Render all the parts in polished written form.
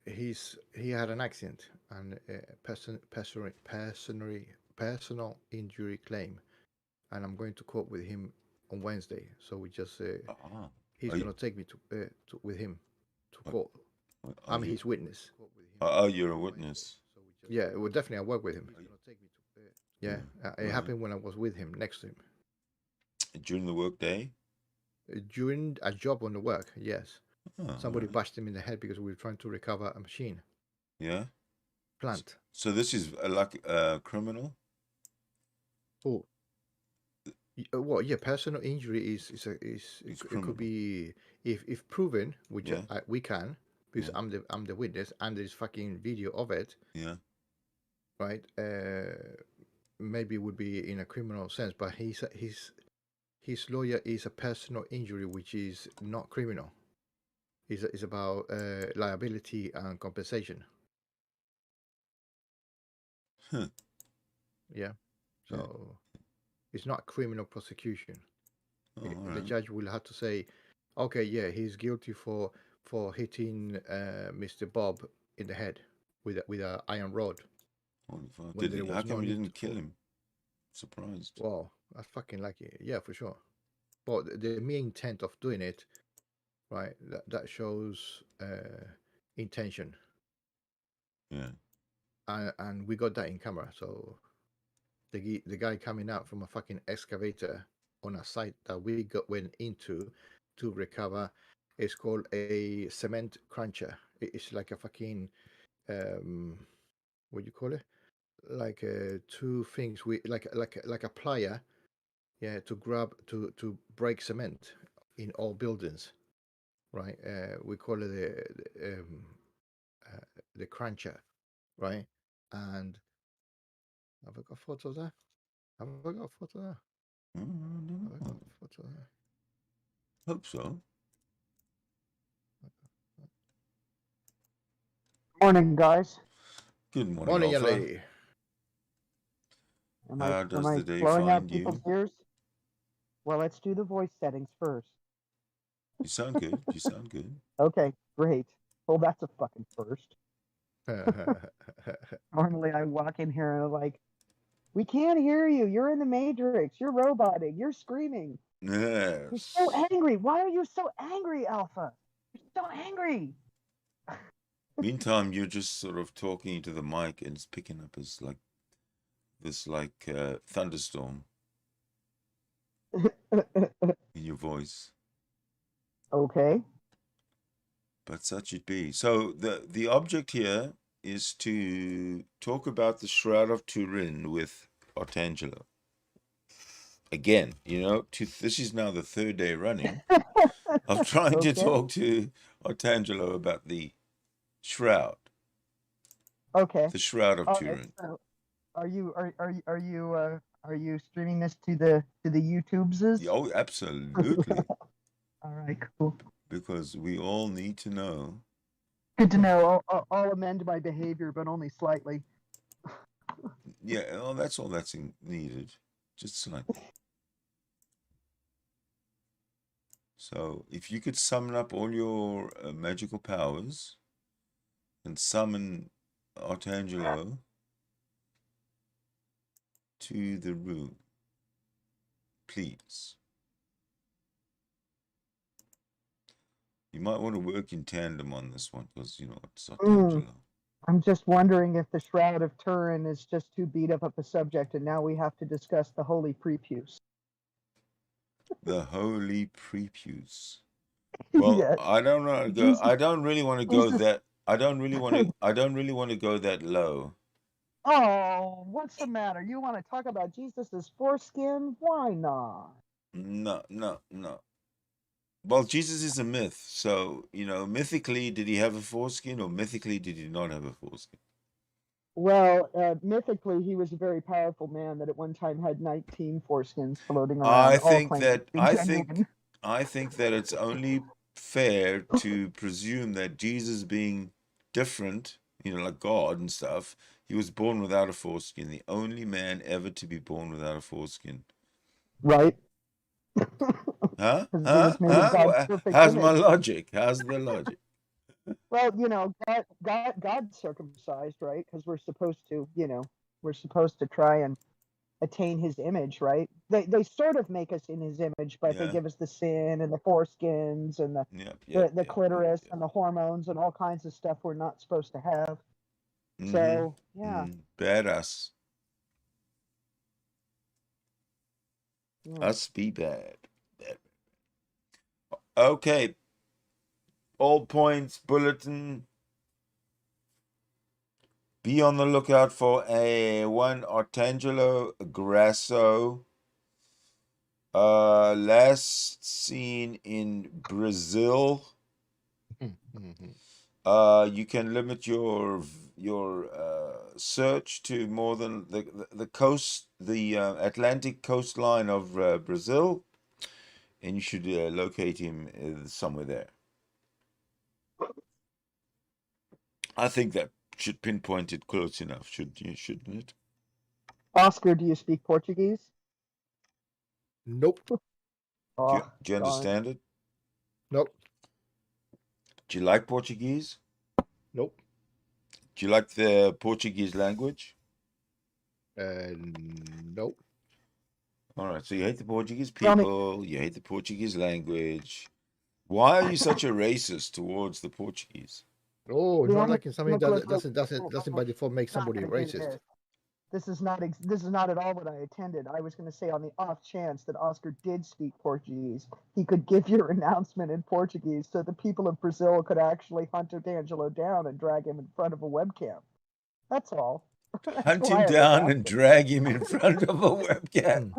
he had an accident and personal injury claim, and I'm going to court with him on Wednesday. So we just he's going to take me to with him to court. I'm his witness. Oh, you're a witness. Yeah, well, definitely I work with him. Yeah, it happened when I was with him, next to him. During the work day? During a job on the work, yes. Somebody bashed him in the head because we were trying to recover a machine. Yeah? Plant. So this is like a criminal? Oh. Well, yeah, personal injury it could be if proven, which we can, because I'm the witness and there's fucking video of it. Yeah. Right. Maybe it would be in a criminal sense, but his lawyer is a personal injury, which is not criminal. It's about liability and compensation. Huh. Yeah. So it's not criminal prosecution. The judge will have to say, okay, yeah, he's guilty for hitting Mr. Bob in the head with an iron rod. How come you didn't kill him? Surprised. Well, that's fucking lucky. Yeah, for sure. But the mere intent of doing it, right, that shows intention. Yeah. And we got that in camera. So the guy coming out from a fucking excavator on a site that we went into to recover is called a cement cruncher. It's like a fucking what do you call it? Like two things like a plier, yeah, to break cement in all buildings, right? We call it the cruncher, right? And have I got a photo there? Have I got a photo there? Have I got a photo there? Hope so. Morning, guys. Good morning, morning, young lady. How does the day find you? Ears? Well, let's do the voice settings first. You sound good. You sound good. Okay, great. Well, that's a fucking first. Normally, I walk in here and I'm like, we can't hear you. You're in the Matrix. You're roboting. You're screaming. Yes. You're so angry. Why are you so angry, Alpha? You're so angry. Meantime, you're just sort of talking into the mic and it's picking up as like this thunderstorm in your voice. Okay. But such it be. So the object here is to talk about the Shroud of Turin with Otangelo. Again, this is now the third day running of trying to talk to Otangelo about the Shroud. Okay. The Shroud of Turin. So are you streaming this to the YouTubes? Oh, absolutely. All right, cool. Because we all need to know. Good to know. I'll amend my behavior, but only slightly. Yeah, well, that's all that's needed. Just slightly. So, if you could summon up all your magical powers and summon Otangelo to the room, please. You might want to work in tandem on this one because, it's Otangelo. I'm just wondering if the Shroud of Turin is just too beat up a subject and now we have to discuss the holy prepuce. The holy prepuce. Well, yes. I don't know. I don't really want to go that. I don't really want to go that low. Oh, what's the matter? You want to talk about Jesus's foreskin? Why not? No. Well, Jesus is a myth, so mythically, did he have a foreskin, or mythically, did he not have a foreskin? Well, mythically, he was a very powerful man that at one time had 19 foreskins floating around. I think that it's only fair to presume that Jesus, being different, like God and stuff, he was born without a foreskin. The only man ever to be born without a foreskin. Right. Huh? How's my logic? How's the logic? Well, God's circumcised, right? Because we're supposed to, we're supposed to try and attain His image, right? They sort of make us in His image, but they Yeah. give us the sin and the foreskins and the clitoris and the hormones and all kinds of stuff we're not supposed to have. So yeah. Badass. Yeah. Us be bad. Okay. All points bulletin. Be on the lookout for one Otangelo Grasso. Last seen in Brazil. You can limit your search to more than the coast, the Atlantic coastline of Brazil, and you should locate him somewhere there. I think that should pinpoint it close enough, shouldn't it? Oscar, do you speak Portuguese? Nope. Do you understand it? Nope. Do you like Portuguese? Nope. Do you like the Portuguese language? Nope. All right, so you hate the Portuguese people, you hate the Portuguese language. Why are you such a racist towards the Portuguese? Oh, not liking something doesn't by default make somebody racist. This is not at all what I intended. I was going to say, on the off chance that Oscar did speak Portuguese, he could give your announcement in Portuguese so the people of Brazil could actually hunt Otangelo down and drag him in front of a webcam. That's all. Hunt him down and drag him in front of a webcam.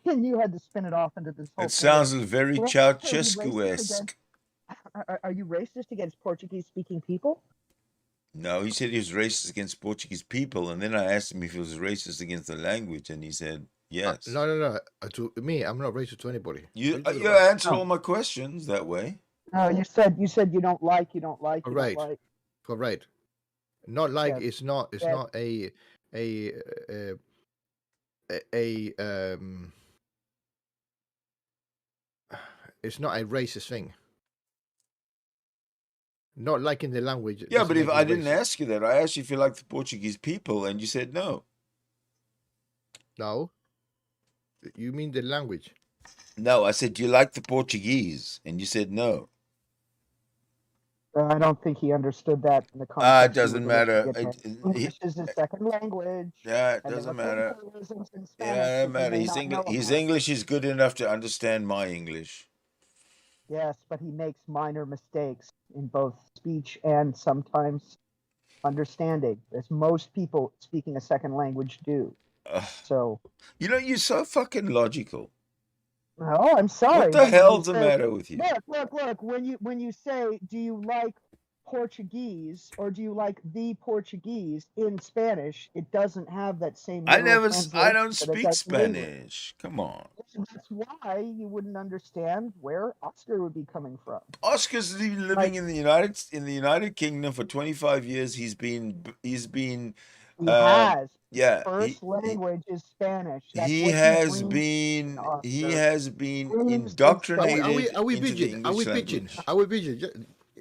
And you had to spin it off into this whole It sounds very Ceausescu-esque. Are you racist against Portuguese-speaking people? No, he said he was racist against Portuguese people, and then I asked him if he was racist against the language, and he said yes. No. To me, I'm not racist to anybody. You answered all my questions that way. No, you said you don't like. Correct. Not like it's not a it's not a racist thing. Not liking the language. Yeah, but if I didn't ask you that, I asked you if you like the Portuguese people, and you said no. No. You mean the language? No, I said, do you like the Portuguese? And you said no. I don't think he understood that in the context. It doesn't matter. English is his second language. Yeah, it doesn't matter. Yeah, it doesn't matter. His English is good enough to understand my English. Yes, but he makes minor mistakes in both speech and sometimes understanding, as most people speaking a second language do. So you're so fucking logical. No, I'm sorry. What the hell's the matter with you? Look. When you say, do you like Portuguese or do you like the Portuguese in Spanish, it doesn't have that same. I don't speak Spanish. Come on. That's why you wouldn't understand where Oscar would be coming from. Oscar's been living in the United Kingdom for 25 years. He's been. He has. Yeah. First language is Spanish. That's he has been indoctrinated. Are we bitching?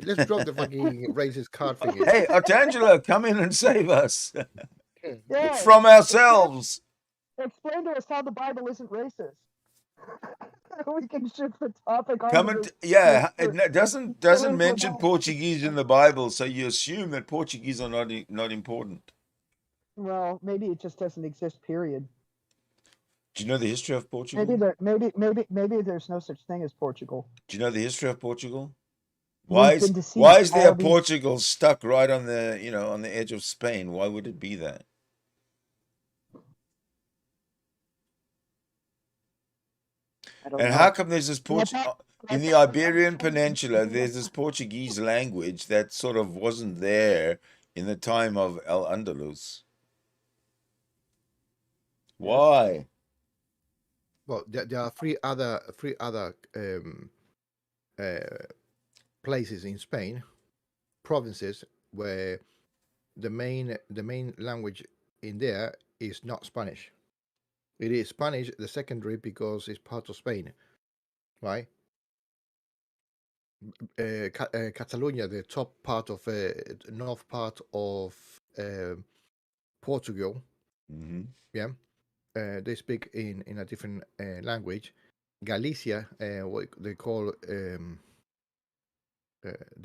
Let's drop the fucking racist card thing. Hey, Otangelo, come in and save us from ourselves. Explain to us how the Bible isn't racist. We can shift the topic. It doesn't mention Portuguese in the Bible, so you assume that Portuguese are not important. Well, maybe it just doesn't exist. Period. Do you know the history of Portugal? Maybe there's no such thing as Portugal. Do you know the history of Portugal? Why is there Portugal stuck right on the edge of Spain? Why would it be that? And how come there's this in the Iberian Peninsula? There's this Portuguese language that sort of wasn't there in the time of Al-Andalus. Why? Well, there are three other places in Spain, provinces, where the main language in there is not Spanish. It is Spanish, the secondary, because it's part of Spain, right? Catalonia, the top part of north part of Portugal. Mm-hmm. Yeah, they speak in a different language. Galicia, what they call the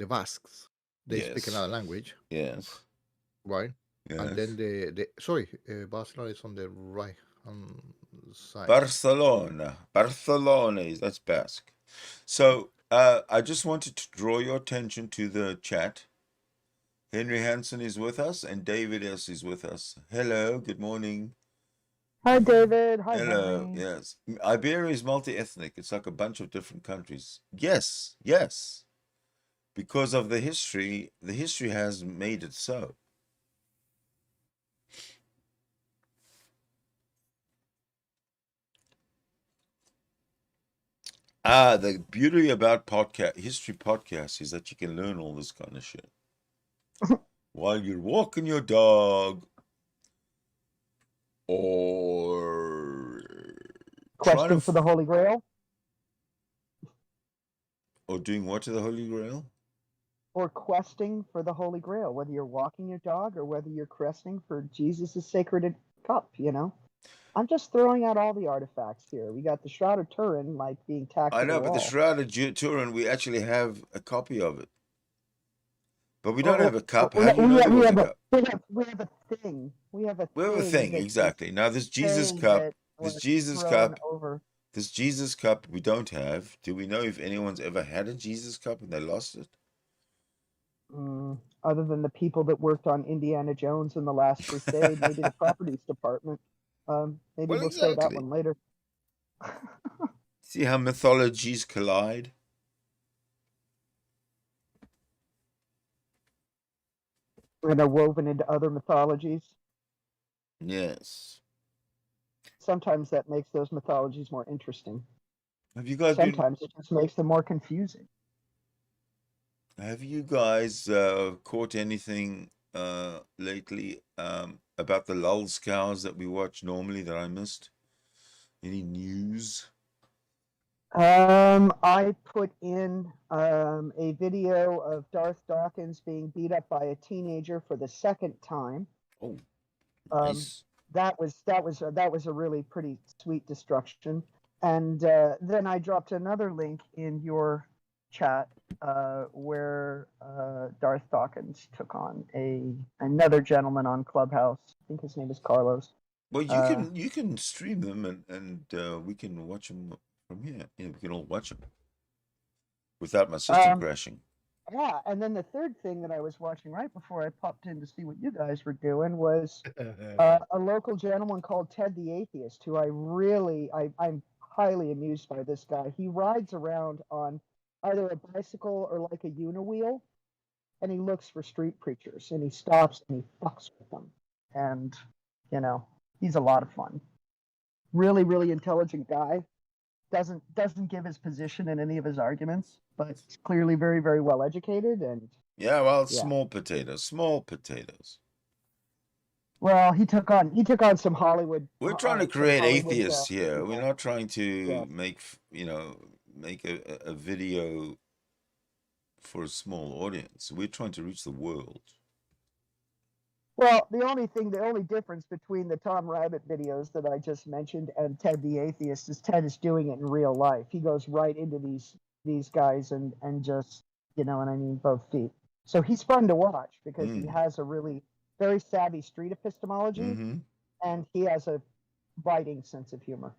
Basques, they speak Yes. another language, Yes. right? And Yes. then Barcelona is on the right side. Barcelona. That's Basque. So I just wanted to draw your attention to the chat. Henry Hansen is with us and David S. is with us. Hello, good morning. Hi, David. Hi, Hello, Henry. yes. Iberia is multi-ethnic. It's like a bunch of different countries. Yes, yes. Because of the history has made it so. The beauty about history podcasts is that you can learn all this kind of shit while you're walking your dog or Questing for the Holy Grail? or doing what to the Holy Grail? Or questing for the Holy Grail, whether you're walking your dog or whether you're questing for Jesus' sacred cup, you know? I'm just throwing out all the artifacts here. We got the Shroud of Turin, like, being tacked I to the know, but the wall. Shroud of Turin, we actually have a copy of it. But we don't have a cup. How do you know there was a cup? We have a thing. We have a thing, exactly. Now this Jesus cup, over. this Jesus cup we don't have. Do we know if anyone's ever had a Jesus cup and they lost it? Other than the people that worked on Indiana Jones in The Last Crusade, maybe the properties department. Maybe we'll say that one later. See how mythologies collide? And are woven into other mythologies. Yes. Sometimes that makes those mythologies more interesting. Have you guys Sometimes it just makes them more confusing. Have you guys caught anything lately about the lulz cows that we watch normally that I missed? Any news? I put in a video of Darth Dawkins being beat up by a teenager for the second time. Oh, nice. That was a really pretty sweet destruction. And then I dropped another link in your chat where Darth Dawkins took on another gentleman on Clubhouse. I think his name is Carlos. Well, you can stream them and we can watch them from here. Yeah, we can all watch them without my system crashing. Yeah, and then the third thing that I was watching right before I popped in to see what you guys were doing was a local gentleman called Ted the Atheist, who I'm highly amused by this guy. He rides around on either a bicycle or like a uniwheel, and he looks for street preachers, and he stops and he fucks with them. And, you know, he's a lot of fun. Really, really intelligent guy. Doesn't give his position in any of his arguments, but it's clearly very, very well educated. And small potatoes. Well, he took on some Hollywood. We're trying to create atheists here. We're not trying to make a video for a small audience. We're trying to reach the world. Well, the only difference between the Tom Rabbit videos that I just mentioned and Ted the Atheist is Ted is doing it in real life. He goes right into these guys and just, you know what I mean, both feet. So he's fun to watch because he has a really very savvy street epistemology, and he has a biting sense of humor.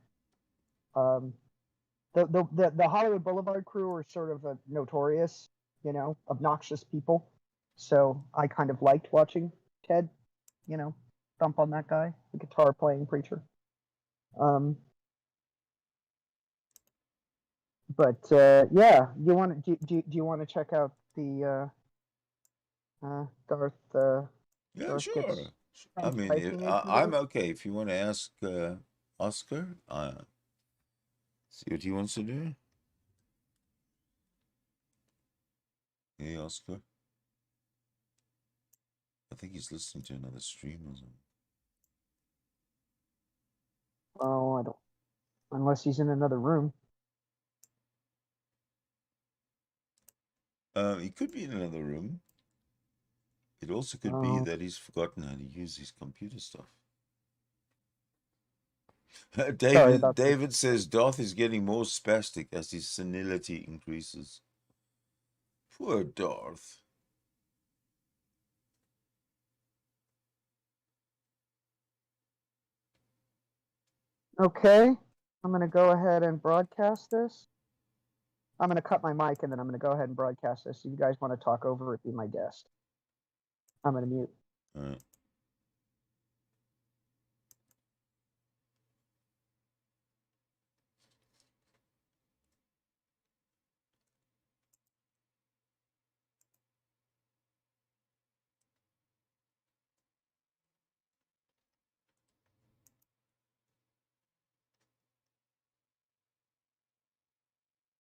The Hollywood Boulevard crew are sort of a notorious, you know, obnoxious people. So I kind of liked watching Ted, you know, thump on that guy, the guitar playing preacher. But yeah, do you want to check out the Darth? Yeah, Darth sure. I mean, I'm okay. If you want to ask Oscar, see what he wants to do. Hey, Oscar. I think he's listening to another stream or something. Oh, I don't. Unless he's in another room. He could be in another room. It also could be Oh. that he's forgotten how to use his computer stuff. Sorry David about that. David says Darth is getting more spastic as his senility increases. Poor Darth. Okay, I'm going to go ahead and broadcast this. I'm going to cut my mic and then I'm going to go ahead and broadcast this. If you guys want to talk over it, be my guest. I'm going to mute. All right.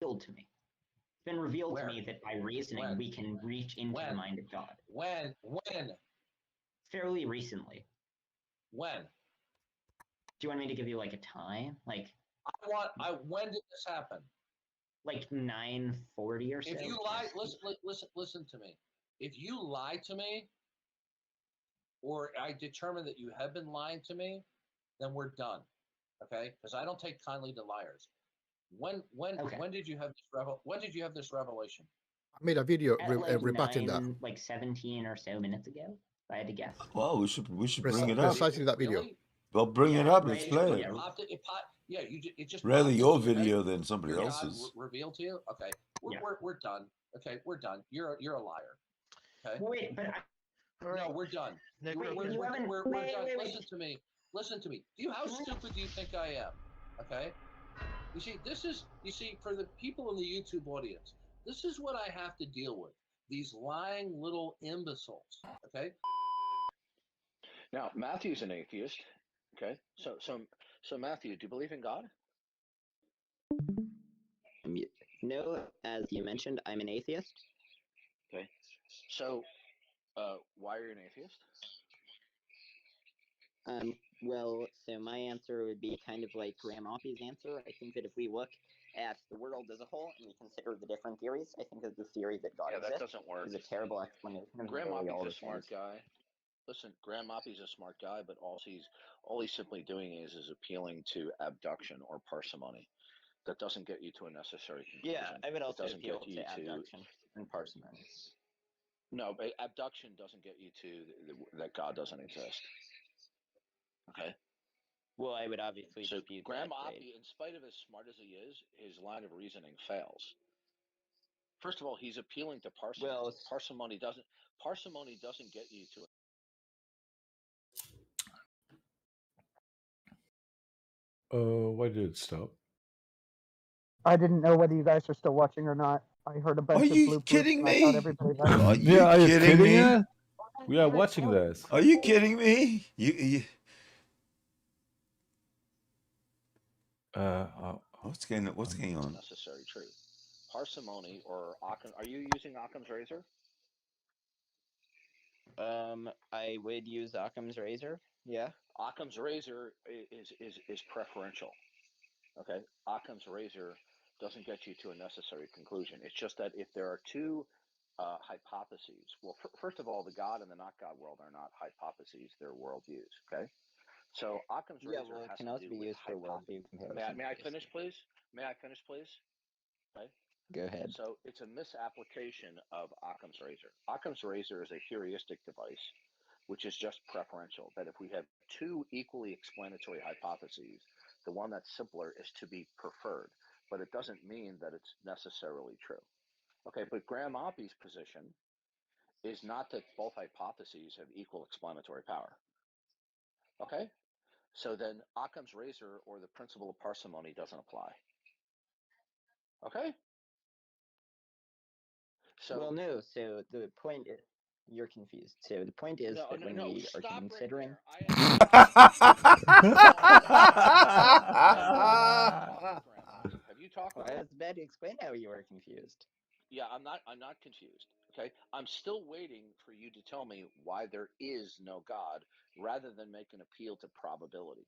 revealed to me. It's been revealed to me that by reasoning we can reach into the mind of God. When? Fairly recently. When? Do you want me to give you like a time? Like when did this happen? Like 9:40 or so. If you lie, listen to me. If you lie to me, or I determine that you have been lying to me, then we're done. Okay? Because I don't take kindly to liars. When did you have this revelation? I made a video At like rebutting that. like 17 or so minutes ago, if I had to guess. Well, we should bring it up. Precisely that video. Really? Well, bring it up. Let's play it. It just Rather popped your into you, video right? than somebody Your else's. God revealed to you. Okay, we're done. Okay, we're done. You're a liar. Okay. Wait, but no, we're done. We're done. Listen to me. Listen to me. How stupid do you think I am? Okay. You see, for the people in the YouTube audience, this is what I have to deal with. These lying little imbeciles. Okay. Now, Matthew's an atheist. Okay. So Matthew, do you believe in God? No, as you mentioned, I'm an atheist. Okay. So, why are you an atheist? Well, so my answer would be kind of like Graham Oppie's answer. I think that if we look at the world as a whole and we consider the different theories, I think that the theory that God exists that doesn't work. is a terrible explanation of Graham nearly all Oppie's the a smart things. guy. Listen, Graham Oppie's a smart guy, but all he's simply doing is appealing to abduction or parsimony. That doesn't get you to a necessary conclusion. Yeah, I would also appeal get you to abduction and parsimony. No, but abduction doesn't get you to that God doesn't exist. Okay. Well, I would obviously So dispute Graham that, Oppie, right? in spite of as smart as he is, his line of reasoning fails. First of all, he's appealing to parsimony. Well, Parsimony doesn't get you to. Why did it stop? I didn't know whether you guys are still watching or not. I heard a bunch Are of you bloopers. kidding And I thought me? everybody left. Are you Yeah, are you kidding kidding me? ya? We are watching this. Are you kidding me? You what's going on? Necessary truth. Parsimony or Occam. Are you using Occam's razor? I would use Occam's razor. Yeah. Occam's razor is preferential. Okay. Occam's razor doesn't get you to a necessary conclusion. It's just that if there are two hypotheses, well, first of all, the God and the not God world are not hypotheses; they're worldviews. Okay. So Occam's razor well, it has can to also do be with used for worldview comparison. May I finish, please? May I finish, please? Okay. Go ahead. So it's a misapplication of Occam's razor. Occam's razor is a heuristic device, which is just preferential. That if we have two equally explanatory hypotheses, the one that's simpler is to be preferred, but it doesn't mean that it's necessarily true. Okay, but Graham Oppie's position is not that both hypotheses have equal explanatory power. Okay, so then Occam's razor or the principle of parsimony doesn't apply. Okay. So well, no. So the point is, you're confused. So the point is that when we are considering, have you talked? well, I was about to explain how you were confused. Yeah, I'm not confused. Okay, I'm still waiting for you to tell me why there is no God, rather than make an appeal to probability.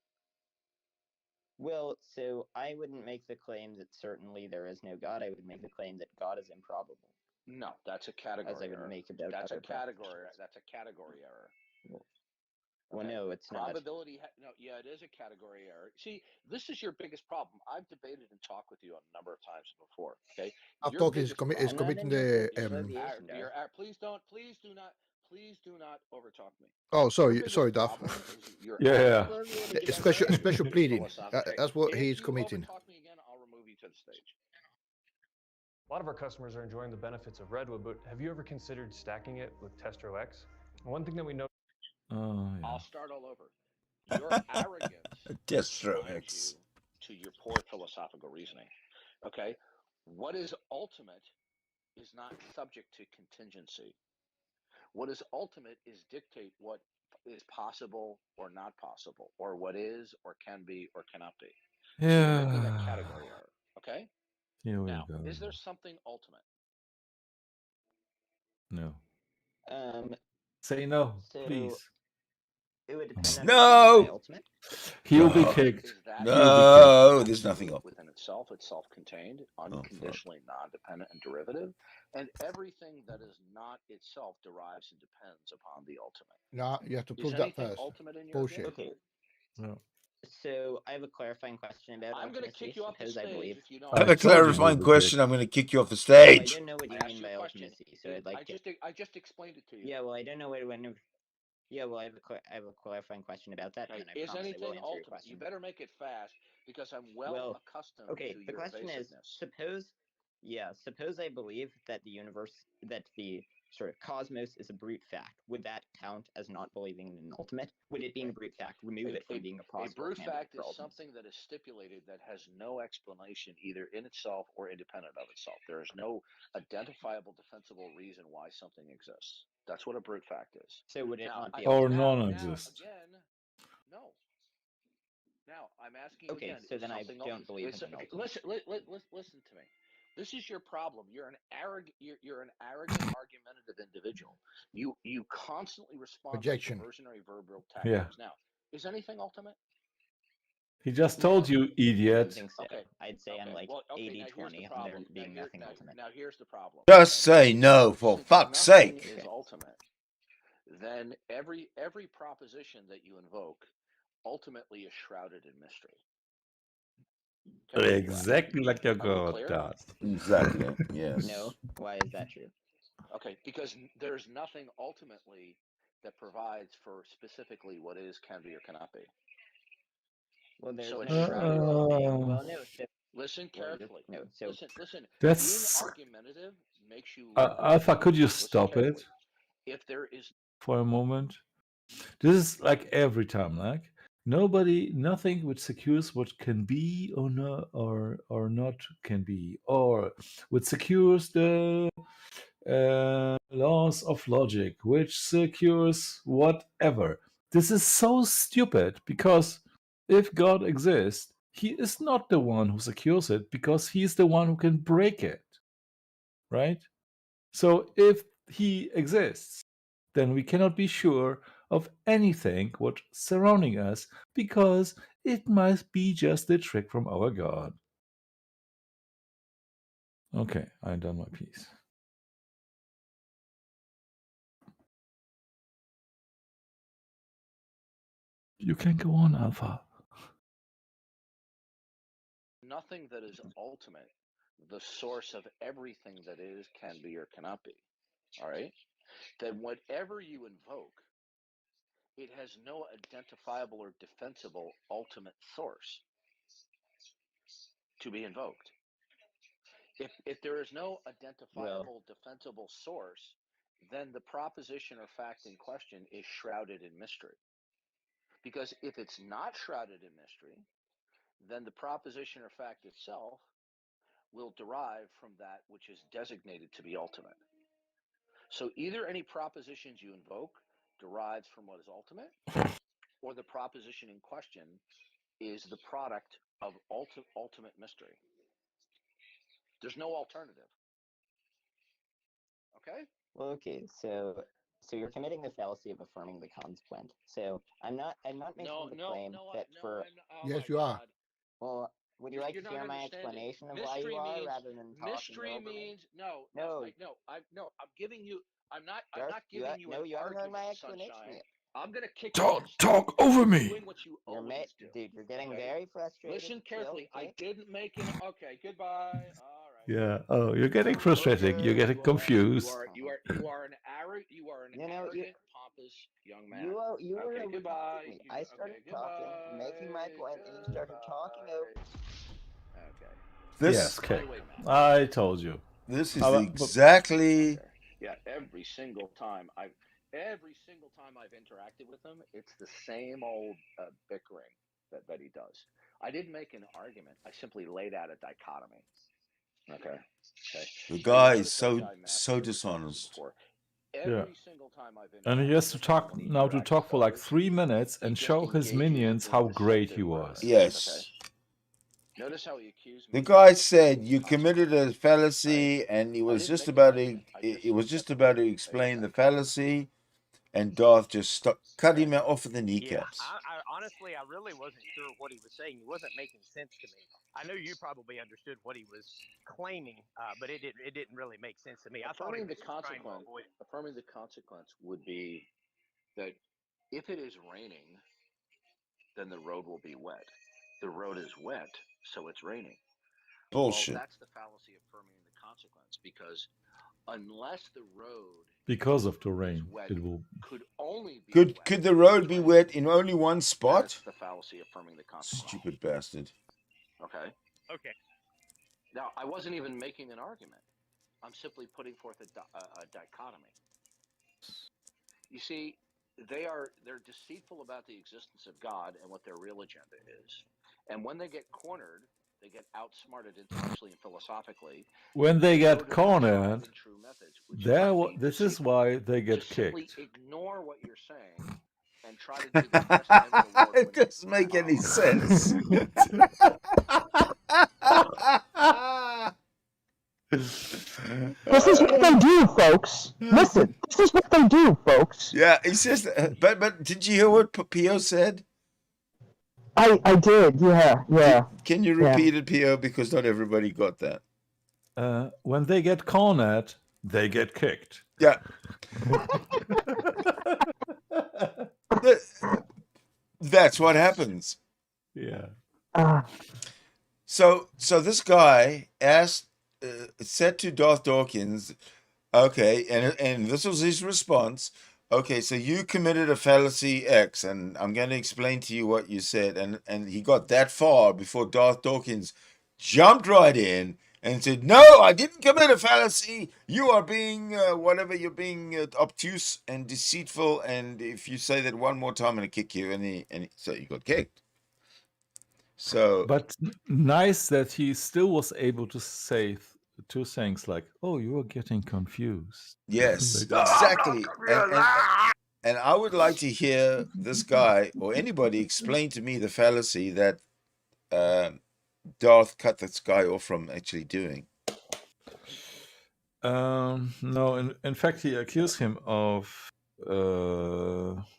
Well, so I wouldn't make the claim that certainly there is no God. I would make the claim that God is improbable. No, that's a category as I would error. make about That's a other category. That's a category error. Well, Okay? no, it's not. Probability. No, yeah, it is a category error. See, this is your biggest problem. I've debated and talked with you a number of times before. Okay, I've your talked is biggest problem. is I'm not committing in your the deviation, Darth. Please do not overtalk me. Oh, Your sorry, biggest sorry, Duff. problem is your Yeah. Well, we had a is good Special debate. special pleading. philosophical. That's what If he's you committing. overtalk me again, I'll remove you to the stage. A lot of our customers are enjoying the benefits of Redwood, but have you ever considered stacking it with Testro X? One thing that we know. Oh, yeah. I'll start all over. Your arrogance Destro blinds X. you to your poor philosophical reasoning. Okay? What is ultimate is not subject to contingency. What is ultimate is dictate what is possible or not possible, or what is or can be or cannot be. So you're making a category error. Okay? Here we Now, go. is there something ultimate? No. Say no, so please. It would depend on No! by ultimate. He'll be No. kicked. Is that No, there's nothing absolute else. within itself? It's self-contained, fuck. unconditionally non-dependent and derivative, and everything that is not itself derives and depends upon the ultimate. No, you have to Is prove that anything first. ultimate in your Bullshit. opinion? Okay. No. So I have a clarifying question about I'm going to ultimacy. kick you off the Suppose I stage believe. if you don't. I have I a told you clarifying he'll be question. kicked. I'm going to kick you off the Well, I stage. don't know what you I asked mean you a by question. ultimacy, so I'd like to. I just explained it to you. Yeah, well, I don't know what when. Yeah, well, I have a clarifying question about that, Okay, and I is promise I will anything answer your ultimate? question. You better make it fast because I'm well Well, accustomed okay, to the your question is, evasiveness. suppose I believe that the universe, that the sort of cosmos is a brute fact. Would that count as not believing in an ultimate? Would it being a brute fact remove it from being a possible brute candidate fact for is ultimacy? something that is stipulated that has no explanation either in itself or independent of itself. There is no identifiable, defensible reason why something exists. That's what a brute fact is. So would it Now, not be Or ultimate? non-exist. Again, no. Now, I'm asking you Okay, again. so then I something don't believe in an ultimate. Listen to me. This is your problem. You're an arrogant, argumentative individual. You constantly respond Projection. by diversionary verbal Yeah. tactics. Now, is anything ultimate? He just told you, I don't idiot. think so. Okay. I'd say I'm like Well, okay, 80 now here's the 20 on there problem. being nothing ultimate. Now here's the problem. Just say no, for Since fuck's nothing sake. is ultimate, then every proposition that you invoke ultimately is shrouded in mystery. Okay? Exactly like your Are we God clear? does. Exactly. Yes. No, why is that true? Okay, because there's nothing ultimately that provides for specifically what is, can be, or cannot be. Well, there's So no. it's shrouded in Well, no. So, listen carefully. no. So Listen. That's Being argumentative makes you look like Alpha. Could you listen stop carefully. it If there is for a moment? This is like every time, like nothing which secures what can be or not or not can be, or which secures the laws of logic, which secures whatever. This is so stupid because if God exists, he is not the one who secures it because he's the one who can break it. Right? So if he exists, then we cannot be sure of anything what's surrounding us because it might be just a trick from our God. Okay, I've done my piece. You can go on, Alpha. nothing that is ultimate, the source of everything that is, can be, or cannot be, all right, then whatever you invoke, it has no identifiable or defensible ultimate source to be invoked. If there is no identifiable, defensible source, then the proposition or fact in question is shrouded in mystery. Because if it's not shrouded in mystery, then the proposition or fact itself will derive from that which is designated to be ultimate. So either any propositions you invoke derives from what is ultimate, or the proposition in question is the product of ultimate mystery. There's no alternative. Okay? well, okay. So you're committing the fallacy of affirming the consequent. So I'm not making the claim that for. Yes, you are. Well, Would you like to hear my explanation of why you are, rather than talking mystery over me? means no. I'm giving you. I'm not giving you. No, you haven't heard my argument, explanation Sunshine. yet. I'm gonna kick Don't your ass. talk over me. Doing what you always do. Dude, you're getting okay? very frustrated. Listen carefully. Okay? I didn't make an. Okay, goodbye. All right. Yeah. Oh, you're getting frustrated. You're getting confused. You are an arrogant. You are an arrogant, pompous young man. You were okay, goodbye. I started talking, making my point, and you started talking over. Okay. This, Yes, okay. I told you. This is But- exactly. Yeah, every single time I've interacted with him, it's the same old bickering that he does. I didn't make an argument. I simply laid out a dichotomy. Okay. The guy is so dishonest. Every single time I've And he has to talk for like 3 minutes and show his minions how great he was. Yes. Notice how he accused me. The guy said you committed a fallacy, and he was just about to. It was just about to explain the fallacy, and Darth just cut him off with the kneecaps. Yeah, honestly, I really wasn't sure what he was saying. It wasn't making sense to me. I know you probably understood what he was claiming, but it didn't really make sense to me. Affirming the consequence would be that if it is raining, then the road will be wet. The road is wet, so it's raining. Bullshit. Well, that's the fallacy affirming the consequence, because unless the road Because of the rain, it will. could only be Could the road be wet in only one spot? That's the fallacy affirming the consequence. Stupid bastard. Okay. Now, I wasn't even making an argument. I'm simply putting forth a dichotomy. You see, they're deceitful about the existence of God and what their real agenda is. And when they get cornered, they get outsmarted intellectually and philosophically. When they get cornered, this is why they get kicked. Simply ignore what you're saying and try to do the best ever. It doesn't make any sense. This is what they do, folks. Listen, this is what they do, folks. Yeah, he says that, but did you hear what Pio said? I did, yeah. Can you repeat it, Pio? Because not everybody got that. When they get cornered, they get kicked. Yeah. That's what happens. Yeah. So this guy said to Darth Dawkins, okay, and this was his response. Okay, so you committed a fallacy X, and I'm going to explain to you what you said. And he got that far before Darth Dawkins jumped right in and said, no, I didn't commit a fallacy. You are being whatever, you're being obtuse and deceitful. And if you say that one more time, I'm going to kick you. And so you got kicked. So, but nice that he still was able to say two things like, "Oh, you are getting confused." Yes, exactly. And I would like to hear this guy or anybody explain to me the fallacy that Darth cut this guy off from actually doing. No, in fact, he accused him of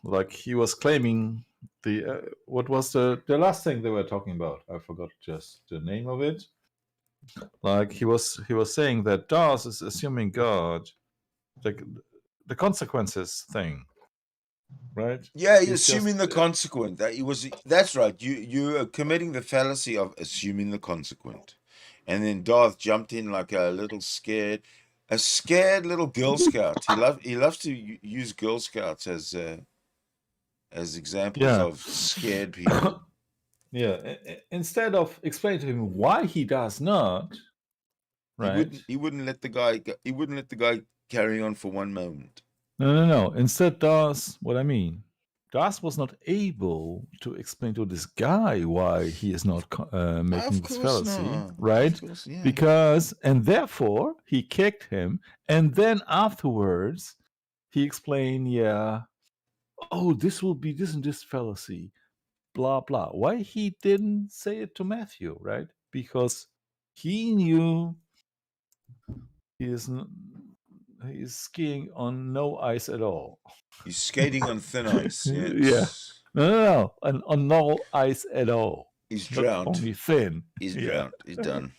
like he was claiming the what was the last thing they were talking about? I forgot just the name of it. Like he was saying that Darth is assuming God, the consequences thing, right? Yeah, he's assuming the consequent. That's right. You are committing the fallacy of assuming the consequent, and then Darth jumped in like a scared little Girl Scout. He loves to use Girl Scouts as examples of scared people. Yeah, instead of explaining to him why he does not, right? He wouldn't let the guy. He wouldn't let the guy carry on for one moment. No. Instead, Darth, what I mean, Darth was not able to explain to this guy why he is not making this fallacy, right? Course, yeah. Because, and therefore, he kicked him, and then afterwards, he explained, oh, this will be this and this fallacy. Blah blah. Why he didn't say it to Matthew, right? Because he knew he's skiing on no ice at all. He's skating on thin ice. Yes. Yeah. No, on no ice at all. He's not drowned. only thin. He's Yeah. drowned. He's done.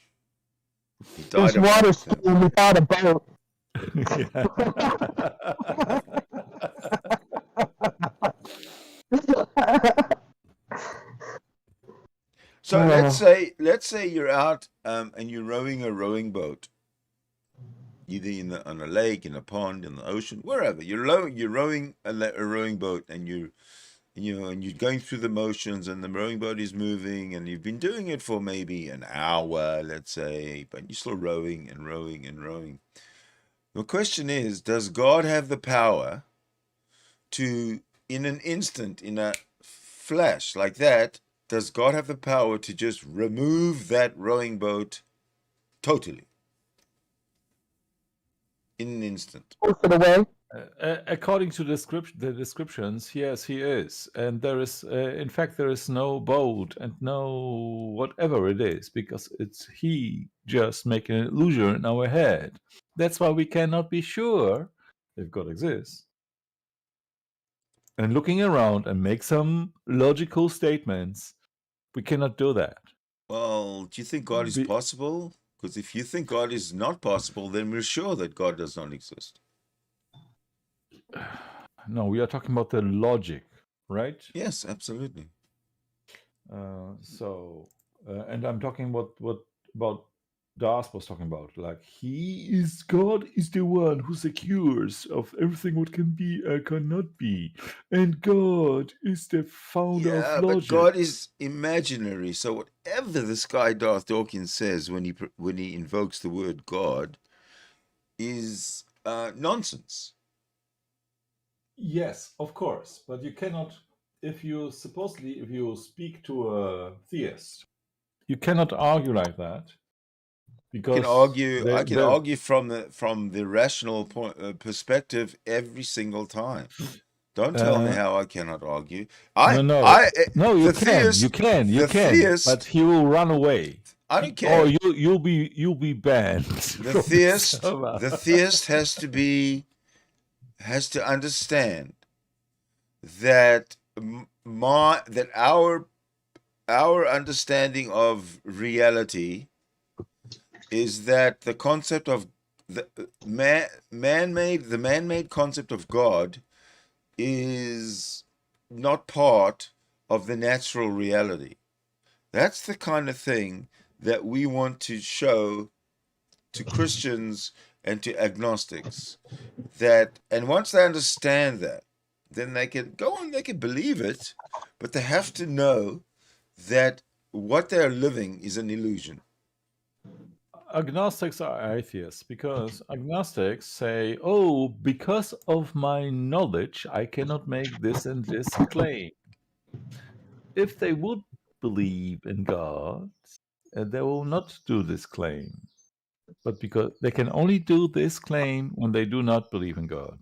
He This died of water heart skiing attack. without a boat. So let's say you're out and you're rowing a rowing boat, either on a lake, in a pond, in the ocean, wherever. You're rowing a rowing boat, and you're going through the motions, and the rowing boat is moving, and you've been doing it for maybe an hour, let's say, but you're still rowing and rowing and rowing. The question is, does God have the power to, in an instant, in a flash like that, does God have the power to just remove that rowing boat totally? In an instant. According to the descriptions, yes, he is. And there is, in fact, there is no boat and no whatever it is, because it's he just making an illusion in our head. That's why we cannot be sure if God exists. And looking around and make some logical statements, we cannot do that. Well, do you think God is possible? Because if you think God is not possible, then we're sure that God does not exist. No, we are talking about the logic, right? Yes, absolutely. And I'm talking about Das was talking about. Like, God is the one who secures of everything what can be and cannot be, and God is the founder of logic. But God is imaginary. So whatever this guy Darth Dawkins says when he invokes the word God is nonsense. Yes, of course, but you cannot. If you speak to a theist, you cannot argue like that. Because I can argue from the rational perspective every single time. Don't tell me how I cannot argue. You can. But he will run away. I don't care. Or you'll be banned. The theist has to understand that our understanding of reality is that the concept of the man-made concept of God is not part of the natural reality. That's the kind of thing that we want to show to Christians and to agnostics. And once they understand that, then they can go on, they can believe it, but they have to know that what they're living is an illusion. Agnostics are atheists because agnostics say, oh, because of my knowledge, I cannot make this and this claim. If they would believe in God, they will not do this claim. But because they can only do this claim when they do not believe in God.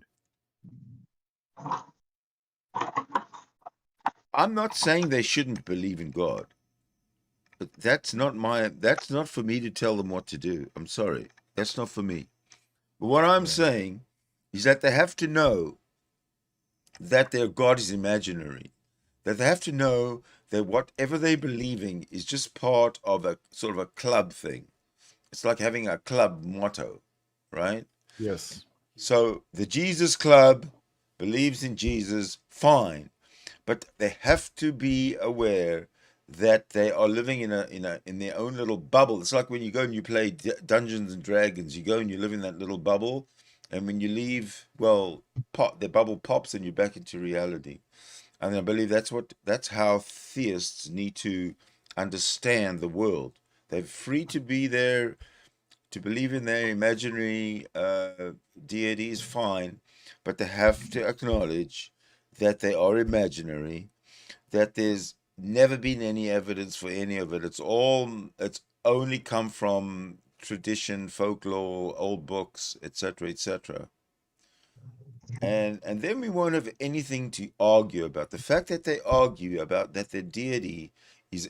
I'm not saying they shouldn't believe in God. But that's not for me to tell them what to do. I'm sorry. That's not for me. But what I'm saying is that they have to know that their God is imaginary. That they have to know that whatever they're believing is just part of a sort of a club thing. It's like having a club motto, right? Yes. So the Jesus Club believes in Jesus, fine. But they have to be aware that they are living in their own little bubble. It's like when you go and you play Dungeons and Dragons. You go and you live in that little bubble, and when you leave, well, the bubble pops and you're back into reality. And I believe that's how theists need to understand the world. They're free to be there, to believe in their imaginary deities, fine, but they have to acknowledge that they are imaginary, that there's never been any evidence for any of it. It's only come from tradition, folklore, old books, etc., etc. And then we won't have anything to argue about. The fact that they argue about that the deity is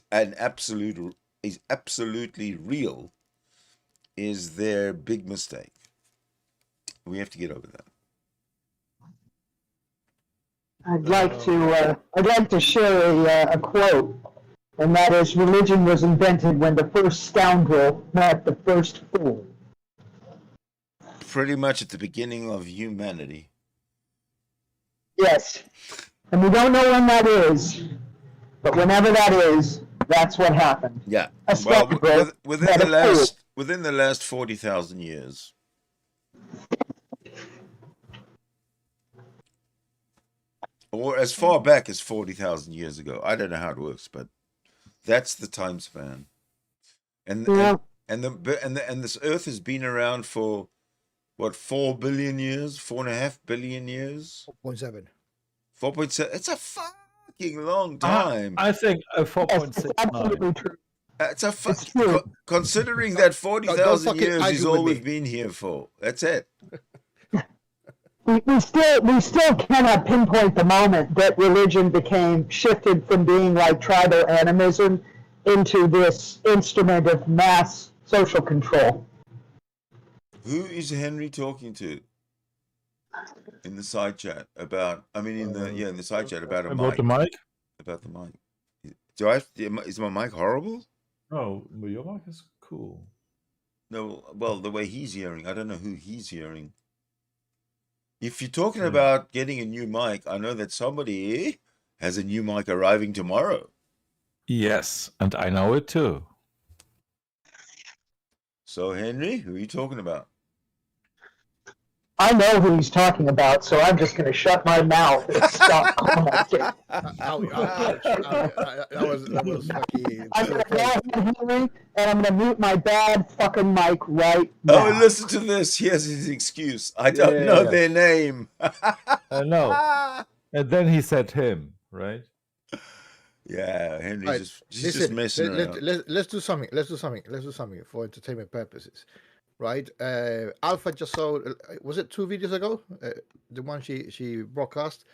absolutely real is their big mistake. We have to get over that. I'd like to share a quote And that is, religion was invented when the first scoundrel met the first fool. Pretty much at the beginning of humanity. Yes. And we don't know when that is, but whenever that is, that's what happened. Yeah. A Well, scoundrel within met the last 40,000 years. Or as far back as 40,000 years ago. I don't know how it works, but that's the time span. And this Earth has been around for what, 4 billion years, 4.5 billion years, 4.7. 4.7. It's a fucking long time. I think 4.69. Absolutely true. It's true. Considering that 40,000 years is all we've been here for. That's it. We still cannot pinpoint the moment that religion became shifted from being like tribal animism into this instrument of mass social control. Who is Henry talking to in the side chat about? I mean, in the side chat about a about mic. the mic. About the mic. Is my mic horrible? No, your mic is cool. No, well, the way he's hearing, I don't know who he's hearing. If you're talking about getting a new mic, I know that somebody has a new mic arriving tomorrow. Yes, and I know it too. So, Henry, who are you talking about? I know who he's talking about, so I'm just going to shut my mouth and stop commenting. That was fucking. I'm going to go ahead, Henry, and I'm going to mute my bad fucking mic right now. Oh, listen to this. Here's his excuse. I don't know their name. I know. And then he said him, right? Yeah, Henry Right. just messing around. Let's do something. Let's do something for entertainment purposes. Right, Alpha just saw. Was it 2 videos ago? The one she broadcast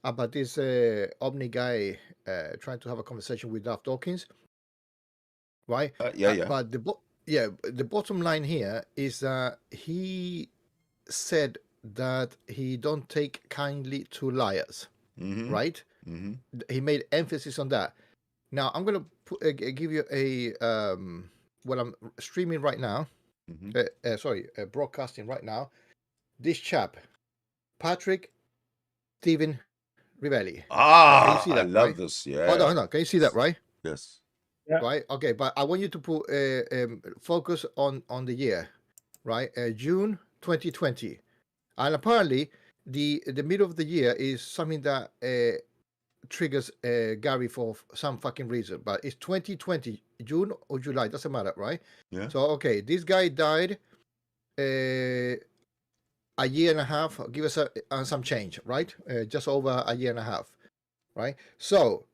about this Omni guy trying to have a conversation with Daft Dawkins. Right. Yeah. But the bottom line here is that he said that he don't take kindly to liars. Mm-hmm. Right. Mm-hmm. He made emphasis on that. Now I'm gonna give you a what I'm streaming right now. Mm-hmm. Broadcasting right now. This chap, Patrick Stephen Rivelli. Ah, can you see that, I love right? this. Yeah. Hold on. Can you see that, right? Yes. Yeah. Right. Okay, but I want you to put focus on the year, right? June 2020, and apparently the middle of the year is something that triggers Gary for some fucking reason, but it's 2020, June or July, doesn't matter, right? Yeah. So okay, this guy died a year and a half, give us some change, right? Just over a year and a half, right? So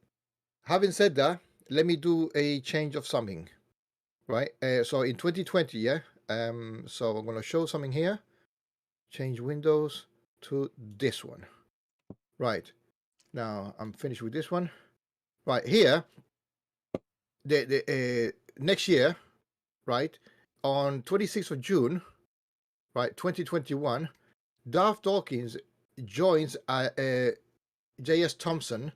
having said that, let me do a change of something, right? So in 2020, yeah. So I'm gonna show something here. Change Windows to this one, right? Now I'm finished with this one. Right here, the next year, right, on 26th of June, right, 2021, Daft Dawkins joins J.S. Thompson.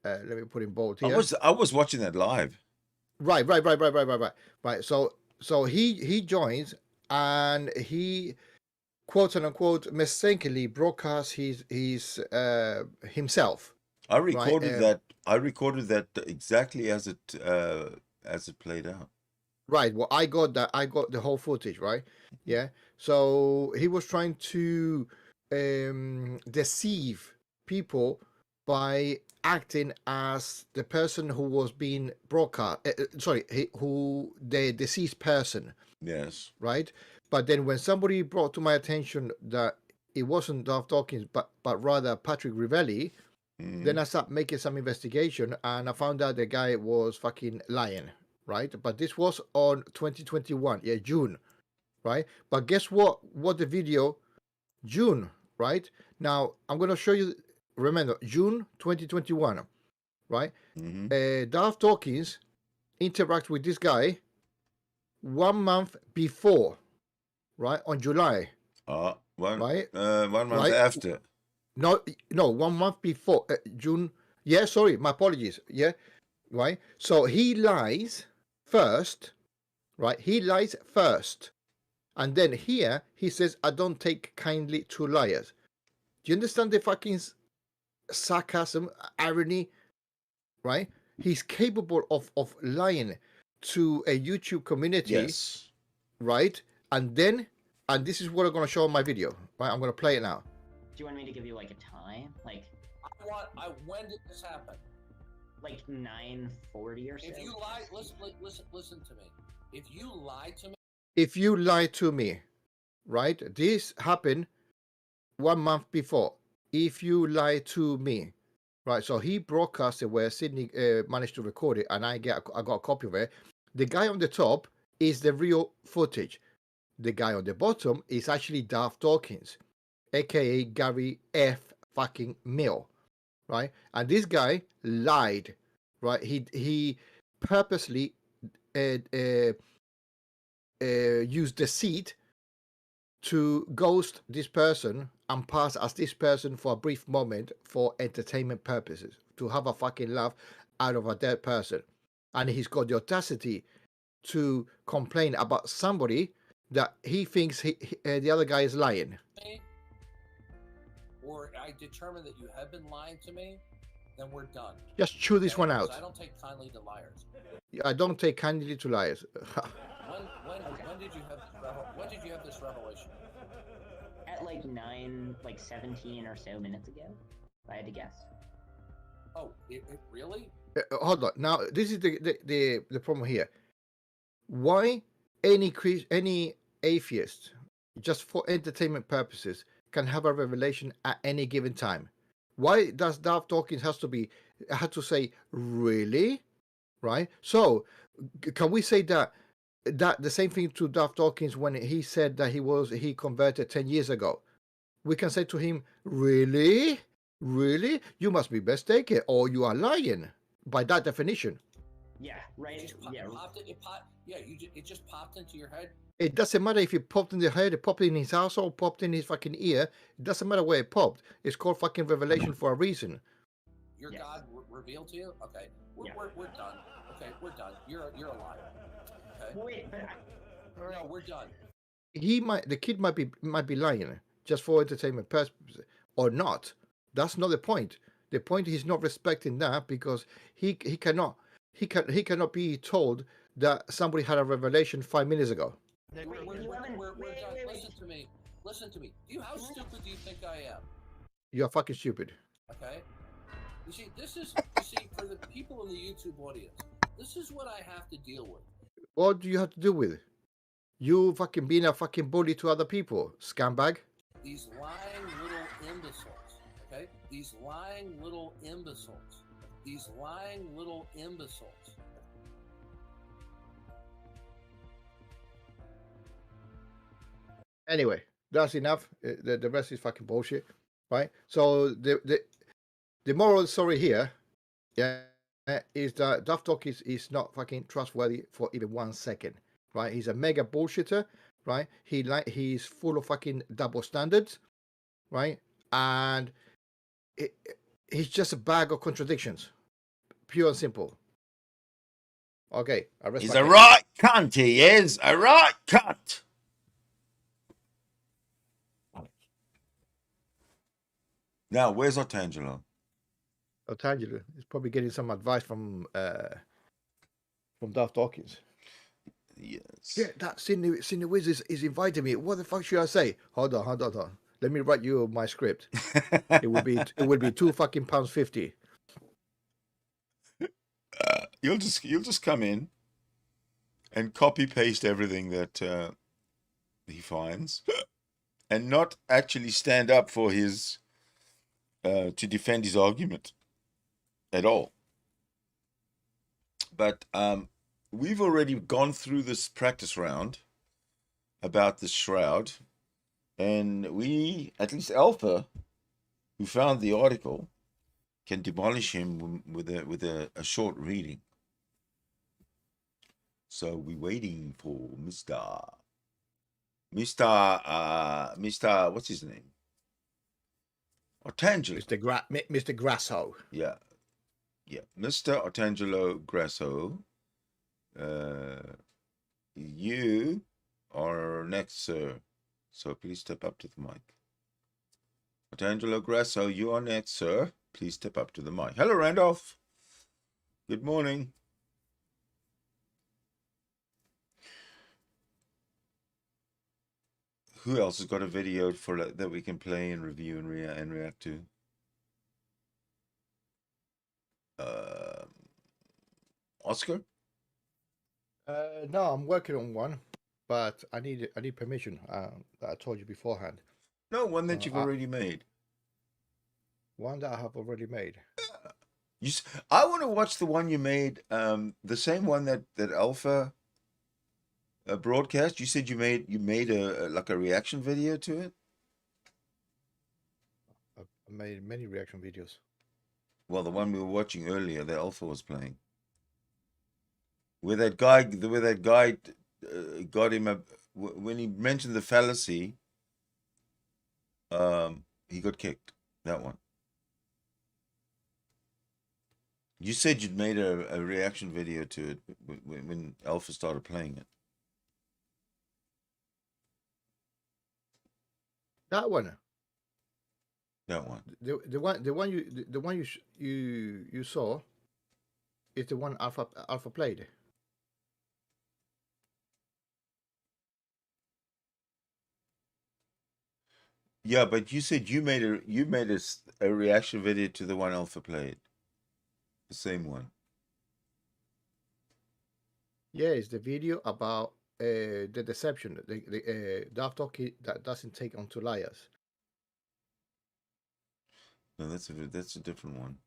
Let me put in bold here. I was watching that live. Right. So he joins, and he quote unquote mistakenly broadcast his himself. I recorded that. I recorded that exactly as it played out. Right. Well, I got that. I got the whole footage. Right. Yeah. So he was trying to deceive people by acting as the person who was being broadcast. Who the deceased person. Yes. Right. But then when somebody brought to my attention that it wasn't Daft Dawkins, but rather Patrick Rivelli, then I started making some investigation, and I found out the guy was fucking lying, right? But this was on 2021, June, right? But guess what? What the video, June, right? Now I'm gonna show you. Remember, June 2021, right? Daft Dawkins interact with this guy 1 month before. Right, on July. One right? 1 month after. No, 1 month before June. Yeah, sorry, my apologies. Yeah, right? So he lies first, right? He lies first. And then here he says, I don't take kindly to liars. Do you understand the fucking sarcasm, irony, right? He's capable of lying to a YouTube community, Yes. right? And this is what I'm going to show in my video, right? I'm going to play it now. Do you want me to give you like a time? Like when did this happen? like 9:40 or so? If you lie, listen to me. If you lie to me, If you lie to me, right? This happened 1 month before. If you lie to me, right? So he broadcasted where Sidney managed to record it, and I got a copy of it. The guy on the top is the real footage. The guy on the bottom is actually Darth Dawkins, aka Gary F. fucking Mill, right? And this guy lied, right? He purposely used deceit to ghost this person and pass as this person for a brief moment for entertainment purposes, to have a fucking laugh out of a dead person. And he's got the audacity to complain about somebody that he thinks the other guy is lying. or I determine that you have been lying to me, then we're done. Just chew this Okay? one Because out. I don't take kindly to liars. I don't take kindly to liars. When did you have this revelation? At like 17 or so minutes ago, if I had to guess. Oh, it really? Hold on. Now, this is the problem here. Why any atheist, just for entertainment purposes, can have a revelation at any given time? Why does Darth Dawkins have to say really, right? So, can we say that the same thing to Darth Dawkins when he said that he converted 10 years ago? We can say to him, really, you must be mistaken, or you are lying by that definition. Yeah, right. It just popped into your head. It doesn't matter if it popped in the head, it popped in his asshole, popped in his fucking ear. It doesn't matter where it popped. It's called fucking revelation for a reason. Your God revealed to you? Okay, we're done. Okay, we're done. You're a liar. Okay. Wait, but no, we're done. The kid might be lying just for entertainment purposes or not. That's not the point. The point is not respecting that because he cannot be told that somebody had a revelation 5 minutes ago. We're done. Listen to me. How stupid do you think I am? You're fucking stupid. Okay. You see, for the people in the YouTube audience, this is what I have to deal with. What do you have to do with it? You fucking being a fucking bully to other people, scumbag. These lying little imbeciles. Okay? These lying little imbeciles. These lying little imbeciles. Anyway, that's enough. The rest is fucking bullshit, right? So the moral story here, is that Darth Dawkins is not fucking trustworthy for even 1 second, right? He's a mega bullshitter, right? He's full of fucking double standards, right? And he's just a bag of contradictions, pure and simple. Okay, he's a right cunt. He is a right cunt. Now, where's Otangelo? Otangelo is probably getting some advice from Darth Dawkins. Yes. Yeah, that Sidney Wiz is inviting me. What the fuck should I say? Hold on. Let me write you my script. It would be £2.50. You'll just come in and copy paste everything that he finds, and not actually stand up for his to defend his argument at all. But we've already gone through this practice round about the shroud, and we, at least Alpha, who found the article, can demolish him with a short reading. So we're waiting for Mr. What's his name? Otangelo. Mr. Grasso. Yeah. Yeah, Mr. Otangelo Grasso, you are next, sir. So please step up to the mic. Otangelo Grasso, you are next, sir. Please step up to the mic. Hello, Randolph. Good morning. Who else has got a video for that we can play and review and react to? Oscar? No, I'm working on one, but I need permission. That I told you beforehand. No, one that you've already made. One that I have already made. I want to watch the one you made. The same one that Alpha broadcast. You said you made a like a reaction video to it. I made many reaction videos. Well, the one we were watching earlier, the Alpha was playing. Where that guy got him when he mentioned the fallacy, he got kicked. That one. You said you'd made a reaction video to it when Alpha started playing it. That one. That one. The one you saw is the one Alpha played. Yeah, but you said you made a reaction video to the one Alpha played. The same one. Yeah, it's the video about the deception, the Daft Talkie that doesn't take on to liars. No, that's a different one.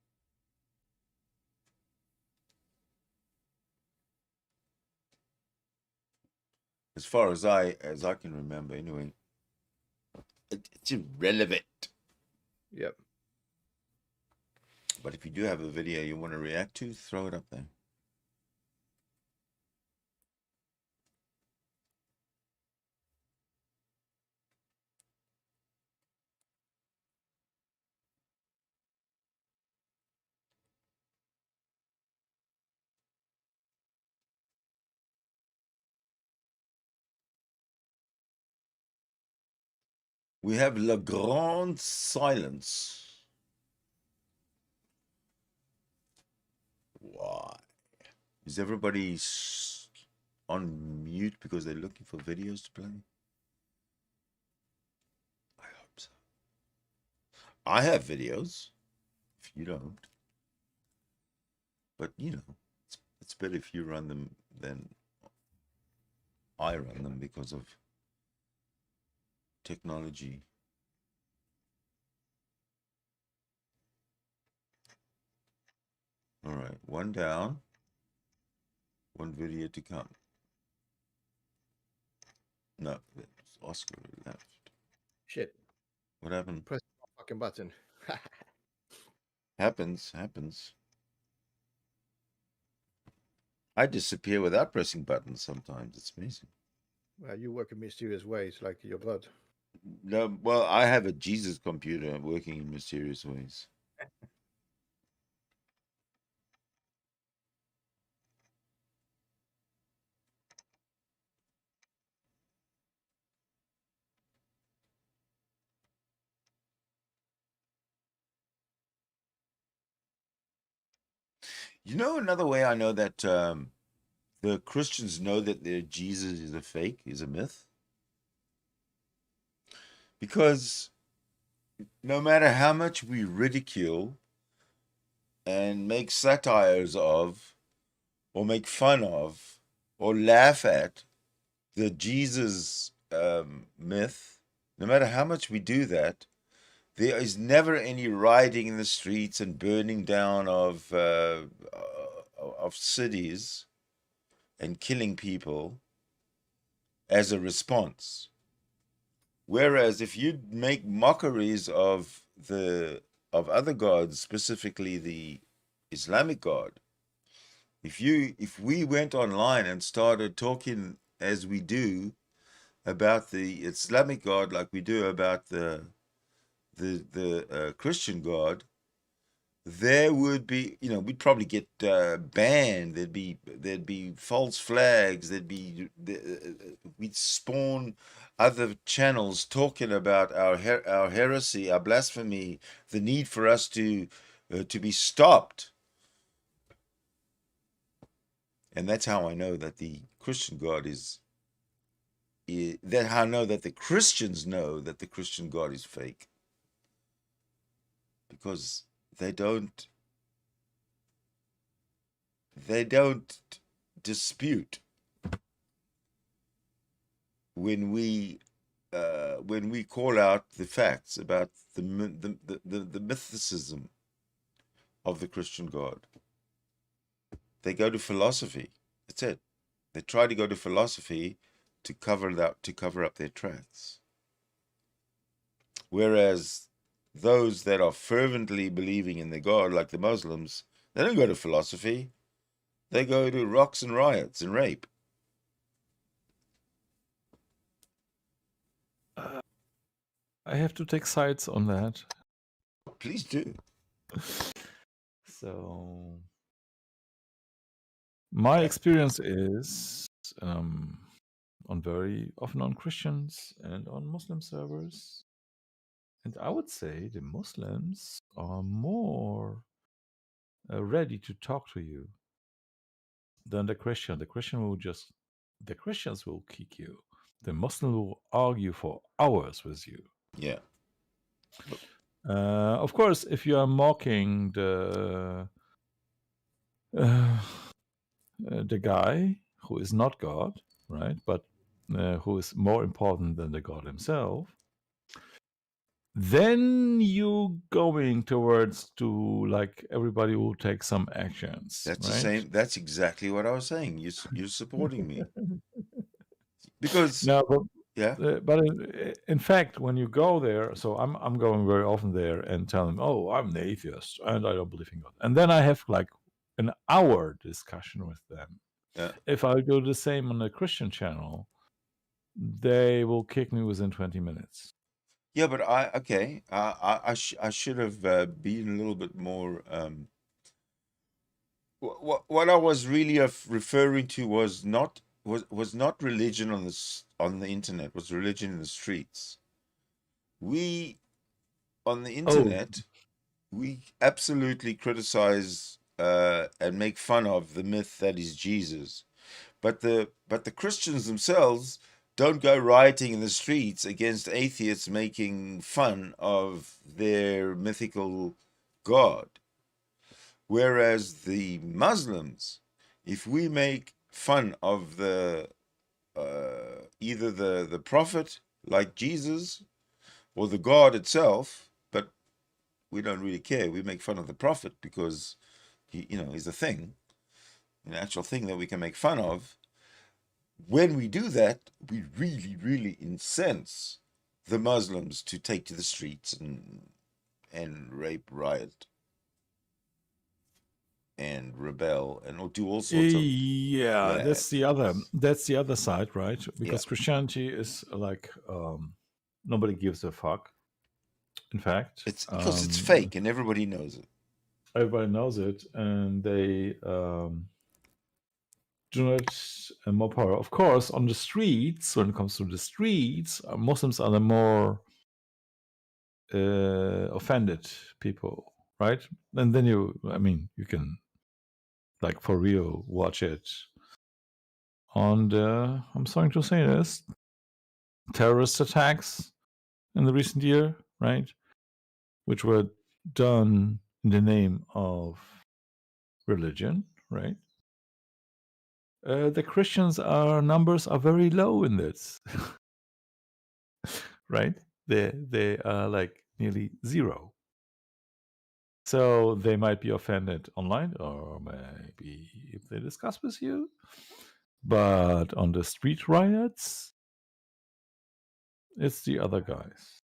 As far as I can remember, anyway. It's irrelevant. Yep. But if you do have a video you want to react to, throw it up there. We have Le Grand Silence. Why? Is everybody on mute because they're looking for videos to play? I hope so. I have videos, if you don't. But, you know, it's better if you run them than I run them because of technology. All right, one down, one video to come. No, that's Oscar left. Shit. What happened? Press the fucking button. Happens. I disappear without pressing buttons sometimes. It's amazing. Well, you work in mysterious ways, like your blood. No, well, I have a Jesus computer working in mysterious ways. You know, another way I know that the Christians know that their Jesus is a fake, is a myth? Because no matter how much we ridicule and make satires of, or make fun of, or laugh at the Jesus myth, no matter how much we do that, there is never any rioting in the streets and burning down of cities and killing people as a response. Whereas if you make mockeries of other gods, specifically the Islamic God, if we went online and started talking as we do about the Islamic God, like we do about the Christian God, there would be, we'd probably get banned. There'd be false flags. We'd spawn other channels talking about our heresy, our blasphemy, the need for us to be stopped. And that's how I know that the Christian God how I know that the Christians know that the Christian God is fake, because they don't dispute when we call out the facts about the mythicism of the Christian God. They go to philosophy. That's it. They try to go to philosophy to cover up their tracks. Whereas those that are fervently believing in their God, like the Muslims, they don't go to philosophy. They go to rocks and riots and rape. I have to take sides on that. Please do. So, my experience is very often on Christians and on Muslim servers. And I would say the Muslims are more ready to talk to you than the Christian. The Christians will kick you. The Muslim will argue for hours with you. Yeah. Of course, if you are mocking the guy who is not God, right? But who is more important than the God himself, then you going towards to like everybody will take some actions. That's right? the same. That's exactly what I was saying. You're supporting me because No, but yeah. But in fact, when you go there, so I'm going very often there and tell them, "Oh, I'm an atheist and I don't believe in God," and then I have like an hour discussion with them. Yeah. If I do the same on the Christian channel, they will kick me within 20 minutes. Yeah, but I should have been a little bit more. What I was really referring to was not religion on the internet. Was religion in the streets. We on the internet, we absolutely criticize and make fun of the myth that is Jesus, but the Christians themselves don't go rioting in the streets against atheists making fun of their mythical God. Whereas the Muslims, if we make fun of the either the prophet like Jesus or the God itself, but we don't really care. We make fun of the prophet because he's a thing, an actual thing that we can make fun of. When we do that, we really, really incense the Muslims to take to the streets and rape, riot, and rebel, and do all sorts of that's the other side, right? Because Christianity is like nobody gives a fuck. In fact, it's because it's fake and everybody knows it. Everybody knows it, and they do not more power. Of course, on the streets, when it comes to the streets, Muslims are the more offended people, right? And then you can like for real watch it on the, I'm sorry to say this, terrorist attacks in the recent year, right? Which were done in the name of religion, right? The Christians numbers are very low in this, right? They are like nearly zero. So they might be offended online, or maybe if they discuss with you. But on the street riots, it's the other guys.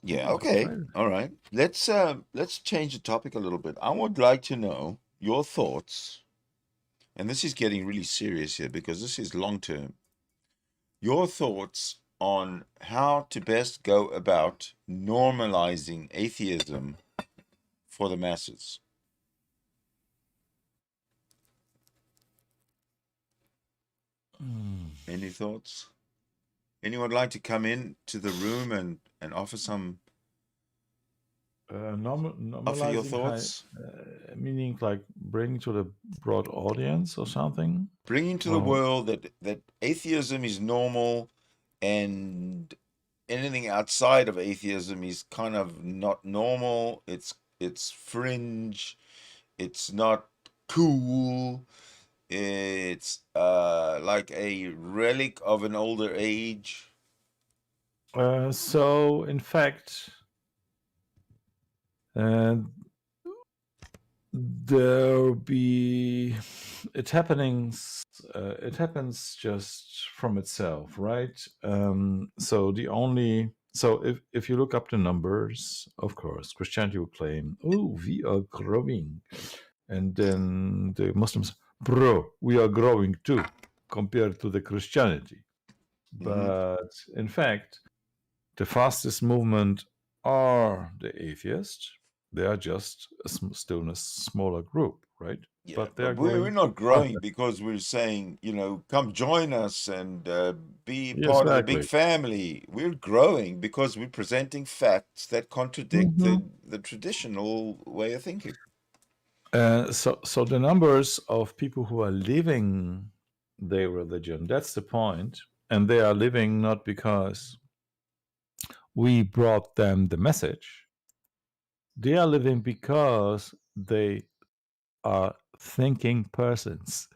Yeah. Okay. All right. Let's change the topic a little bit. I would like to know your thoughts, and this is getting really serious here because this is long term. Your thoughts on how to best go about normalizing atheism for the masses. Any thoughts? Anyone like to come in to the room and offer some offer your Normalizing thoughts? meaning like bring to the broad audience or something? Bringing to the world that atheism is normal and anything outside of atheism is kind of not normal. It's fringe. It's not cool. It's like a relic of an older age. So in fact, there be it happens just from itself, right? So if you look up the numbers, of course Christianity will claim, oh, we are growing, and then the Muslims, bro, we are growing too compared to the Christianity. But in fact, the fastest movement are the atheists. They are just still in a smaller group, right? Yeah, but they're we're growing not growing faster. because we're saying, come join us and be Yeah, part of the big exactly. family. We're growing because we're presenting facts that contradict Mhm. the traditional way of thinking. So the numbers of people who are living their religion, that's the point. And they are living not because we brought them the message. They are living because they are thinking persons.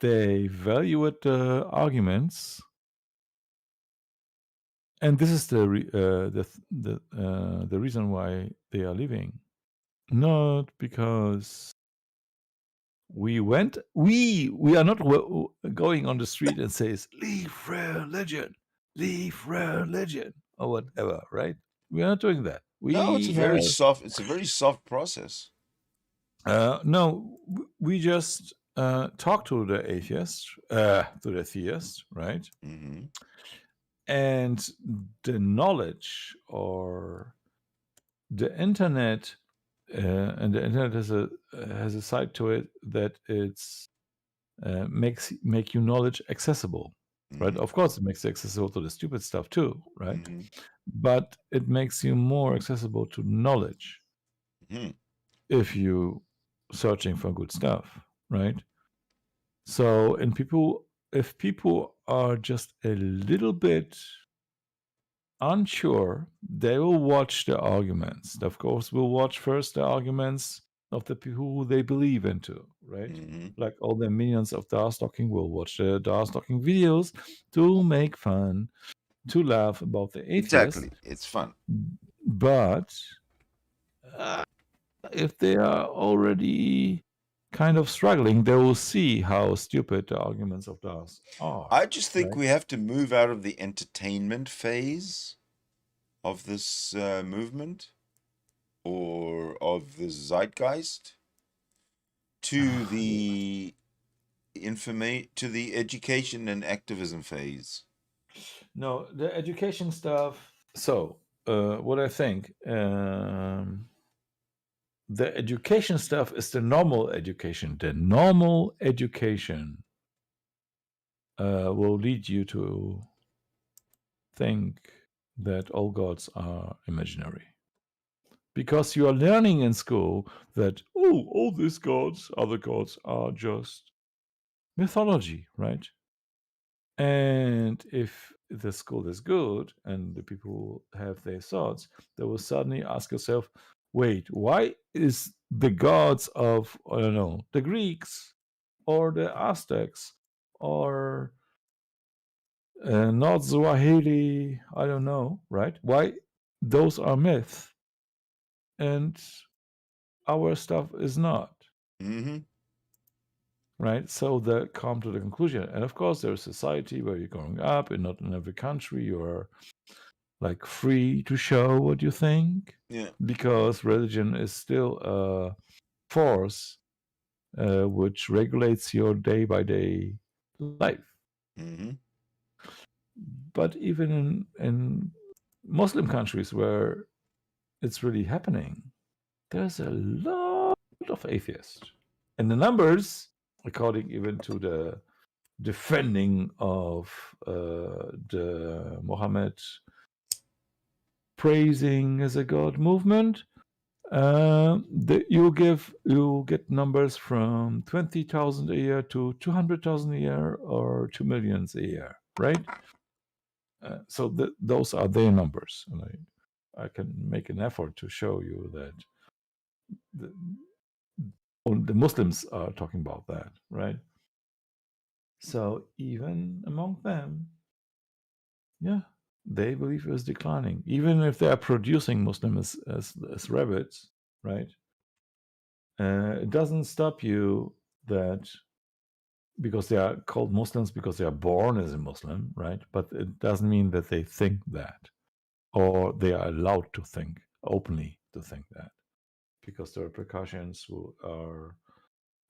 They evaluate the arguments, and this is the reason why they are living. Not because we are not going on the street and says leave religion, or whatever, right? We are not doing that. No, it's We a very have soft. It's a very soft process. no. We just talk to the atheist, to the theist, right? Mm-hmm. And the knowledge or the internet, and the internet has a side to it that it's make you knowledge accessible, right? Of course, it makes it accessible to the stupid stuff too, right? But it makes you more accessible to knowledge if you searching for good stuff, right? So, if people are just a little bit unsure, they will watch the arguments. Of course, we'll watch first the arguments of the people who they believe into, right? Like all the minions of Darstalking will watch the Darstalking videos to make fun, to laugh about the atheists. Exactly, it's fun. But if they are already kind of struggling, they will see how stupid the arguments of Dars are. I just think right? we have to move out of the entertainment phase of this movement or of the zeitgeist to the to the education and activism phase. No, the education stuff. So, what I think, the education stuff is the normal education. The normal education will lead you to think that all gods are imaginary. Because you are learning in school that, oh, all these gods, other gods, are just mythology, right? And if the school is good and the people have their thoughts, they will suddenly ask yourself, wait, why is the gods of, I don't know, the Greeks or the Aztecs or not Swahili, I don't know, right? Why those are myths and our stuff is not. Right? So they come to the conclusion. And of course, there's society where you're growing up, and not in every country you're like free to show what you think. Yeah. Because religion is still a force which regulates your day by day life. But even in Muslim countries where it's really happening, there's a lot of atheists. And the numbers, according even to the defending of the Muhammad praising as a god movement, you get numbers from 20,000 a year to 200,000 a year or 2 million a year, right? So those are their numbers, and I can make an effort to show you that the Muslims are talking about that, right? So even among them, yeah, they believe it's declining, even if they are producing Muslims as rabbits, right? It doesn't stop you that because they are called Muslims because they are born as a Muslim, right? But it doesn't mean that they think that, or they are allowed to think openly to think that, because the repercussions are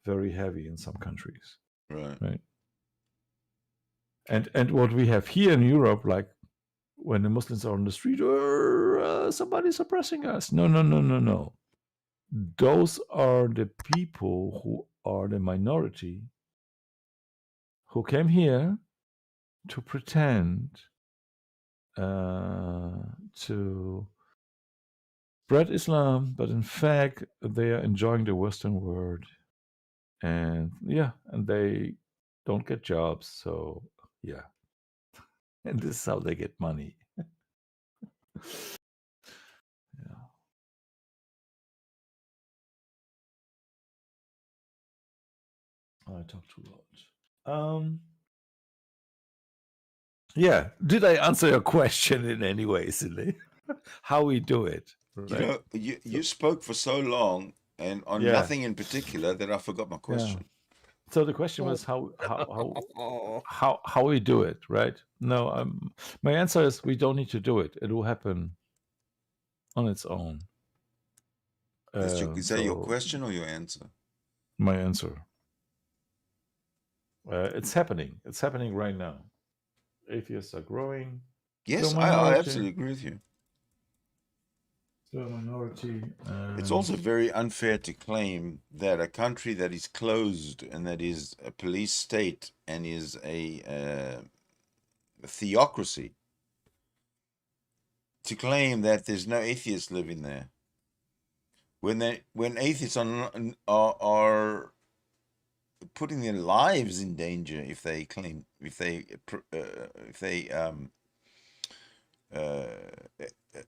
very heavy in some countries, right? And what we have here in Europe, like when the Muslims are on the street, or somebody's oppressing us. No. Those are the people who are the minority who came here to pretend to spread Islam, but in fact they are enjoying the Western world, and they don't get jobs, so yeah, and this is how they get money. Yeah. I talk too loud. Yeah, did I answer your question in any way, Sidney? How we do it? Right? You know, you spoke for so long and on nothing in particular that I forgot my question. Yeah. So the question was how we do it, right? No, my answer is we don't need to do it. It will happen on its own. Is that your question or your answer? My answer. It's happening. It's happening right now. Atheists are growing. Yes, I absolutely agree with you. Still a minority. It's also very unfair to claim that a country that is closed and that is a police state and is a theocracy, to claim that there's no atheists living there, when atheists are putting their lives in danger if they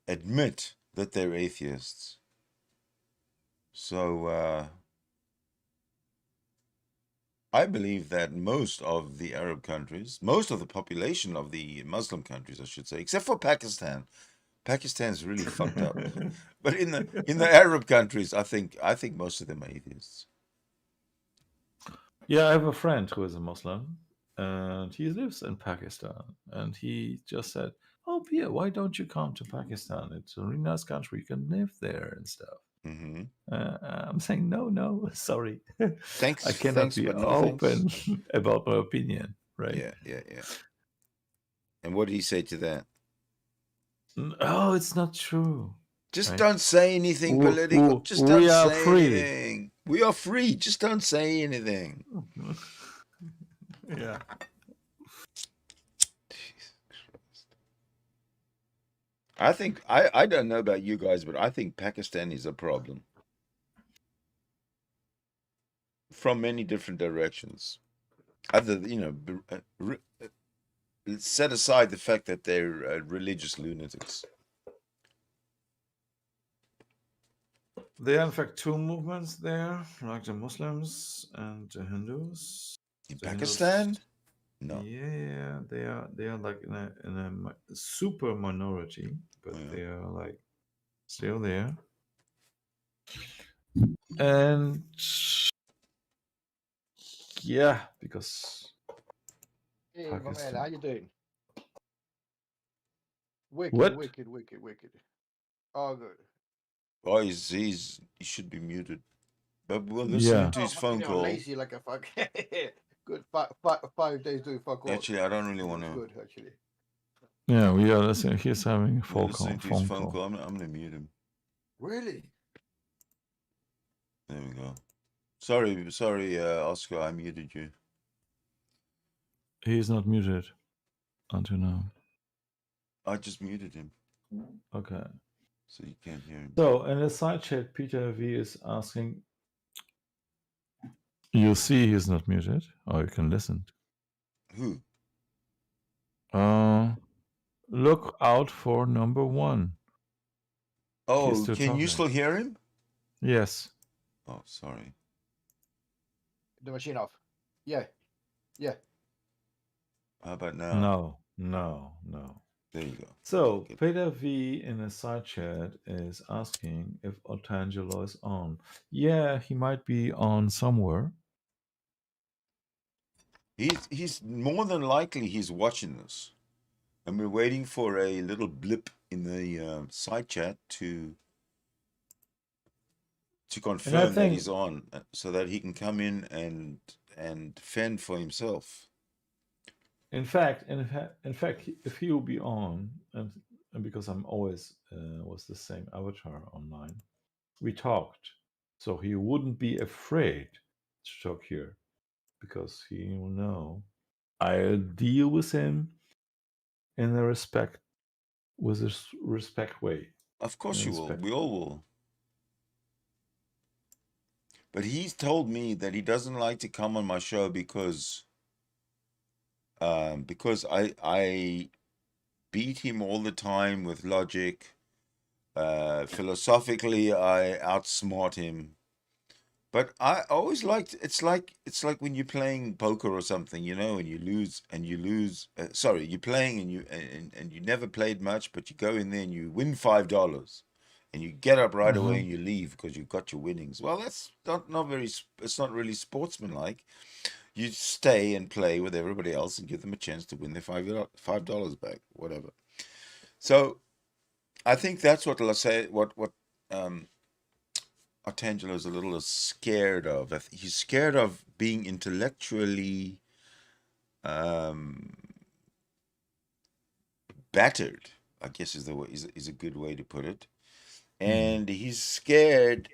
admit that they're atheists. So I believe that most of the Arab countries, most of the population of the Muslim countries, I should say, except for Pakistan. Pakistan's really fucked up. But in the Arab countries, I think most of them are atheists. Yeah, I have a friend who is a Muslim, and he lives in Pakistan, and he just said, "Oh, Pierre, why don't you come to Pakistan? It's a really nice country. You can live there and stuff." Mm-hmm. I'm saying, no, sorry. Thanks. I cannot be open about my opinion, right? Yeah. And what did he say to that? Oh, it's not true. Just don't say anything political. Just don't say anything. We are free. Just don't say anything. Yeah. I think I don't know about you guys, but I think Pakistan is a problem from many different directions. Other, set aside the fact that they're religious lunatics. There are in fact two movements there, like the Muslims and the Hindus. In Pakistan? No. Yeah, they are like in a super minority, but they are like still there. And yeah, because hey, my man, how you doing? Wicked, what? Wicked. All good. Oh, he should be muted. But we'll listen to his phone call. Lazy like a fuck. Good 5 days doing fuck all. Actually, I don't really want to. Good, actually. Yeah, we are listening. He's having a We're phone listening call. to his phone call. I'm going to mute him. Really? There we go. Sorry, Oscar, I muted you. He's not muted until now. I just muted him, Okay. so you can't hear him. So in the side chat, Peter V is asking. You see, he's not muted, or you can listen. Who? Look out for number 1. Oh, can you still hear him? Yes. Oh, sorry. The machine off. Yeah. Yeah. How about now? No. There you go. So Peter V in the side chat is asking if Otangelo is on. Yeah, he might be on somewhere. He's more than likely he's watching this, and we're waiting for a little blip in the side chat to confirm that he's on, so that he can come in and fend for himself. In fact, if he will be on, and because I'm always was the same avatar online, we talked, so he wouldn't be afraid to talk here, because he will know I'll deal with him in a respect way. Of course you will. We all will. But he's told me that he doesn't like to come on my show because I beat him all the time with logic. Philosophically, I outsmart him. But I always liked it's like when you're playing poker or something, you know, and you lose. Sorry, you're playing and you never played much, but you go in there and you win $5, and you get up right away and you leave because you've got your winnings. Well, that's not very. It's not really sportsmanlike. You stay and play with everybody else and give them a chance to win their $5 back, whatever. So, I think that's what Otangelo is a little scared of. He's scared of being intellectually battered, I guess is a good way to put it. And he's scared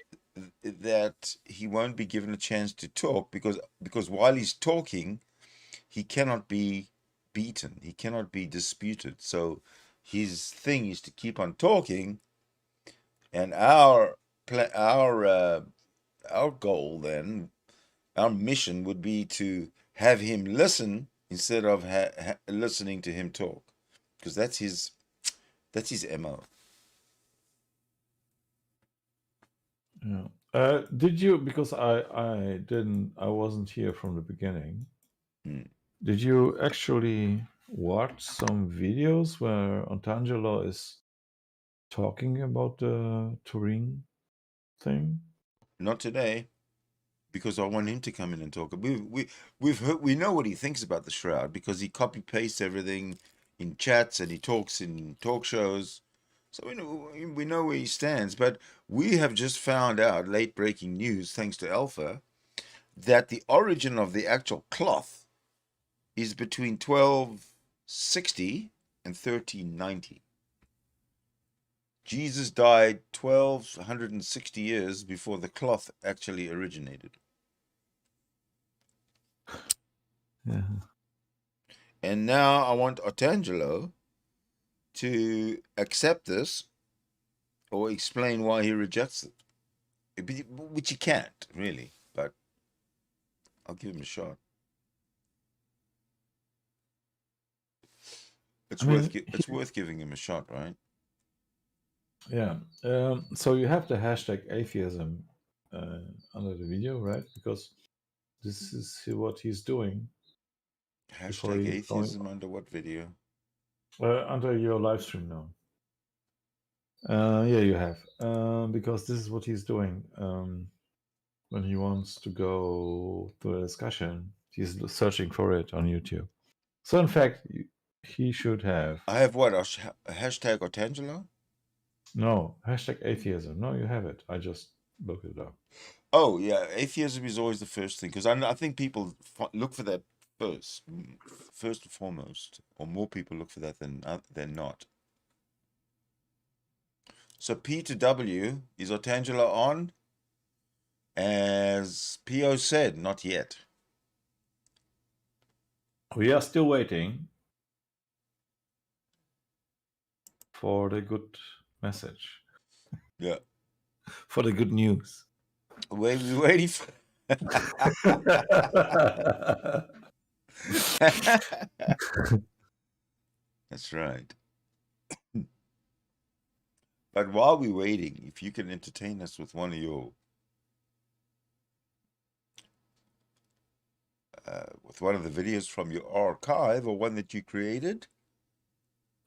that he won't be given a chance to talk because while he's talking, he cannot be beaten. He cannot be disputed. So his thing is to keep on talking, and our goal then, our mission would be to have him listen instead of listening to him talk, because that's his MO. Yeah. Did you? Because I wasn't here from the beginning. Did you actually watch some videos where Otangelo is talking about the Turin thing? Not today, because I want him to come in and talk. We know what he thinks about the Shroud because he copy pastes everything in chats and he talks in talk shows. So we know where he stands. But we have just found out, late breaking news, thanks to Alpha, that the origin of the actual cloth is between 1260 and 1390. Jesus died 1260 years before the cloth actually originated. Yeah. And now I want Otangelo to accept this or explain why he rejects it, which he can't really, but I'll give him a shot. It's worth giving him a shot, right? Yeah. So you have the hashtag atheism under the video, right? Because this is what he's doing. Hashtag atheism under what video? Under your live stream now. Yeah, you have. Because this is what he's doing. When he wants to go to a discussion, he's searching for it on YouTube. So in fact, he should have. I have what? A hashtag Otangelo? No, hashtag atheism. No, you have it. I just looked it up. Oh, yeah. Atheism is always the first thing, because I think people look for that first and foremost, or more people look for that than not. So P to W, is Otangelo on? As P.O. said, not yet. We are still waiting for the good message. Yeah. For the good news. We're waiting for... That's right. But while we're waiting, if you can entertain us with one of your... with one of the videos from your archive, or one that you created?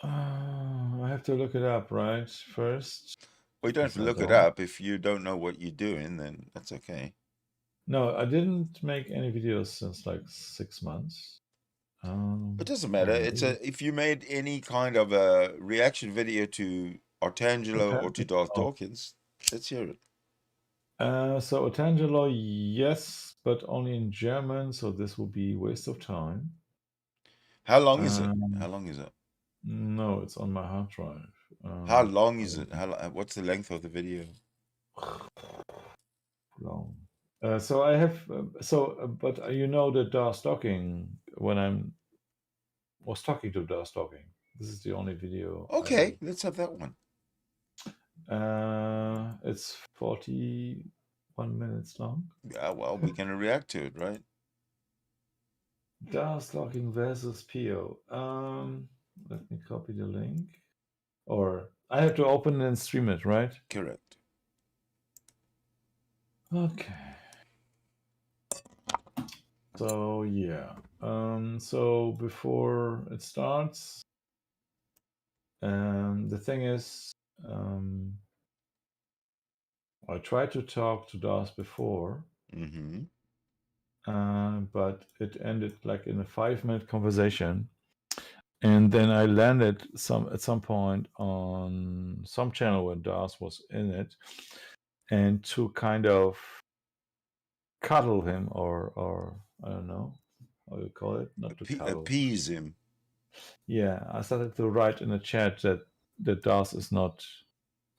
I have to look it up, right? First. Well, you don't have to look it up. If you don't know what you're doing, then that's okay. No, I didn't make any videos since like 6 months. It doesn't matter. It's if you made any kind of a reaction video to Otangelo or to Darth Dawkins, let's hear it. So Otangelo, yes, but only in German, so this will be waste of time. How long is it? How long is it? No, it's on my hard drive. How long is it? What's the length of the video? Long. So I have but you know that Darth Dawkins, when I was talking to Darth Dawkins, this is the only video. Okay, let's have that one. It's 41 minutes long. Yeah, well, we're gonna react to it, right? Darth Dawkins versus P.O. Let me copy the link. Or I have to open and stream it, right? Correct. Okay. So yeah. So before it starts, the thing is, I tried to talk to Darth before, but it ended like in a 5-minute conversation, and then I landed at some point on some channel where Darth was in it, and to kind of cuddle him or I don't know how you call it, not to cuddle. Appease him. Yeah, I started to write in the chat that Darth is not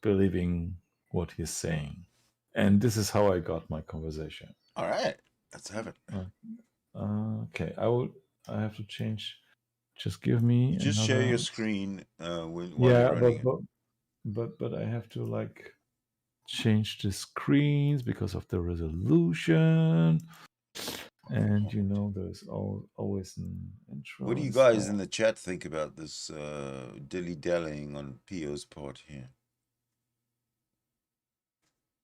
believing what he's saying, and this is how I got my conversation. All right, let's have it. Okay, I have to change. Just give me. Just another... share your screen while you're running it. But I have to like change the screens because of the resolution. And you know, there's always an intro. What do you guys in the chat think about this dilly-dallying on P.O.'s part here?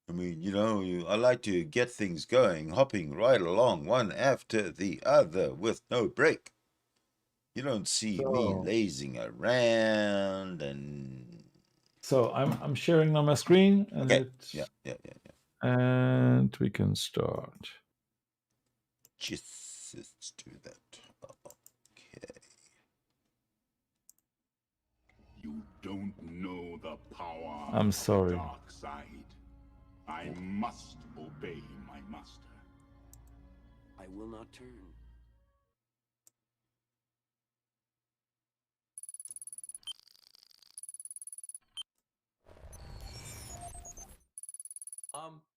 I mean, you know, I like to get things going, hopping right along one after the other with no break. You don't see me lazing around and... So I'm sharing on my screen. And okay. Yeah. And we can start. Just let's do that. Okay. You don't know the power I'm sorry. of the dark side. I must obey my master. I will not turn.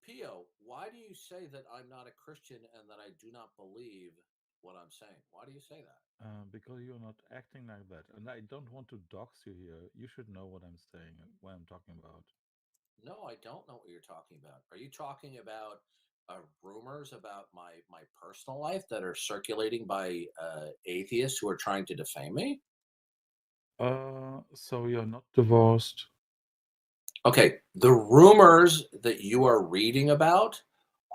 P.O., why do you say that I'm not a Christian and that I do not believe what I'm saying? Why do you say that? Because you're not acting like that. And I don't want to dox you here. You should know what I'm saying and what I'm talking about. No, I don't know what you're talking about. Are you talking about rumors about my personal life that are circulating by atheists who are trying to defame me? So you're not divorced? Okay, the rumors that you are reading about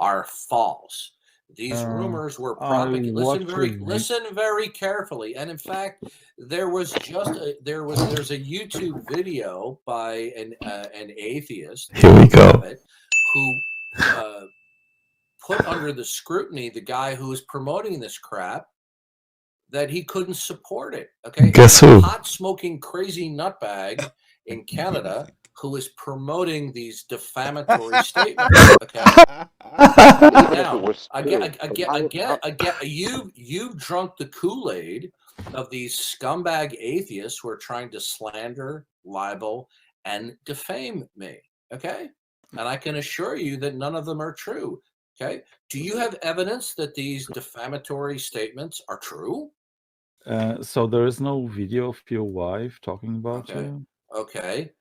are false. These rumors were propagated. Listen very carefully. And in fact, there's a YouTube video by an atheist. Here we go. Who put under the scrutiny the guy who was promoting this crap, that he couldn't support it. Okay, guess who? Hot smoking crazy nutbag in Canada who is promoting these defamatory statements. Okay. Now, you've drunk the Kool-Aid of these scumbag atheists who are trying to slander, libel, and defame me. Okay. And I can assure you that none of them are true. Okay. Do you have evidence that these defamatory statements are true? So there is no video of your wife talking about you? Okay.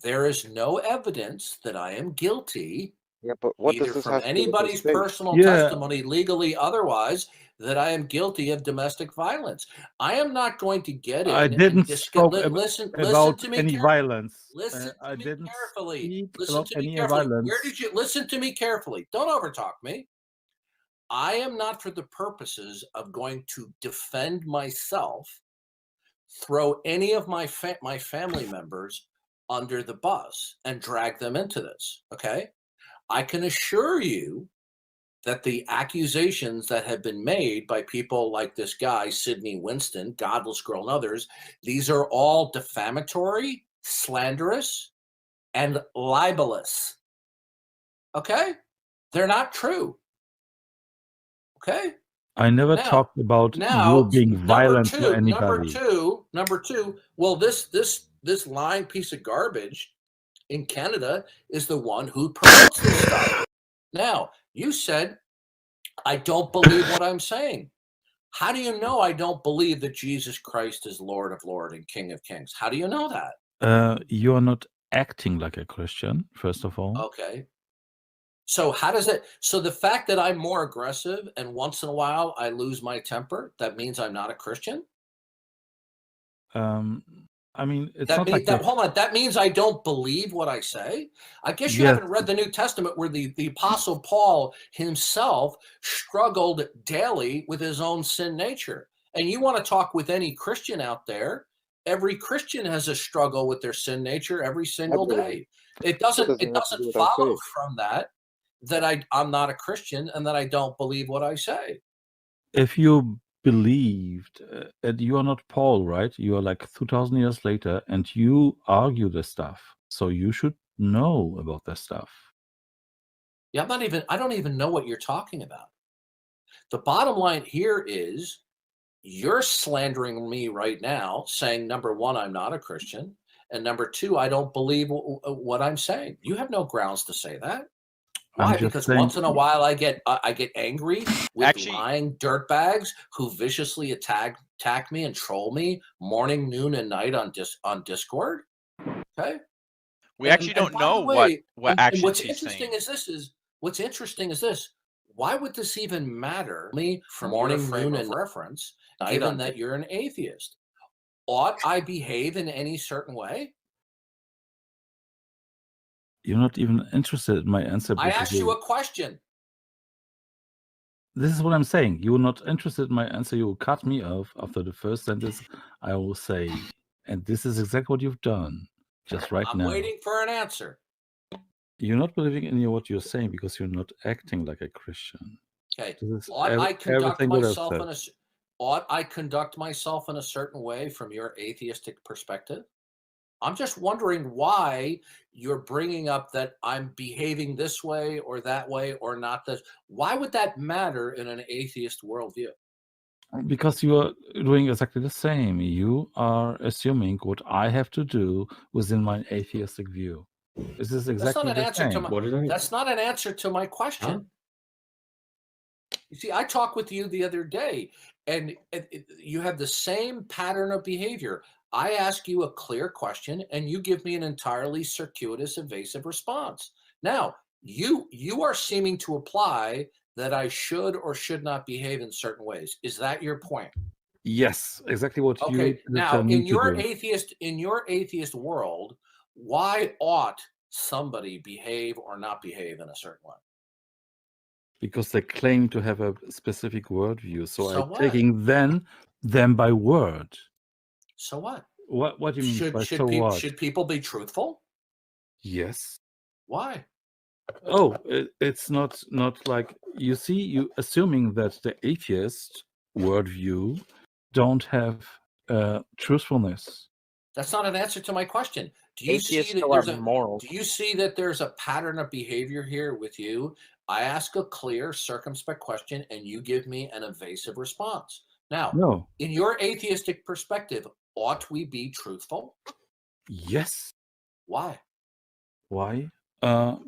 There is no evidence that I am guilty, but what either does this from have to do with anybody's this thing? personal testimony, legally, otherwise, that I am guilty of domestic violence. I am not going to get in. I didn't listen about to me any violence. Listen to I me didn't carefully. speak Listen about to me any carefully. violence. Where did you listen to me carefully? Don't overtalk me. I am not, for the purposes of going to defend myself, throw any of my family members under the bus and drag them into this. Okay. I can assure you that the accusations that have been made by people like this guy, Sidney, Winston, Godless Girl, and others, these are all defamatory, slanderous, and libelous. Okay? They're not true. Okay? I never talked about you being violent to anybody. Number two, well, this lying piece of garbage in Canada is the one who promotes this stuff. Now, you said, I don't believe what I'm saying. How do you know I don't believe that Jesus Christ is Lord of Lords and King of Kings? How do you know that? You are not acting like a Christian, first of all. Okay. So how does it, so the fact that I'm more aggressive and once in a while I lose my temper, that means I'm not a Christian? I mean, it's that not means like hold on, that means I don't believe what I say? I guess you haven't read the New Testament, where the Apostle Paul himself struggled daily with his own sin nature. And you want to talk with any Christian out there, every Christian has a struggle with their sin nature every single day. It doesn't follow from that I'm not a Christian and that I don't believe what I say. If you believed, and you are not Paul, right? You are like 2,000 years later, and you argue this stuff. So you should know about this stuff. Yeah, I don't even know what you're talking about. The bottom line here is you're slandering me right now, saying, number one, I'm not a Christian. And number two, I don't believe what I'm saying. You have no grounds to say that. Why? Because once in a while I get angry with lying dirtbags who viciously attack me and troll me morning, noon, and night on Discord. Okay. We actually don't know what actions what's he's interesting saying. What's interesting is this. Why would this even matter me from morning, noon, and reference, given that you're an atheist? Ought I behave in any certain way? You're not even interested in my answer. I asked you a question. This is what I'm saying. You're not interested in my answer. You will cut me off after the first sentence I will say. And this is exactly what you've done just now. I'm waiting for an answer. You're not believing in what you're saying because you're not acting like a Christian. Okay. Ought I conduct myself in a certain way from your atheistic perspective? I'm just wondering why you're bringing up that I'm behaving this way or that way or not this. Why would that matter in an atheist worldview? Because you are doing exactly the same. You are assuming what I have to do within my atheistic view. This is exactly the same. That's not an answer to my question. Huh? You see, I talked with you the other day, and you have the same pattern of behavior. I ask you a clear question, and you give me an entirely circuitous, evasive response. Now, you are seeming to apply that I should or should not behave in certain ways. Is that your point? Yes, exactly what you. Okay. Now, in your atheist world, why ought somebody behave or not behave in a certain way? Because they claim to have a specific worldview. So I'm taking them by word. So what? What do you mean by so what? Should people be truthful? Yes. Why? Oh, it's not like, you see, you assuming that the atheist worldview don't have truthfulness. That's not an answer to my question. Do you Atheists see that still there's have a morals. Do you see that there's a pattern of behavior here with you? I ask a clear, circumspect question, and you give me an evasive response. Now, No. in your atheistic perspective, ought we be truthful? Yes. Why? Why?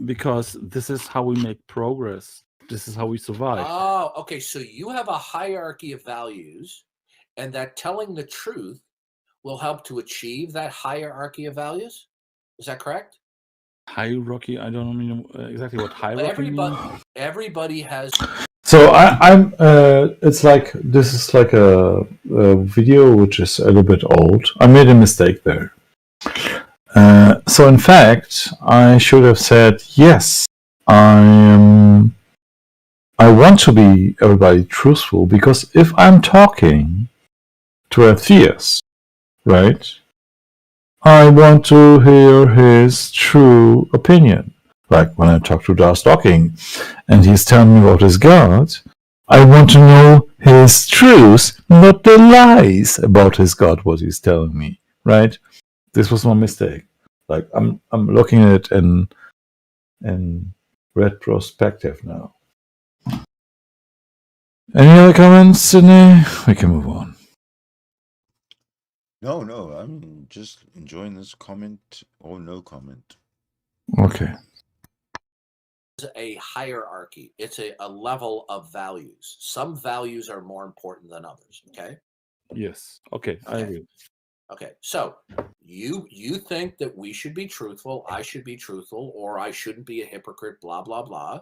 Because this is how we make progress. This is how we survive. Oh, okay. So you have a hierarchy of values, and that telling the truth will help to achieve that hierarchy of values? Is that correct? Hierarchy. I don't know exactly what hierarchy means. Everybody has. So I'm. It's like this is like a video which is a little bit old. I made a mistake there. So in fact, I should have said yes. I want to be everybody truthful, because if I'm talking to a theist, right, I want to hear his true opinion. Like when I talk to Darth Talking and he's telling me about his God, I want to know his truth, not the lies about his God, what he's telling me, right? This was my mistake. Like I'm looking at it in retrospective now. Any other comments, Sidney? We can move on. No, I'm just enjoying this comment or no comment. Okay. A hierarchy. It's a level of values. Some values are more important than others. Okay. Yes. Okay. I agree. Okay. So you think that we should be truthful, I should be truthful, or I shouldn't be a hypocrite, blah, blah, blah,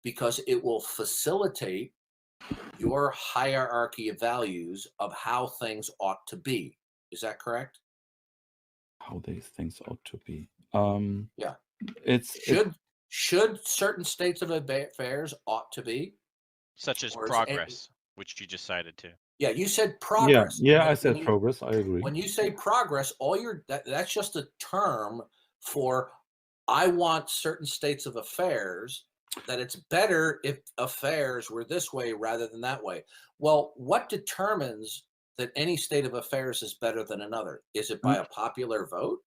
because it will facilitate your hierarchy of values of how things ought to be. Is that correct? How these things ought to be. Yeah. It's should certain states of affairs ought to be, such as or is progress, which you just cited to. Yeah, you said progress. Yeah, I said progress. I agree. When you say progress, that's just a term for I want certain states of affairs, that it's better if affairs were this way rather than that way. Well, what determines that any state of affairs is better than another? Is it by a popular vote?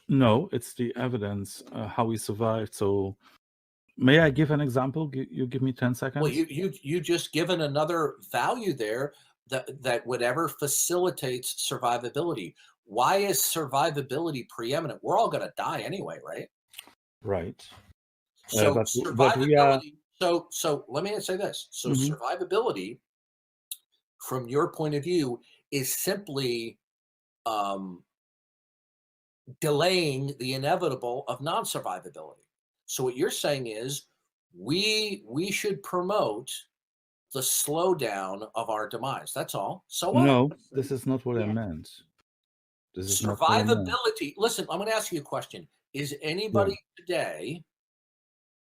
No, it's the evidence, how we survived. So may I give an example? You give me 10 seconds? Well, you just given another value there that whatever facilitates survivability. Why is survivability preeminent? We're all going to die anyway, right? Right. So But we survivability. are... So let me say this. So Mhm. survivability, from your point of view, is simply delaying the inevitable of non-survivability. So what you're saying is we should promote the slowdown of our demise. That's all. So what? No, this is not what I meant. This is not what I meant. Survivability. Listen, I'm going to ask you a question. Is anybody today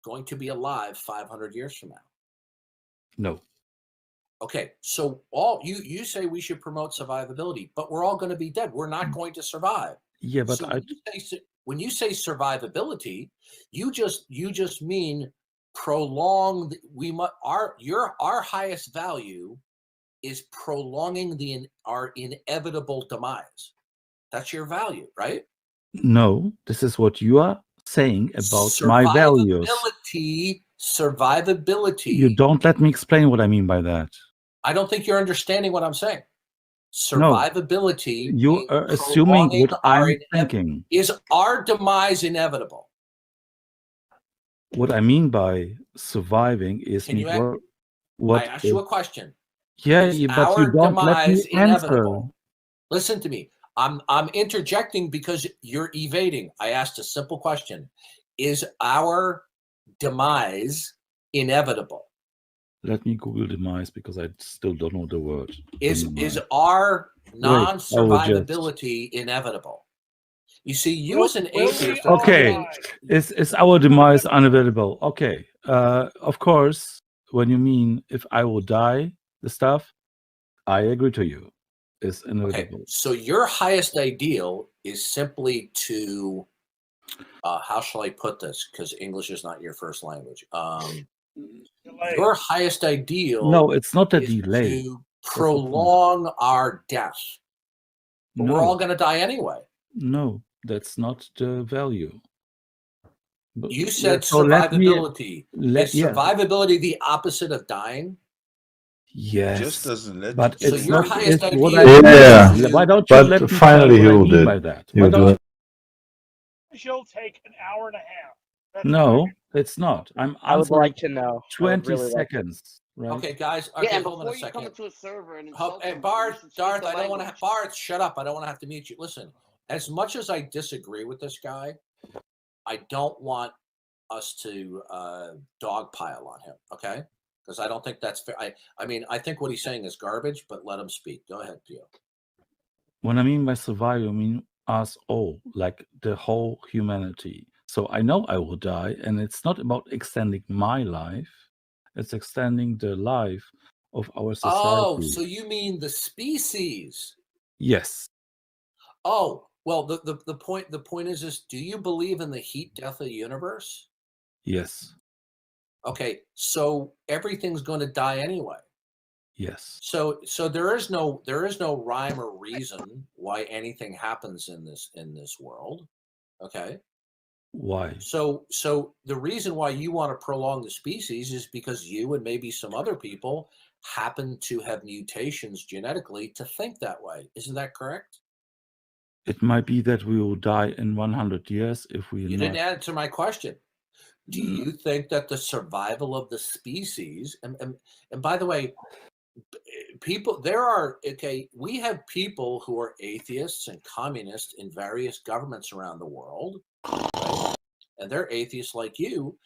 going to be alive 500 years from now? No. Okay, so all you say we should promote survivability, but we're all going to be dead. We're not going to survive. Yeah, but so when you say survivability, you just mean prolong. Our highest value is prolonging our inevitable demise. That's your value, right? No, this is what you are saying about my values. Survivability. You don't let me explain what I mean by that. I don't think you're understanding what I'm saying. Survivability. No, you are assuming what I'm thinking. Is our demise inevitable? What I mean by surviving is what I asked you a question. Yeah, but you don't let me answer. Listen to me. I'm interjecting because you're evading. I asked a simple question. Is our demise inevitable? Let me Google demise because I still don't know the word. Is our non-survivability inevitable? You see, you as an atheist. Okay, is our demise unavailable? Okay, of course. When you mean if I will die, the stuff, I agree to you. Is inevitable. Okay, so your highest ideal is simply to, how shall I put this? Because English is not your first language. Your highest ideal. No, it's not a delay. To prolong our death. But we're all going to die anyway. No, that's not the value. You said so let me- survivability. let- Is yeah. survivability the opposite of dying? Yes, Just doesn't let but you So it's your not. highest It's what I ideal mean. is Why to- don't you but let me finally tell he what I will mean do by it. that? He Why will do don't it. She'll take an hour and a half. No, it's not. I'm I would answering like to know. I would 20 really like to. seconds, right? Okay, guys. Yeah, Okay, and hold on a before you come second. into a server and Ho- insult Hey, somebody, you Barth, should speak Darth, the I don't want to. language. Barth, shut up. I don't want to have to mute you. Listen, as much as I disagree with this guy, I don't want us to dogpile on him. Okay, because I don't think that's fair. I mean, I think what he's saying is garbage. But let him speak. Go ahead, Pio. When I mean by survival, I mean us all, like the whole humanity. So I know I will die, and it's not about extending my life; it's extending the life of our society. Oh, so you mean the species? Yes, Oh, well, the point is do you believe in the heat death of the universe? yes, Okay, so everything's going to die anyway. yes. So there is no rhyme or reason why anything happens in this world. Okay. Why? So the reason why you want to prolong the species is because you and maybe some other people happen to have mutations genetically to think that way. Isn't that correct? It might be that we will die in 100 years if we You not. didn't answer my question. Do you think that the survival of the species and by the way, people we have people who are atheists and communists in various governments around the world, right? And they're atheists like you,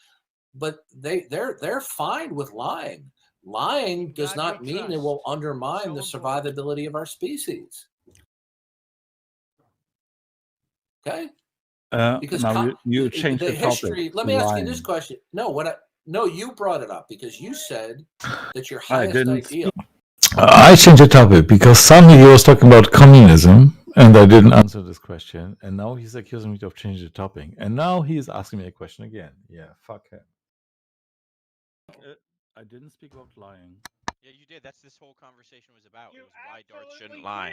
but they're fine with lying. Lying does not mean it will undermine the survivability of our species. Okay? Because now you changed the history. topic. Let me ask you this Lying. question. No, you brought it up because you said that your I highest didn't ideal. I changed the topic because suddenly he was talking about communism and I didn't answer this question. And now he's accusing me of changing the topic. And now he is asking me a question again. Yeah, fuck him. I didn't speak about lying. Yeah, you did. That's this whole conversation was about. It was why Darth shouldn't lie.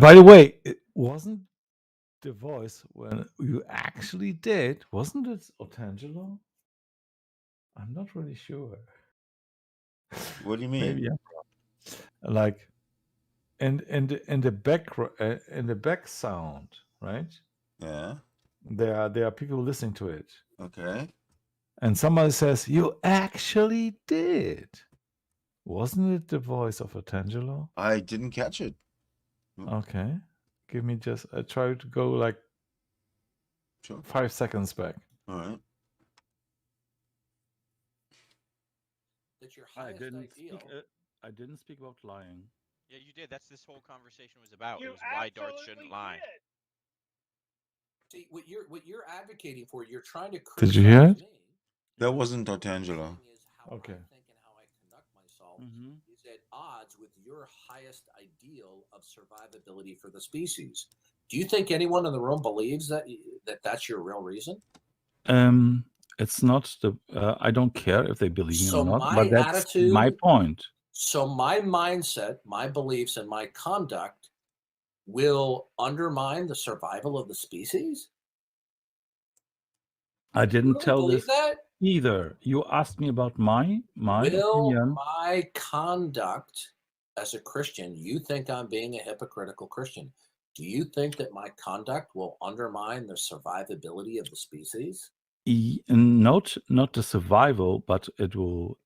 By the way, it wasn't the voice when you actually did. Wasn't it Otangelo? I'm not really sure. What do you mean? Maybe I'm wrong. Like in the back sound, right? Yeah. There are people listening to it. Okay. And somebody says, "You actually did." Wasn't it the voice of Otangelo? I didn't catch it. Okay. Give me just I try to go like 5 seconds back. All right. That your I highest didn't ideal. I didn't speak about lying. Yeah, you did. That's this whole conversation was about. It was why Darth shouldn't lie. See, what you're advocating for, you're trying to Did you hear it? That wasn't Otangelo. Okay. I think and how I conduct myself is at odds with your highest ideal of survivability for the species. Do you think anyone in the room believes that's your real reason? It's not the. I don't care if they believe me So or not, my but that's attitude, my point. So my mindset, my beliefs, and my conduct will undermine the survival of the species? I didn't really tell believe this that? either. You asked me about my Will opinion. my conduct as a Christian, you think I'm being a hypocritical Christian? Do you think that my conduct will undermine the survivability of the species? Not the survival, but it will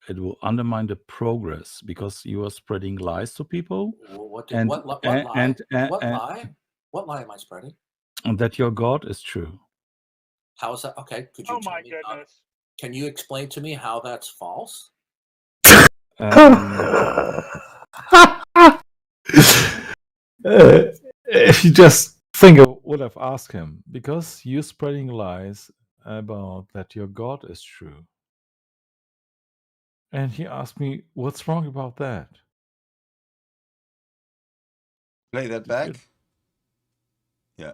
undermine the progress because you are spreading lies to people. What and lie? What lie am I spreading? And that your God is true. How is that? Okay, could you tell me? Can you explain to me how that's false? If you just think of what I've asked him, because you're spreading lies about that your God is true. And he asked me, what's wrong about that? Play that back. Yeah.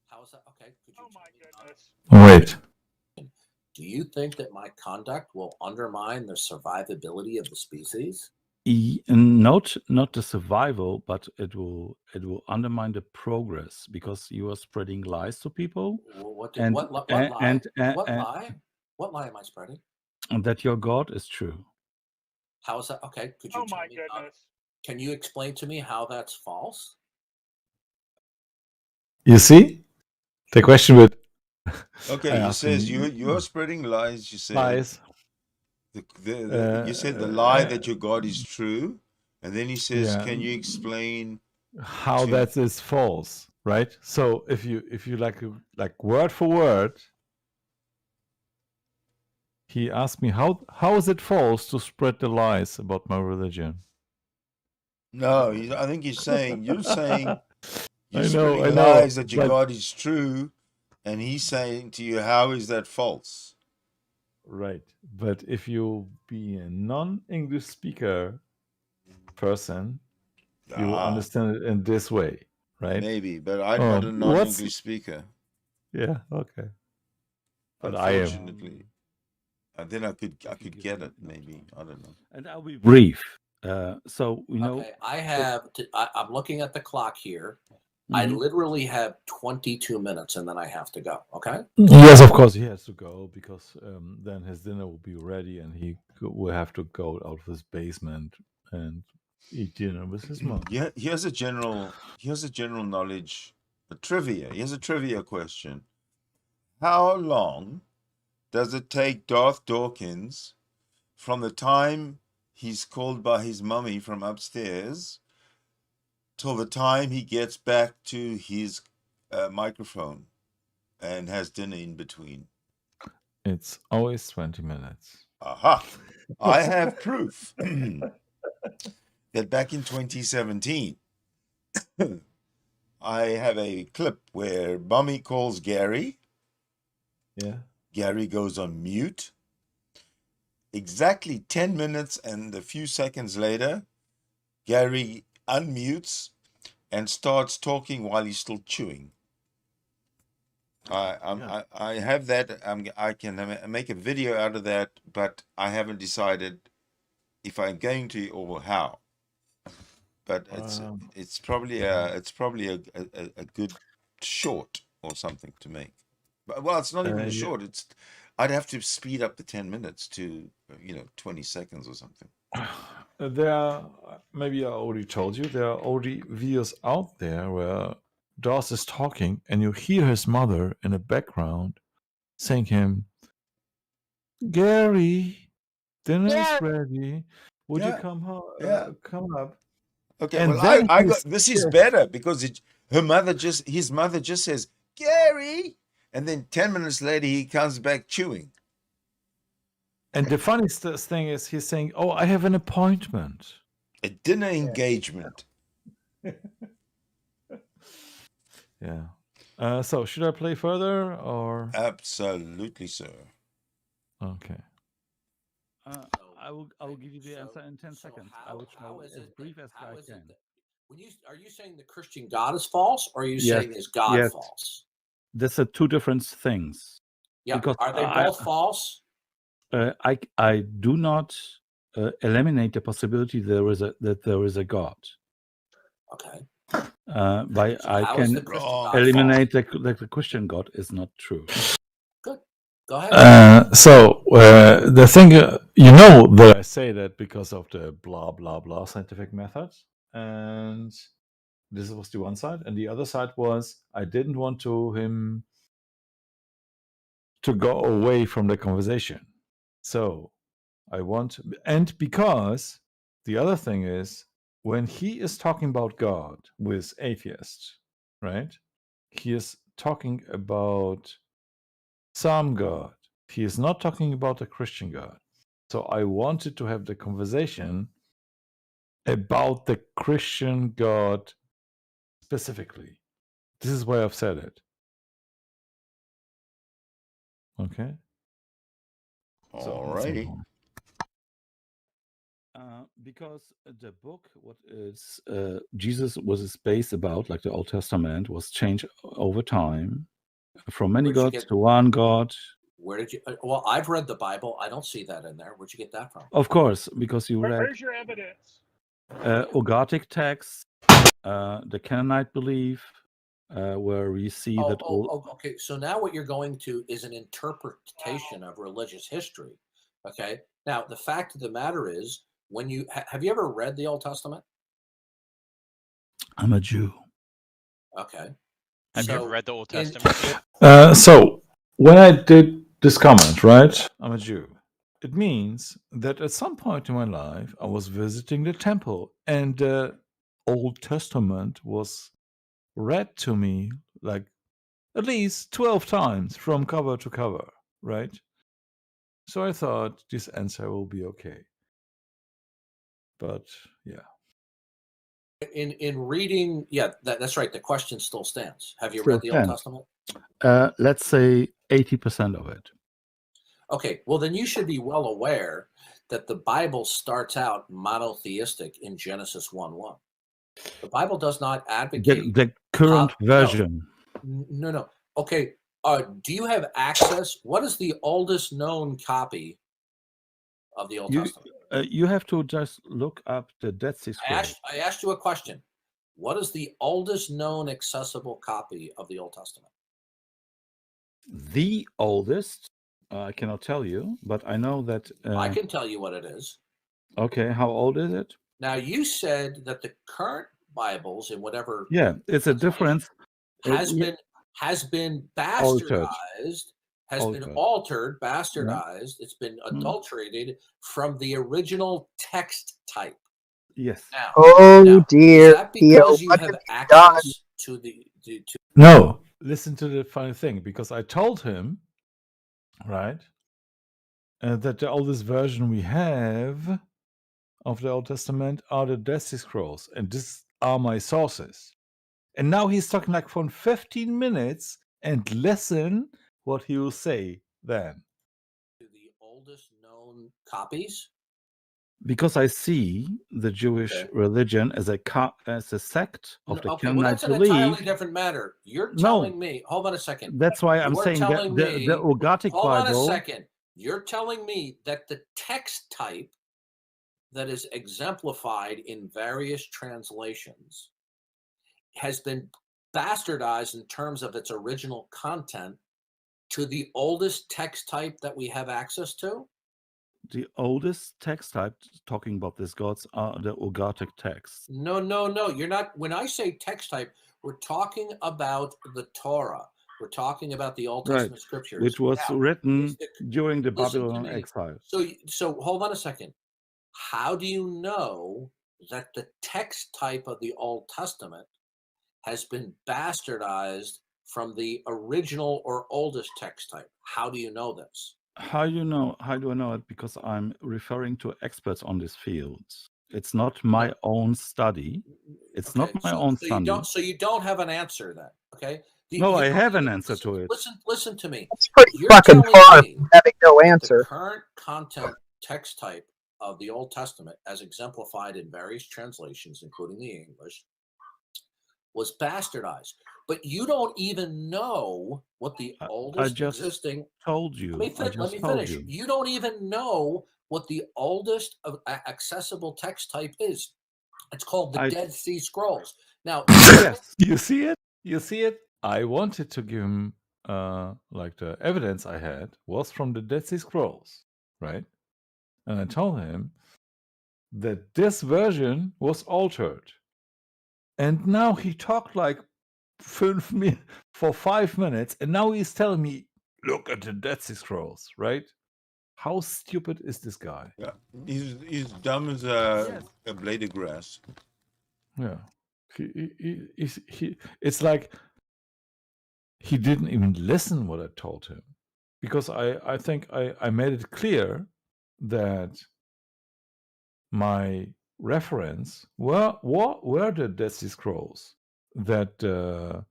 How is that? Okay, could you tell me? Wait. Do you think that my conduct will undermine the survivability of the species? Not the survival, but it will undermine the progress because you are spreading lies to people. What and lie? What lie am I spreading? And that your God is true. How is that? Okay, could you tell me? Can you explain to me how that's false? You see, the question with Okay, he says you're spreading lies. You said lies. You said the lie that your God is true, and then he says, "Can you explain how that is false?" Right. So if you like word for word, he asked me how is it false to spread the lies about my religion? No, I think you're saying you're spreading I know, lies that your God is true, and he's saying to you, "How is that false?" Right, but if you be a non-English speaker person, you will understand it in this way, right? Maybe, but I'm not a non-English speaker. Yeah, okay. But unfortunately, then I could get it. Maybe, I don't know. And I'll be brief. So we know. Okay, I'm looking at the clock here. I literally have 22 minutes, and then I have to go. Okay. Yes, of course he has to go because then his dinner will be ready, and he will have to go out of his basement and eat dinner with his mom. Yeah, here's a general knowledge, trivia. Here's a trivia question. How long does it take Darth Dawkins from the time he's called by his mummy from upstairs till the time he gets back to his microphone and has dinner in between? It's always 20 minutes. Aha! I have proof that back in 2017, I have a clip where Mummy calls Gary. Yeah. Gary goes on mute. Exactly 10 minutes and a few seconds later, Gary unmutes and starts talking while he's still chewing. I have that. I can make a video out of that, but I haven't decided if I'm going to or how. But it's probably a good short or something to make. But well, it's not even a short. I'd have to speed up the 10 minutes to 20 seconds or something. There are, maybe I already told you, there are already videos out there where Darth is talking and you hear his mother in the background saying him, "Gary, dinner's ready. Would you come up?" Okay, and well, then I got this is better because his mother just says, "Gary," and then 10 minutes later he comes back chewing. And the funniest thing is he's saying, "Oh, I have an appointment." A dinner engagement. Yeah. So should I play further or? Absolutely, sir. Okay. I will give you the answer in 10 seconds. I will try as brief as I can. Are you saying the Christian God is false, or are you saying is God false? These are two different things. Yeah. Because are they both false? I do not eliminate the possibility that there is a God. Okay. I can eliminate the Christian God is not true. Good. Go ahead. So the thing, that I say that because of the blah blah blah scientific method, and this was the one side, and the other side was I didn't want him to go away from the conversation. So and because the other thing is when he is talking about God with atheists, right? He is talking about some God. He is not talking about a Christian God. So I wanted to have the conversation about the Christian God specifically. This is why I've said it. Okay. Alrighty. Because the book, what is Jesus was a space about, like the Old Testament, was changed over time from many gods to one God. Where did you? Well, I've read the Bible. I don't see that in there. Where'd you get that from? Of course, because you read Where's your evidence? Ogatic texts, the Canaanite belief, where we see that all. Okay. So now what you're going to is an interpretation of religious history. Okay. Now the fact of the matter is, when you have you ever read the Old Testament? I'm a Jew. Okay. Have you ever read the Old Testament? So when I did this comment, right, I'm a Jew, it means that at some point in my life I was visiting the temple and the Old Testament was read to me like at least 12 times from cover to cover, right? So I thought this answer will be okay. But yeah. In reading, yeah, that's right. The question still stands. Have you Still read the Old stands. Testament? Let's say 80% of it. Okay, well then you should be well aware that the Bible starts out monotheistic in Genesis 1:1. The Bible does not advocate The current version. No. Okay, do you have access? What is the oldest known copy of the Old Testament? You have to just look up the Dead Sea Scrolls. I asked you a question. What is the oldest known accessible copy of the Old Testament? The oldest, I cannot tell you, but I know that. I can tell you what it is. Okay, how old is it? Now you said that the current Bibles in whatever. Yeah, it's a difference. Has been bastardized. Altered, bastardized. It's been adulterated from the original text type. Yes. Now, dear. Is that because you have access to the? No. Listen to the funny thing, because I told him, right, that the oldest version we have of the Old Testament are the Dead Sea Scrolls, and these are my sources. And now he's talking like for 15 minutes, and listen what he will say then. The oldest known copies? Because I see the Jewish religion as a sect of the Canaanite that's an entirely different matter. You're telling me. Hold on a second. That's why I'm saying that the Ogatic Bible. Hold on a second. You're telling me that the text type that is exemplified in various translations has been bastardized in terms of its original content to the oldest text type that we have access to? The oldest text type talking about these gods are the Ogatic texts. No. You're not. When I say text type, we're talking about the Torah. We're talking about the Old Testament scriptures, which was written during the Babylonian exile. So hold on a second. How do you know that the text type of the Old Testament has been bastardized from the original or oldest text type? How do you know this? How do I know it? Because I'm referring to experts on these fields. It's not my own study. It's not my own study. So you don't have an answer then, okay? I have an answer to it. Listen to me. It's pretty fucking far from having no answer. The current content text type of the Old Testament, as exemplified in various translations, including the English, was bastardized. But you don't even know what the oldest existing. Told you. Let me finish. You don't even know what the oldest accessible text type is. It's called the Dead Sea Scrolls. Now, yes, you see it. You see it. I wanted to give him like the evidence I had was from the Dead Sea Scrolls, right? And I told him that this version was altered. And now he talked like for 5 minutes, and now he's telling me, look at the Dead Sea Scrolls, right? How stupid is this guy? Yeah, he's dumb as a blade of grass. Yeah, it's like he didn't even listen what I told him, because I think I made it clear that my reference were the Dead Sea Scrolls that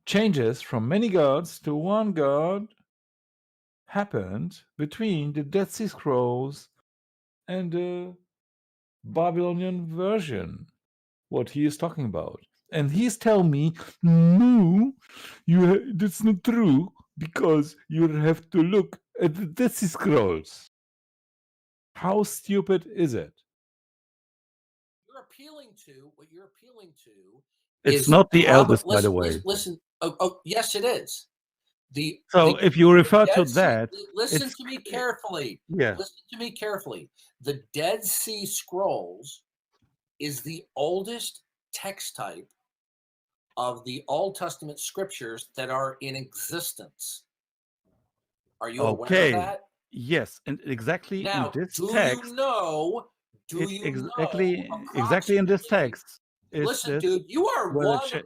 changes from many gods to one god happened between the Dead Sea Scrolls and the Babylonian version, what he is talking about. And he's telling me, no, that's not true. because you have to look at the Dead Sea Scrolls. How stupid is it? What you're appealing to It's is not the eldest, by the way. Listen. Oh, yes, it is. So if you refer to Dead Sea- that, listen to me carefully. Yeah. Listen to me carefully. The Dead Sea Scrolls is the oldest text type of the Old Testament scriptures that are in existence. Are you aware of that? Yes, and exactly Now, in this do text. you know Exactly in this text. Is Listen, this dude, you are where one it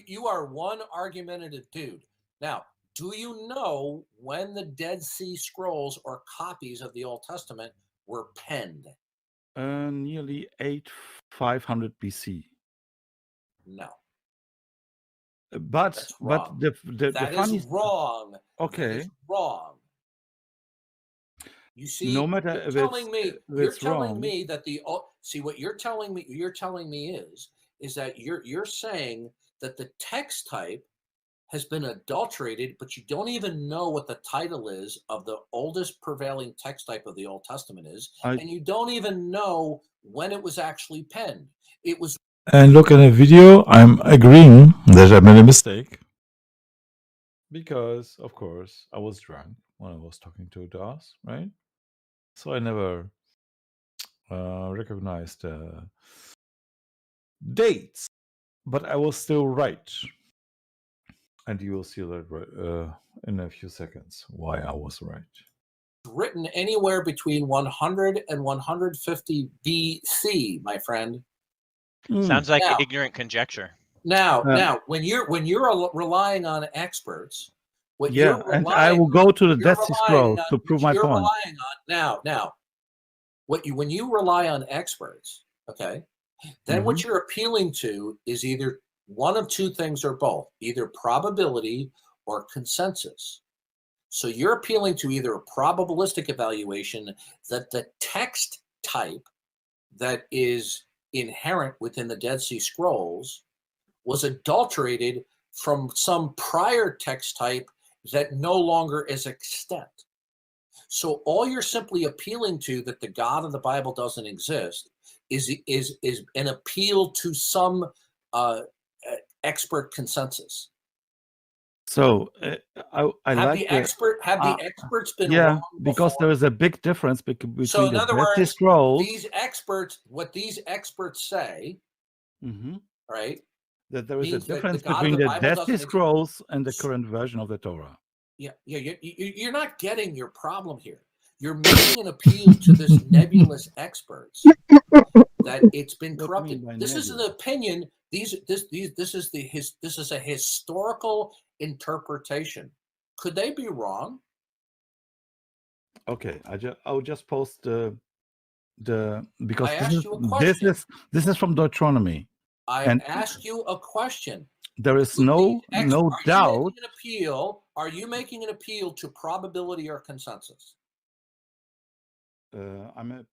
you are one argumentative dude. Now, do you know when the Dead Sea Scrolls or copies of the Old Testament were penned? Nearly 500 BC. No. But That's but wrong. the That funny is wrong. Okay. That is wrong. You see, No matter you're if telling me it's telling wrong. me that see what you're telling me is that you're saying that the text type has been adulterated, but you don't even know what the title is of the oldest prevailing text type of the Old Testament is, and you don't even know when it was actually penned. It was. And look at the video. I'm agreeing that I made a mistake. Because, of course, I was drunk when I was talking to Das, right? So I never recognized dates, but I was still right. And you will see that in a few seconds why I was right. Written anywhere between 100 and 150 BC, my friend. Sounds like ignorant conjecture. Now, when you're relying on experts, and I will go to the Dead Sea Scrolls to prove my point. Now, when you rely on experts, okay, then what you're appealing to is either one of two things or both, either probability or consensus. So you're appealing to either a probabilistic evaluation that the text type that is inherent within the Dead Sea Scrolls was adulterated from some prior text type that no longer is extant. So all you're simply appealing to, that the God of the Bible doesn't exist, is an appeal to some expert consensus. So I have like the experts been yeah, wrong because there is a big difference between So in the other Dead Sea words, Scrolls. what these experts say, right? That there is a means that difference the God of between the the Bible Dead doesn't Sea exist. Scrolls and the current version of the Torah. You're not getting your problem here. You're making an appeal to this nebulous experts that it's been corrupted. This is an opinion. This is a historical interpretation. Could they be wrong? Okay, I'll just post because I asked you a this is from Deuteronomy. I and asked you a question. There is no doubt. Are you making an appeal to probability or consensus? I'm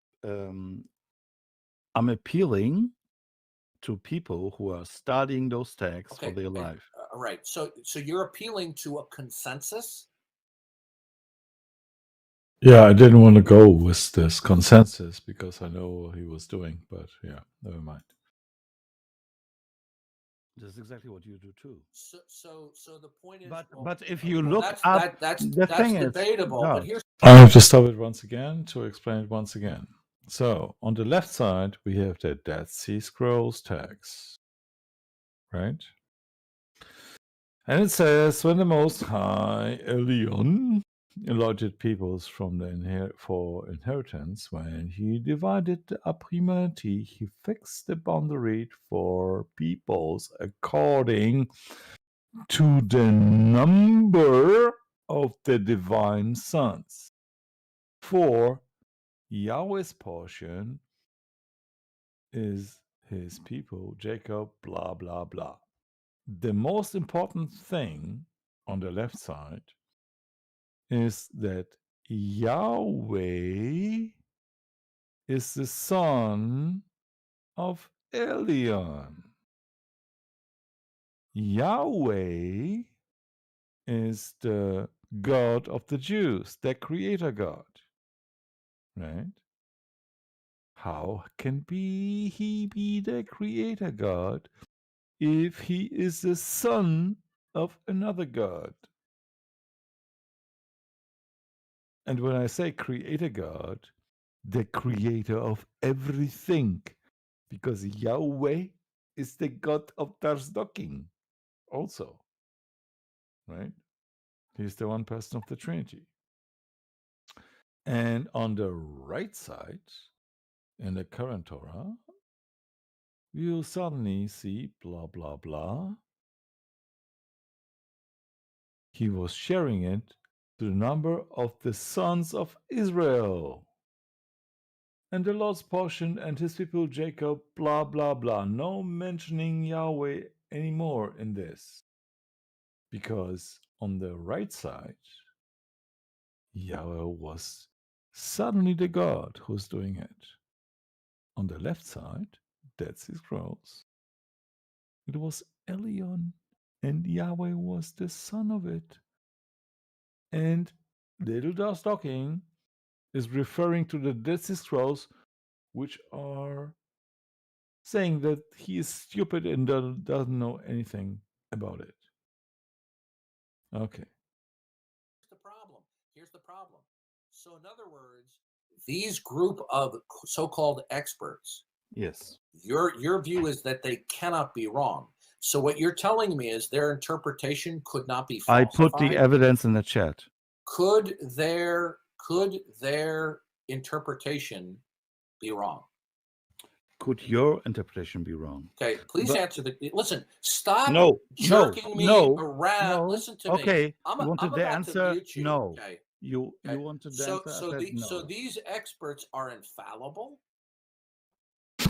appealing to people who are studying those texts for their life. All right. So you're appealing to a consensus? Yeah, I didn't want to go with this consensus because I know what he was doing, but yeah, never mind. That's exactly what you do too. So the point is, but if you look up, that's is, debatable. no. But here's I have to stop it once again to explain it once again. So on the left side we have the Dead Sea Scrolls text, right? And it says, when the Most High Elion allotted peoples from the for inheritance, when he divided the Aprimanti, he fixed the boundary for peoples according to the number of the divine sons. For Yahweh's portion is his people, Jacob, blah, blah, blah. The most important thing on the left side is that Yahweh is the son of Elion. Yahweh is the God of the Jews, their creator God. Right? How can he be the creator God if he is the son of another God? And when I say creator God, the creator of everything, because Yahweh is the God of Tarsdoking also, right? He's the one person of the Trinity. And on the right side, in the current Torah, you'll suddenly see blah, blah, blah. He was sharing it to the number of the sons of Israel. And the Lord's portion and his people Jacob, blah, blah, blah. No mentioning Yahweh anymore in this. Because on the right side, Yahweh was suddenly the God who's doing it. On the left side, Dead Sea Scrolls, it was Elion, and Yahweh was the son of it. And Little Dust Talking is referring to the Dead Sea Scrolls, which are saying that he is stupid and doesn't know anything about it. Okay. Here's the problem. So, in other words, these group of so-called experts, yes, your view is that they cannot be wrong. So, what you're telling me is their interpretation could not be falsified. I put the evidence in the chat. Could their interpretation be wrong? Could your interpretation be wrong? Okay, please answer the. Listen, stop jerking me around. No. Listen to me. Okay, I'm, you wanted I'm the about answer? to mute you. No. Okay. You wanted the answer? So these experts are infallible?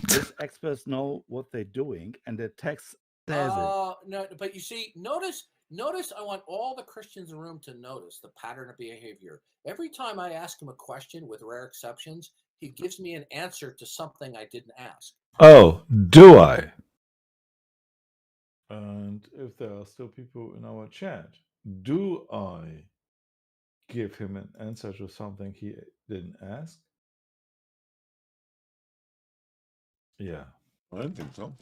These experts know what they're doing, and the text says it. No, but you see, notice. I want all the Christians in the room to notice the pattern of behavior. Every time I ask him a question, with rare exceptions, he gives me an answer to something I didn't ask. Oh, do I? And if there are still people in our chat, do I give him an answer to something he didn't ask? Yeah. I don't think so.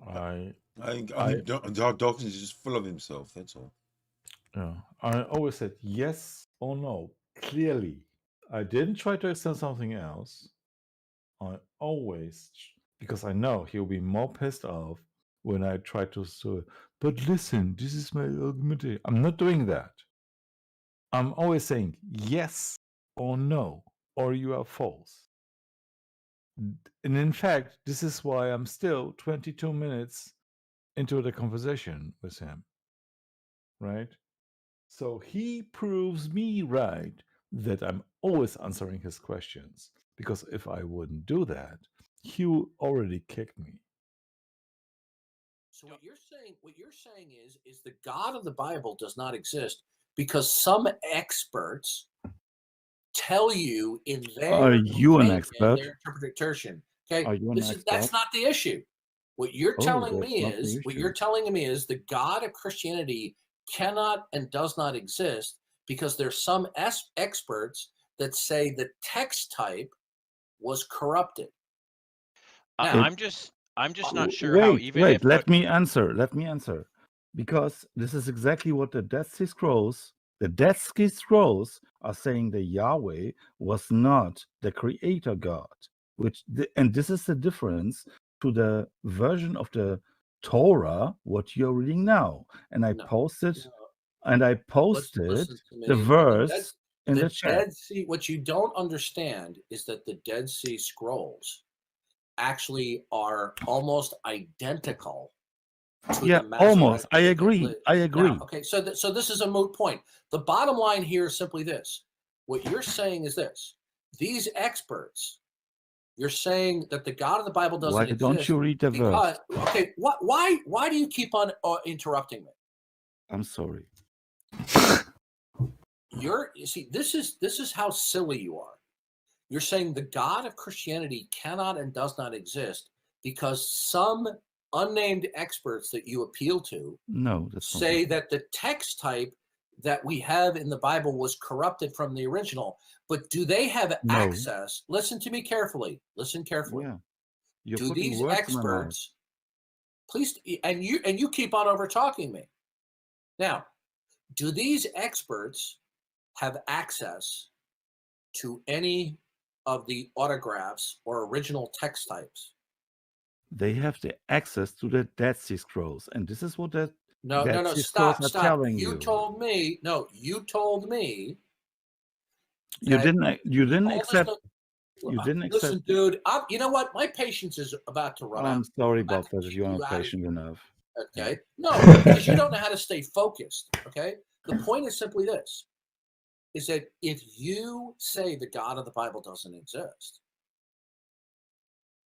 I think Dawkins is just full of himself. That's all. Yeah. I always said yes or no, clearly. I didn't try to extend something else. I always, because I know he'll be more pissed off when I try to say, but listen, this is my argument. I'm not doing that. I'm always saying yes or no, or you are false. And in fact, this is why I'm still 22 minutes into the conversation with him. Right? So he proves me right that I'm always answering his questions. Because if I wouldn't do that, he would already kick me. So what you're saying is the God of the Bible does not exist because some experts tell you in their Are you an expert? their interpretation. Okay, Are you an expert? That's not the issue. What you're telling me is the God of Christianity cannot and does not exist because there's some experts that say the text type was corrupted. Now, I'm just not sure how even Wait, if let me answer. Because this is exactly what the Dead Sea Scrolls are saying that Yahweh was not the creator God. And this is the difference to the version of the Torah, what you're reading now. And I posted the verse in the chat. Dead Sea, what you don't understand is that the Dead Sea Scrolls actually are almost identical to the Masoretic. Almost. I agree. Now, okay, so this is a moot point. The bottom line here is simply this. What you're saying is this. These experts, you're saying that the God of the Bible doesn't exist. Why don't you read the verse? Okay, why do you keep on interrupting me? I'm sorry. You see, this is how silly you are. You're saying the God of Christianity cannot and does not exist because some unnamed experts that you appeal to say that the text type that we have in the Bible was corrupted from the original, but do they have No. access? Listen to me carefully. Listen carefully. Yeah. You're Do putting these words in my mouth. experts, please, and you keep on over talking me. Now, do these experts have access to any of the autographs or original text types? They have the access to the Dead Sea Scrolls, and this is what the No, Dead no, Sea stop, Scrolls are stop. telling You you. told me, no, you told me. You that didn't all accept. this- You didn't Listen, accept. dude, you know what? My patience is about to run out. I'm sorry about that. You You're not out of patient enough. Okay. No, because you don't know how to stay focused. Okay. The point is simply this: is that if you say the God of the Bible doesn't exist,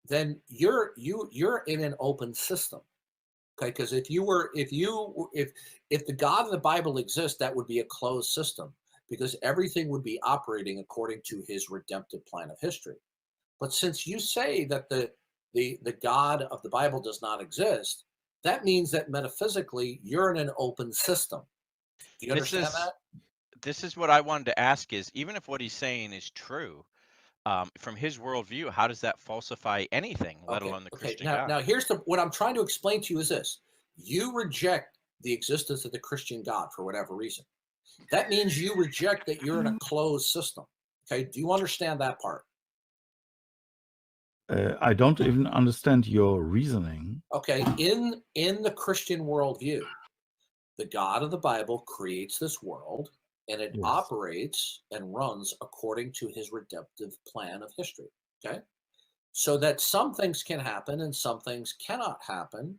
then you're in an open system. Okay, because if the God of the Bible exists, that would be a closed system, because everything would be operating according to his redemptive plan of history. But since you say that the God of the Bible does not exist, that means that metaphysically you're in an open system. Do you understand that? This is what I wanted to ask: is even if what he's saying is true, from his worldview, how does that falsify anything, let alone the Christian God? Now here's what I'm trying to explain to you is this: you reject the existence of the Christian God for whatever reason. That means you reject that you're in a closed system. Okay, do you understand that part? I don't even understand your reasoning. Okay, in the Christian worldview, the God of the Bible creates this world, and it operates and runs according to his redemptive plan of history. Okay, so that some things can happen and some things cannot happen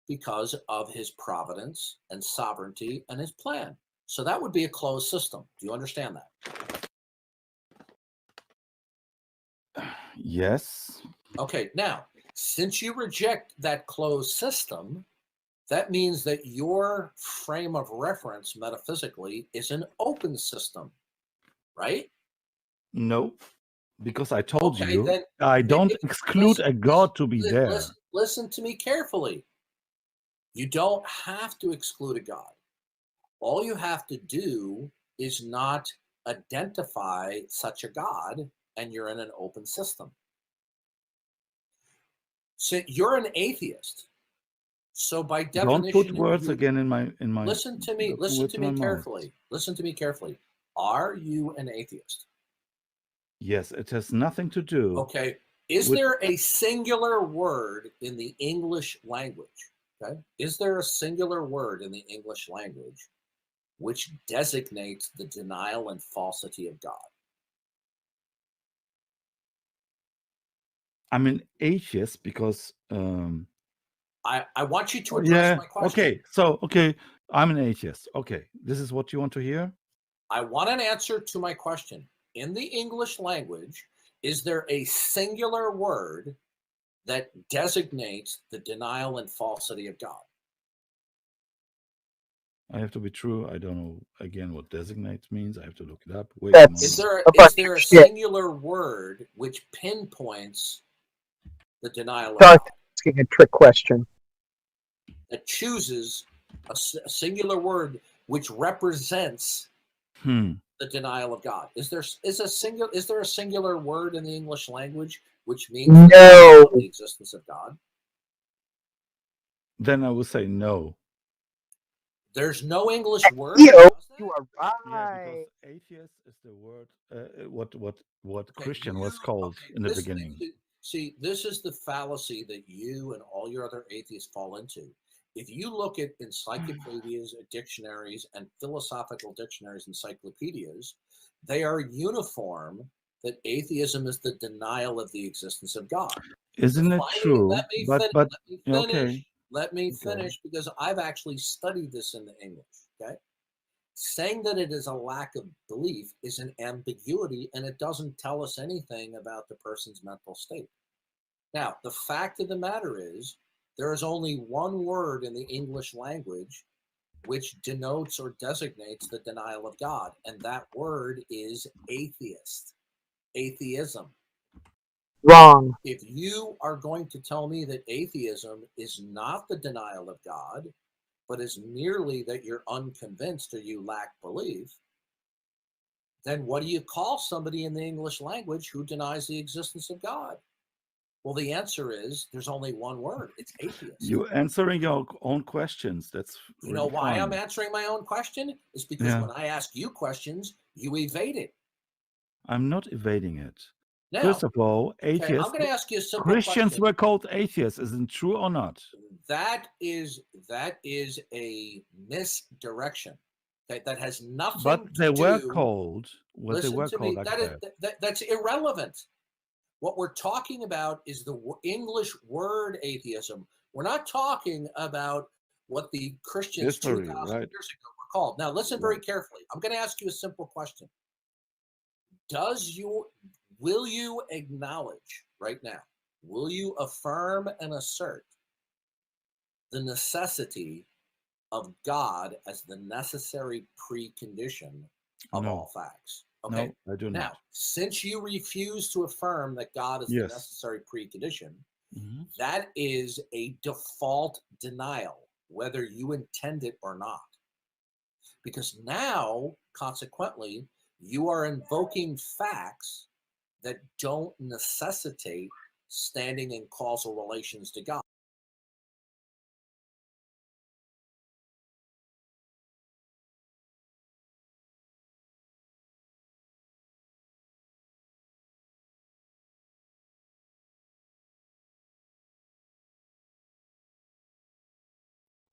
because of his providence and sovereignty and his plan. So that would be a closed system. Do you understand that? Yes. Okay, now, since you reject that closed system, that means that your frame of reference metaphysically is an open system, right? No, because I told Okay, you then I don't exclude a God to be there. Listen to me carefully. You don't have to exclude a God. All you have to do is not identify such a God, and you're in an open system. So you're an atheist. So by definition, Don't put words again in my. Listen to me. Listen to me carefully. Listen to me carefully. Are you an atheist? Yes, it has nothing to do. Okay. Is there a singular word in the English language? Okay. Is there a singular word in the English language which designates the denial and falsity of God? I'm an atheist because. I want you to address my question. Okay, I'm an atheist. Okay, this is what you want to hear? I want an answer to my question. In the English language, is there a singular word that designates the denial and falsity of God? I have to be true. I don't know again what designates means. I have to look it up. Wait Is there a singular word which pinpoints the denial of God? Asking a trick question. That chooses a singular word which represents the denial of God. Is there a singular word in the English language which means the existence of God? Then I would say no. There's no English word. You are right. Yeah, because atheist is the word what Christian was called in the beginning. See, this is the fallacy that you and all your other atheists fall into. If you look at encyclopedias, dictionaries, and philosophical dictionaries, encyclopedias, they are uniform that atheism is the denial of the existence of God. Isn't it true? Let me finish because I've actually studied this in the English. Okay, saying that it is a lack of belief is an ambiguity, and it doesn't tell us anything about the person's mental state. Now, the fact of the matter is, there is only one word in the English language which denotes or designates the denial of God, and that word is atheist, atheism. Wrong. If you are going to tell me that atheism is not the denial of God, but is merely that you're unconvinced or you lack belief, then what do you call somebody in the English language who denies the existence of God? Well, the answer is there's only one word. It's atheist. You're answering your own questions. That's You know really why fine. I'm answering my own question? Is because Yeah. when I ask you questions, you evade it. I'm not evading it. Now, First of all, okay, I'm atheists. going to ask you a simple Christians question. were called atheists. Isn't it true or not? That is a misdirection. That has nothing But to they do. were called. What they Listen were to called me. like That is that. that's irrelevant. What we're talking about is the English word atheism. We're not talking about what the Christians History, 2,000 right. years ago were called. Now, listen very carefully. I'm going to ask you a simple question. Will you acknowledge right now, will you affirm and assert the necessity of God as the necessary precondition of No. all facts? Okay. No, I do Now, not. since you refuse to affirm that God is the Yes. necessary precondition, Mhm. that is a default denial, whether you intend it or not. Because now, consequently, you are invoking facts that don't necessitate standing in causal relations to God.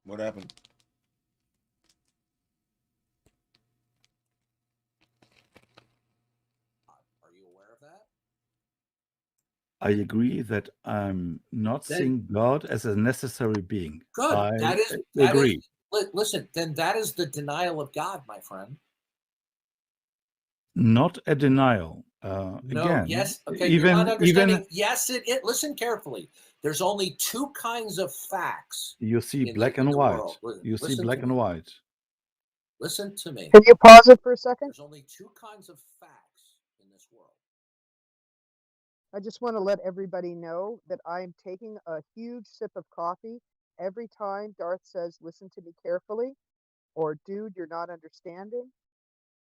What happened? Are you aware of that? I agree that I'm not seeing God as a necessary being. Good. I That agree. is, listen, then that is the denial of God, my friend. Not a denial. No, Again, yes, okay, you're not even understanding. Yes, it listen carefully. There's only two kinds of facts you see in black the and white. world. You see Listen black to and me. white. Listen to me. Can you pause it for a second? There's only two kinds of facts in this world. I just want to let everybody know that I'm taking a huge sip of coffee every time Darth says, listen to me carefully, or dude, you're not understanding,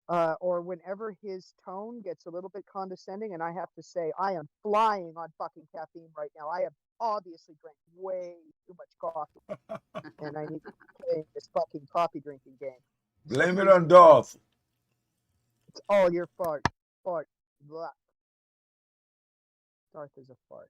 or whenever his tone gets a little bit condescending and I have to say, I am flying on fucking caffeine right now. I have obviously drank way too much coffee and I need to play this fucking coffee drinking game. Blame it on Darth. It's all your fault. Fart. Blah. Darth is a fart.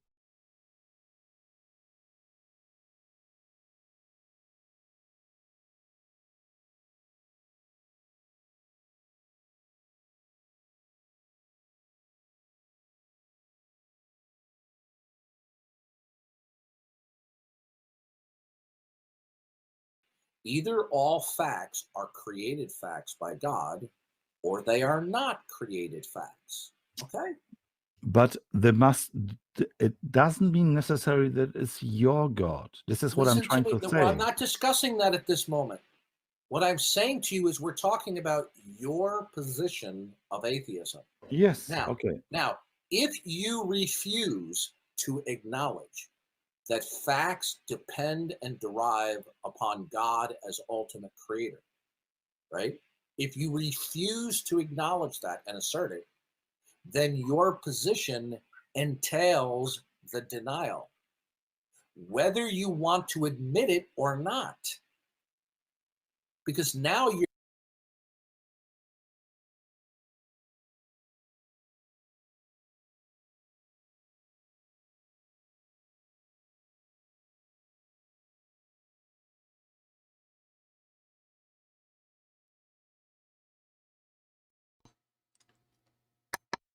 Either all facts are created facts by God, or they are not created facts. Okay? But it doesn't mean necessary that it's your God. This is what I'm Listen trying to me. to Well, I'm say. not discussing that at this moment. What I'm saying to you is we're talking about your position of atheism. Yes. Now, Okay. Now, if you refuse to acknowledge that facts depend and derive upon God as ultimate creator, right? If you refuse to acknowledge that and assert it, then your position entails the denial, whether you want to admit it or not. Because now you're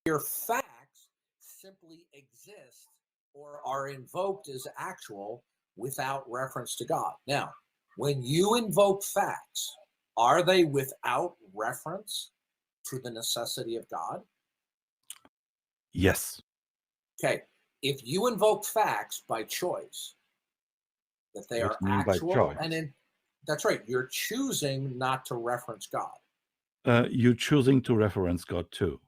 your facts simply exist or are invoked as actual without reference to God. Now, when you invoke facts, are they without reference to the necessity of God? Yes. Okay, if you invoke facts by choice, that they What are do you mean by actual, choice? and that's right, you're choosing not to reference God. You're choosing to reference God too.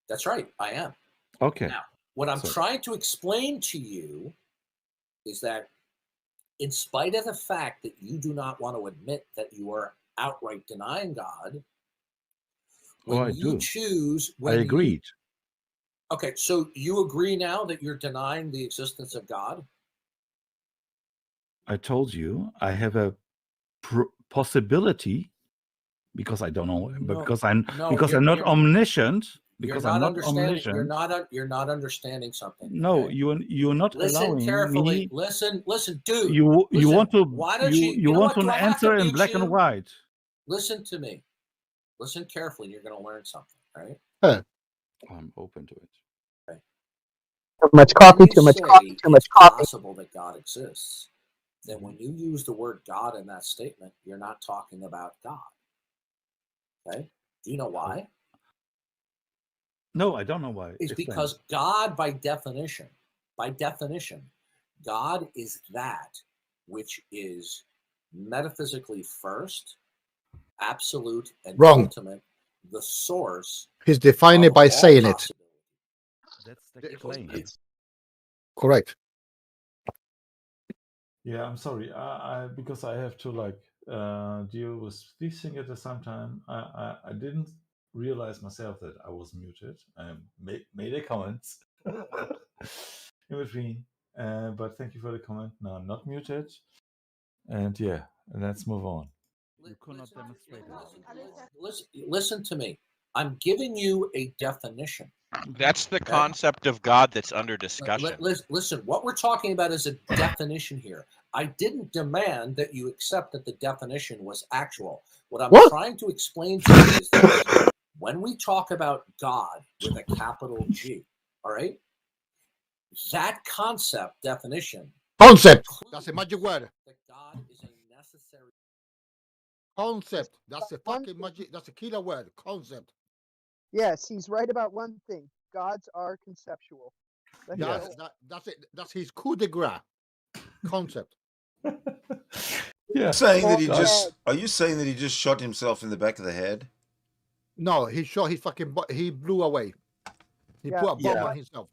That's right, I am. Okay. Now, what I'm trying to explain to you is that in spite of the fact that you do not want to admit that you are outright denying God, when I you do. choose, I when agreed. Okay, so you agree now that you're denying the existence of God? I told you I have a possibility because I don't know, but because I'm not omniscient. Because I'm not omniscient. You're not understanding something. No, okay? you're not Listen allowing carefully. me. Listen, dude. You want to Why don't you want what, an answer in black and white. Listen to me. Listen carefully. You're going to learn something, right? I'm open to it. Okay. Too much coffee, too much coffee, too much coffee. It's possible that God exists. Then when you use the word God in that statement, you're not talking about God. Okay? Do you know why? No, I don't know why. It's because God, by definition, God is that which is metaphysically first, absolute, and ultimate, the source. He's defining it by saying it. That's the claim. Correct. Yeah, I'm sorry. I because I have to deal with these things at the same time. I didn't realize myself that I was muted. I made a comment in between, but thank you for the comment. No, I'm not muted. And yeah, let's move on. You could not demonstrate it. Listen to me. I'm giving you a definition. That's the concept of God that's under discussion. Listen, what we're talking about is a definition here. I didn't demand that you accept that the definition was actual. What I'm trying to explain to you is that when we talk about God with a capital G, all right, that concept definition. Concept. That's a magic word. That God is a necessary concept. That's a fucking magic. That's a killer word. Concept. Yes, he's right about one thing. Gods are conceptual. That's it. That's his coup de grace. Concept. Yeah. Are you saying that he just shot himself in the back of the head? No, he shot his fucking. He blew away. He put a bomb on himself.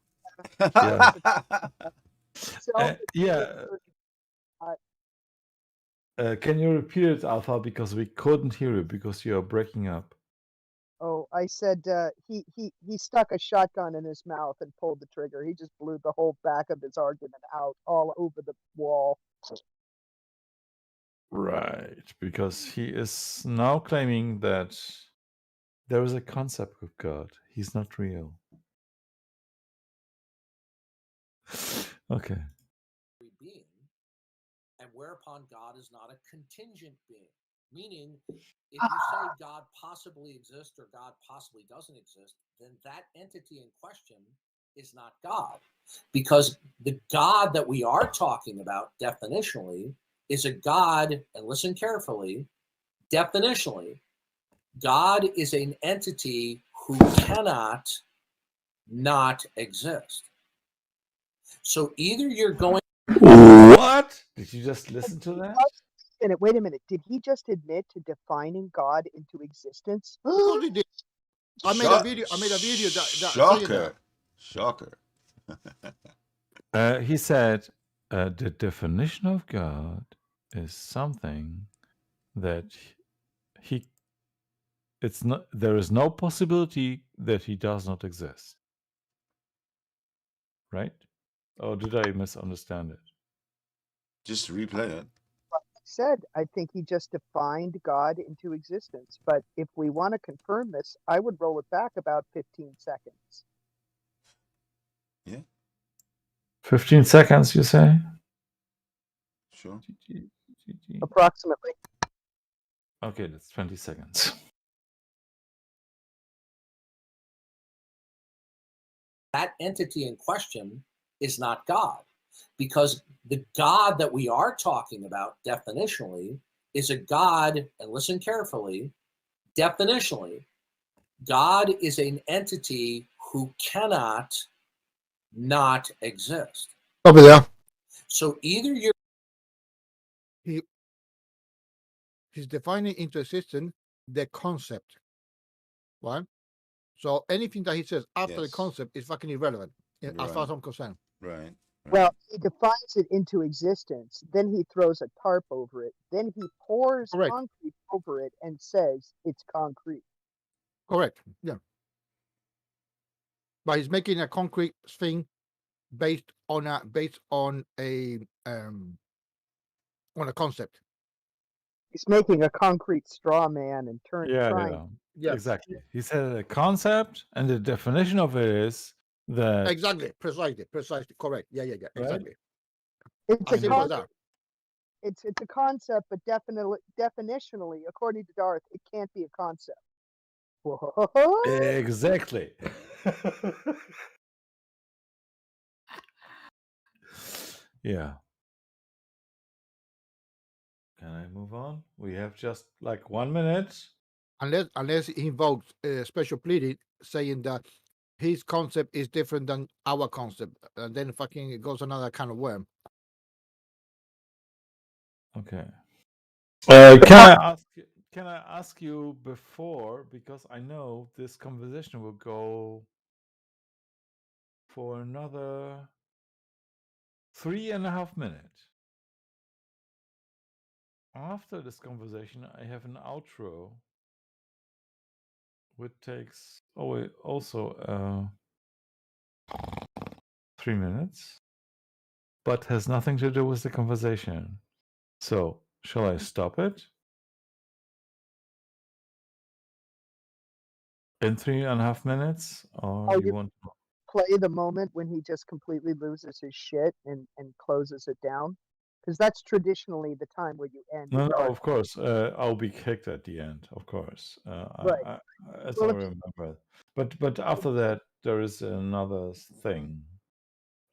Can you repeat it, Alpha? Because we couldn't hear it because you are breaking up. Oh, I said he stuck a shotgun in his mouth and pulled the trigger. He just blew the whole back of his argument out all over the wall. Right, because he is now claiming that there is a concept of God. He's not real. Okay. Being, and whereupon God is not a contingent being. Meaning, if you say God possibly exists or God possibly doesn't exist, then that entity in question is not God. Because the God that we are talking about definitionally is a God, and listen carefully, definitionally, God is an entity who cannot not exist. So either you're going... What? Did you just listen to that? Wait a minute. Did he just admit to defining God into existence? Of course he did. I made a video. Shocker. Shocker. He said the definition of God is something that there is no possibility that he does not exist. Right? Or did I misunderstand it? Just replay it. Said, I think he just defined God into existence. But if we want to confirm this, I would roll it back about 15 seconds. Yeah. 15 seconds, you say? Sure. Approximately. Okay, that's 20 seconds. That entity in question is not God. Because the God that we are talking about definitionally is a God, and listen carefully, definitionally, God is an entity who cannot not exist. Over there. So either you're... He's defining into existence the concept. Right? So anything that he says after the concept is fucking irrelevant, as far as I'm concerned. Right. Well, he defines it into existence. Then he throws a tarp over it. Then he pours Correct. concrete over it and says it's concrete. Correct. Yeah. But he's making a concrete thing based on a concept. He's making a concrete straw man and trying. Yes. Exactly. He said a concept, and the definition of it is that Exactly. Precisely. Correct. Yeah. Right? Exactly. It's As a simple as that. concept. It's a concept, but definitionally, according to Darth, it can't be a concept. Exactly. Yeah. Can I move on? We have just like 1 minute. Unless he invokes special pleading saying that his concept is different than our concept, and then fucking it goes another kind of worm. Okay. Can I ask you before, because I know this conversation will go for another 3.5 minutes. After this conversation, I have an outro, which takes also 3 minutes, but has nothing to do with the conversation. So, shall I stop it? In 3.5 minutes, or you want to play the moment when he just completely loses his shit and closes it down? Because that's traditionally the time where you end. No, of course. I'll be kicked at the end, of course. Right. As Well, I remember. But after that, there is another thing.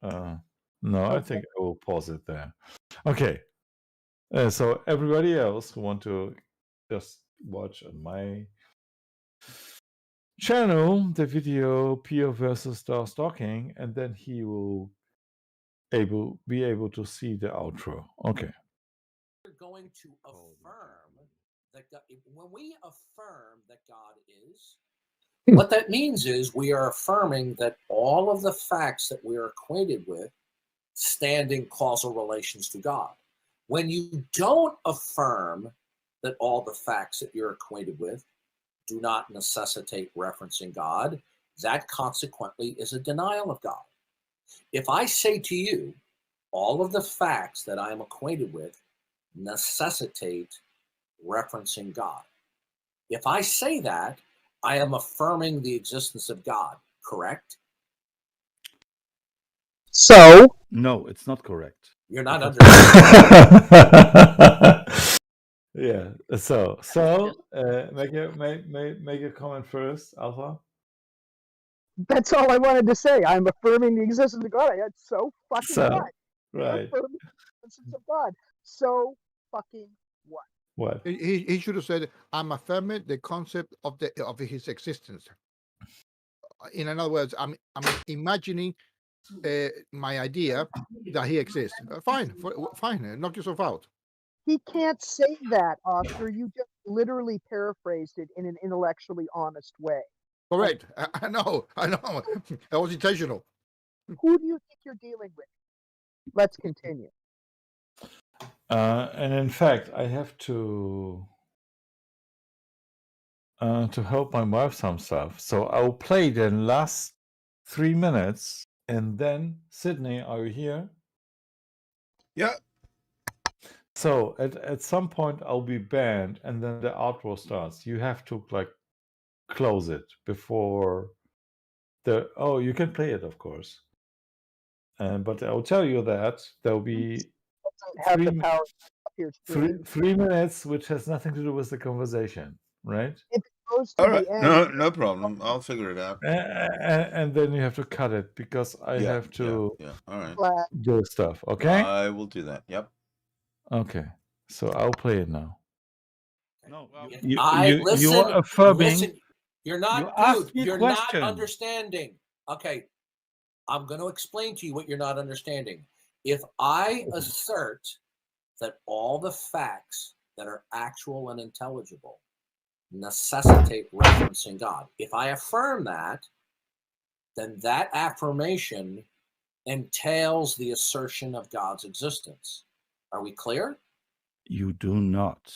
No, I think I will pause it there. Okay. So everybody else who want to just watch on my channel the video Pio versus Darth Stalking, and then he will be able to see the outro. Okay. We're going to affirm that God, when we affirm that God is, what that means is we are affirming that all of the facts that we are acquainted with stand in causal relations to God. When you don't affirm that all the facts that you're acquainted with do not necessitate referencing God, that consequently is a denial of God. If I say to you, all of the facts that I am acquainted with necessitate referencing God. If I say that, I am affirming the existence of God, correct? So? No, it's not correct. You're not understanding. Yeah. So make a comment first, Alpha. That's all I wanted to say. I'm affirming the existence of God. That's so fucking what? Right. Affirming the existence of God. So fucking what? What? He should have said, "I'm affirming the concept of his existence." In other words, I'm imagining my idea that he exists. Fine. Knock yourself out. He can't say that, Oscar. You just literally paraphrased it in an intellectually honest way. Correct. I know. That was intentional. Who do you think you're dealing with? Let's continue. And in fact, I have to help my wife some stuff. So I'll play the last 3 minutes, and then Sidney, are you here? Yeah. So at some point I'll be banned, and then the outro starts. You have to close it before you can play it, of course. But I'll tell you that there'll be 3 minutes, which has nothing to do with the conversation, right? If it goes to All right. the end, No problem. I'll figure it out. And then you have to cut it because I have to All right. do stuff. Okay. I will do that. Yep. Okay. So I'll play it now. No, you're affirming. Listen, you're not, dude. You're not understanding. Okay, I'm going to explain to you what you're not understanding. If I assert that all the facts that are actual and intelligible necessitate referencing God, if I affirm that, then that affirmation entails the assertion of God's existence. Are we clear? You do not.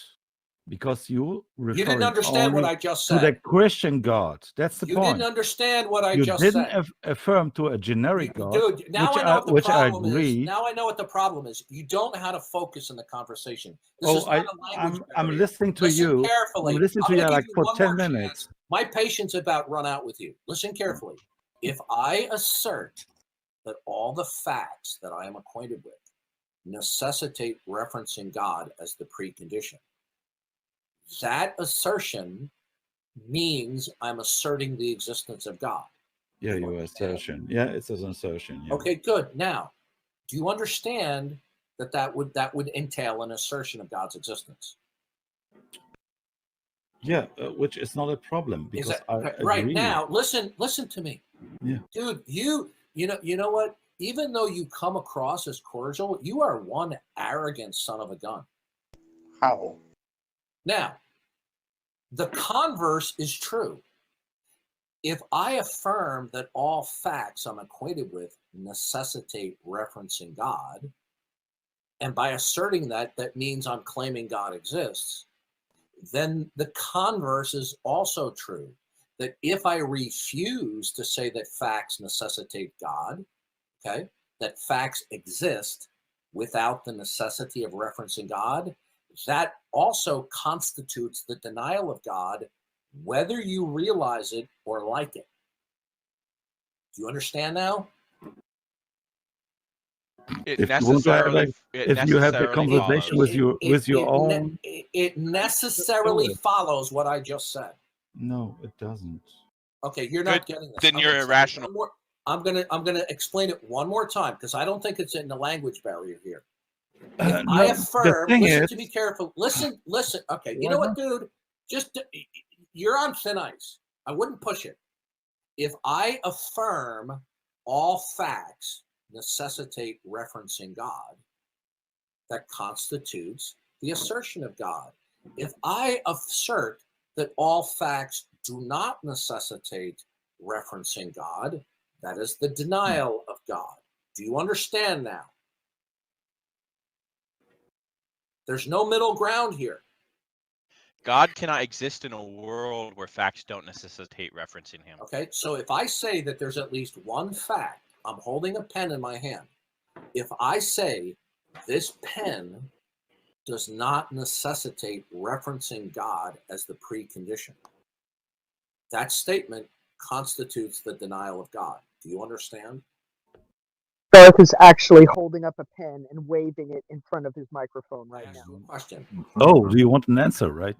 Because you didn't understand what I just to the said. Christian God. That's the You point. didn't understand what I You just didn't said. affirm to a generic God, Dude, now which I know what the which I problem is. agree. Now I know what the problem is. You don't know how to focus in the conversation. This is not a language I'm barrier. listening to Listen you. carefully. I'm listening to I'm you gonna like give you for one 10 more minutes. chance. My patience about run out with you. Listen carefully. If I assert that all the facts that I am acquainted with necessitate referencing God as the precondition, that assertion means I'm asserting the existence of God. Yeah, your assertion. Yeah, it's an assertion. Yeah. Okay, good. Now, do you understand that would entail an assertion of God's existence? Yeah, which is not a problem Is because that I right? agree. Now, listen to me. Yeah. Dude, you know what? Even though you come across as cordial, you are one arrogant son of a gun. How? Now, the converse is true. If I affirm that all facts I'm acquainted with necessitate referencing God, and by asserting that, that means I'm claiming God exists, then the converse is also true. That if I refuse to say that facts necessitate God, okay, that facts exist without the necessity of referencing God, that also constitutes the denial of God, whether you realize it or like it. Do you understand now? It If you want to have necessarily, if you have the conversation with your own, it necessarily follows what I just said. no, it doesn't. Okay, you're not getting this. Then you're irrational. I'm gonna explain it one more time because I don't think it's in the language barrier here. If I affirm, listen to me carefully. Listen. Okay, you know what, dude? You're on thin ice. I wouldn't push it. If I affirm all facts necessitate referencing God, that constitutes the assertion of God. If I assert that all facts do not necessitate referencing God, that is the denial of God. Do you understand now? There's no middle ground here. God cannot exist in a world where facts don't necessitate referencing him. Okay, so if I say that there's at least one fact, I'm holding a pen in my hand. If I say this pen does not necessitate referencing God as the precondition, that statement constitutes the denial of God. Do you understand? Garth is actually holding up a pen and waving it in front of his microphone right now. Question. Oh, do you want an answer, right?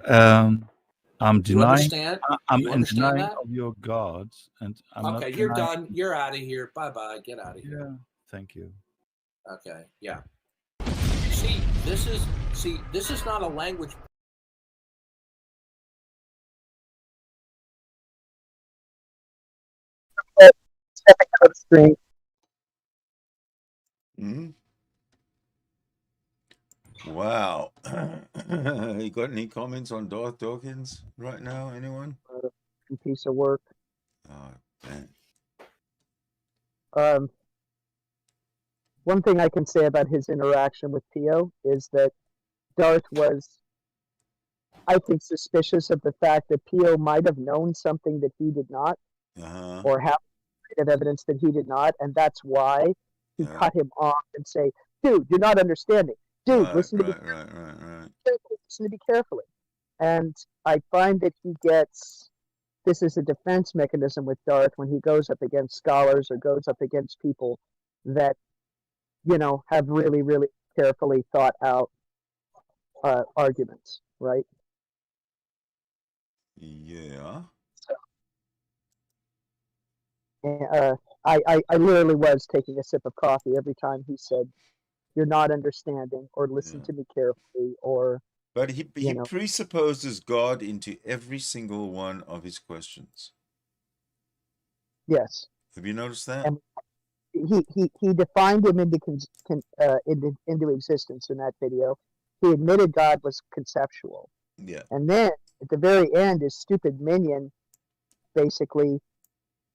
I'm denying. I'm in denying of your gods, and I'm not. Okay, you're done. You're out of here. Bye bye. Get out of here. Yeah. Thank you. Okay. Yeah. See, this is not a language. Stepping out of the screen. Hmm? Wow. You got any comments on Darth Dawkins right now? Anyone? Piece of work. Oh, damn. One thing I can say about his interaction with Pio is that Darth was, I think, suspicious of the fact that Pio might have known something that he did not, or have evidence that he did not, and that's why he cut him off and say, "Dude, you're not understanding. Dude, listen to me. Listen to me carefully." And I find that he gets this is a defense mechanism with Darth when he goes up against scholars or goes up against people that, you know, have really, really carefully thought out arguments, right? Yeah. I literally was taking a sip of coffee every time he said, "You're not understanding," or "Listen to me carefully," or. But he presupposes God into every single one of his questions. Yes. Have you noticed that? And he defined him into existence in that video. He admitted God was conceptual. Yeah. And then at the very end, his stupid minion basically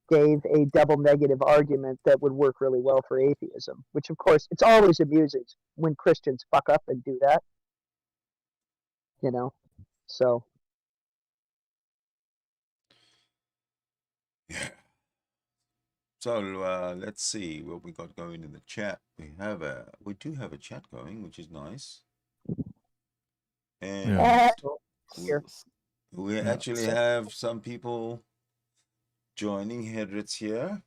gave a double negative argument that would work really well for atheism, which of course it's always amusing when Christians fuck up and do that. You know, so. Yeah. So let's see what we got going in the chat. We do have a chat going, which is nice. And we actually have some people joining Hedrits here.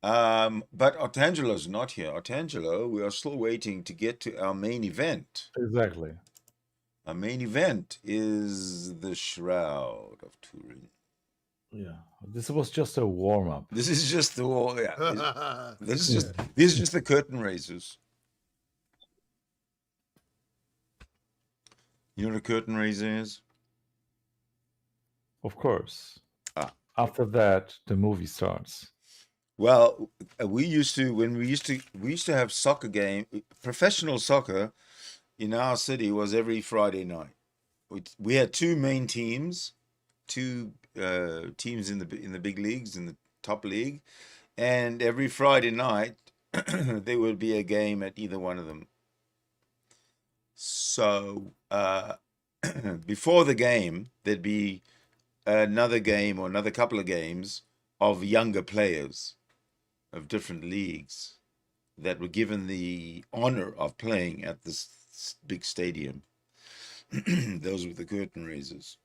But Otangelo's not here. Otangelo, we are still waiting to get to our main event. Exactly. Our main event is the Shroud of Turin. Yeah, this was just a warm up. This is just the wall. Yeah, this is just the curtain raisers. You know what a curtain raiser is? Of course. After that, the movie starts. Well, we used to have soccer game. Professional soccer in our city was every Friday night. We had two main teams, two teams in the big leagues, in the top league, and every Friday night there would be a game at either one of them. So before the game, there'd be another game or another couple of games of younger players of different leagues that were given the honor of playing at this big stadium. Those were the curtain raisers.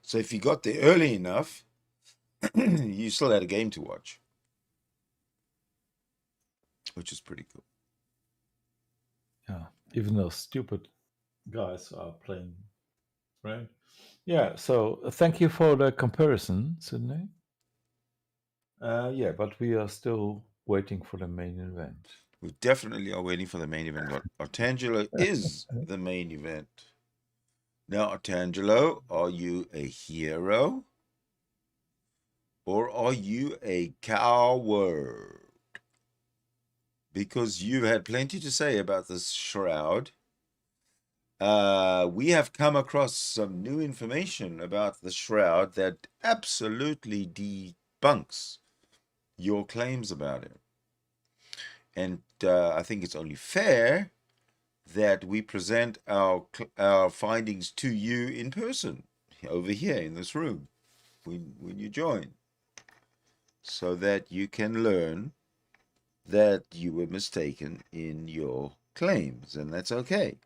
So if you got there early enough, you still had a game to watch, which is pretty cool. Yeah, even those stupid guys are playing, right? Yeah, so thank you for the comparison, Sidney. Yeah, but we are still waiting for the main event. We definitely are waiting for the main event. Otangelo is the main event. Now, Otangelo, are you a hero or are you a coward? Because you've had plenty to say about this shroud. We have come across some new information about the shroud that absolutely debunks your claims about it. And I think it's only fair that we present our findings to you in person over here in this room when you join, so that you can learn that you were mistaken in your claims, and that's okay.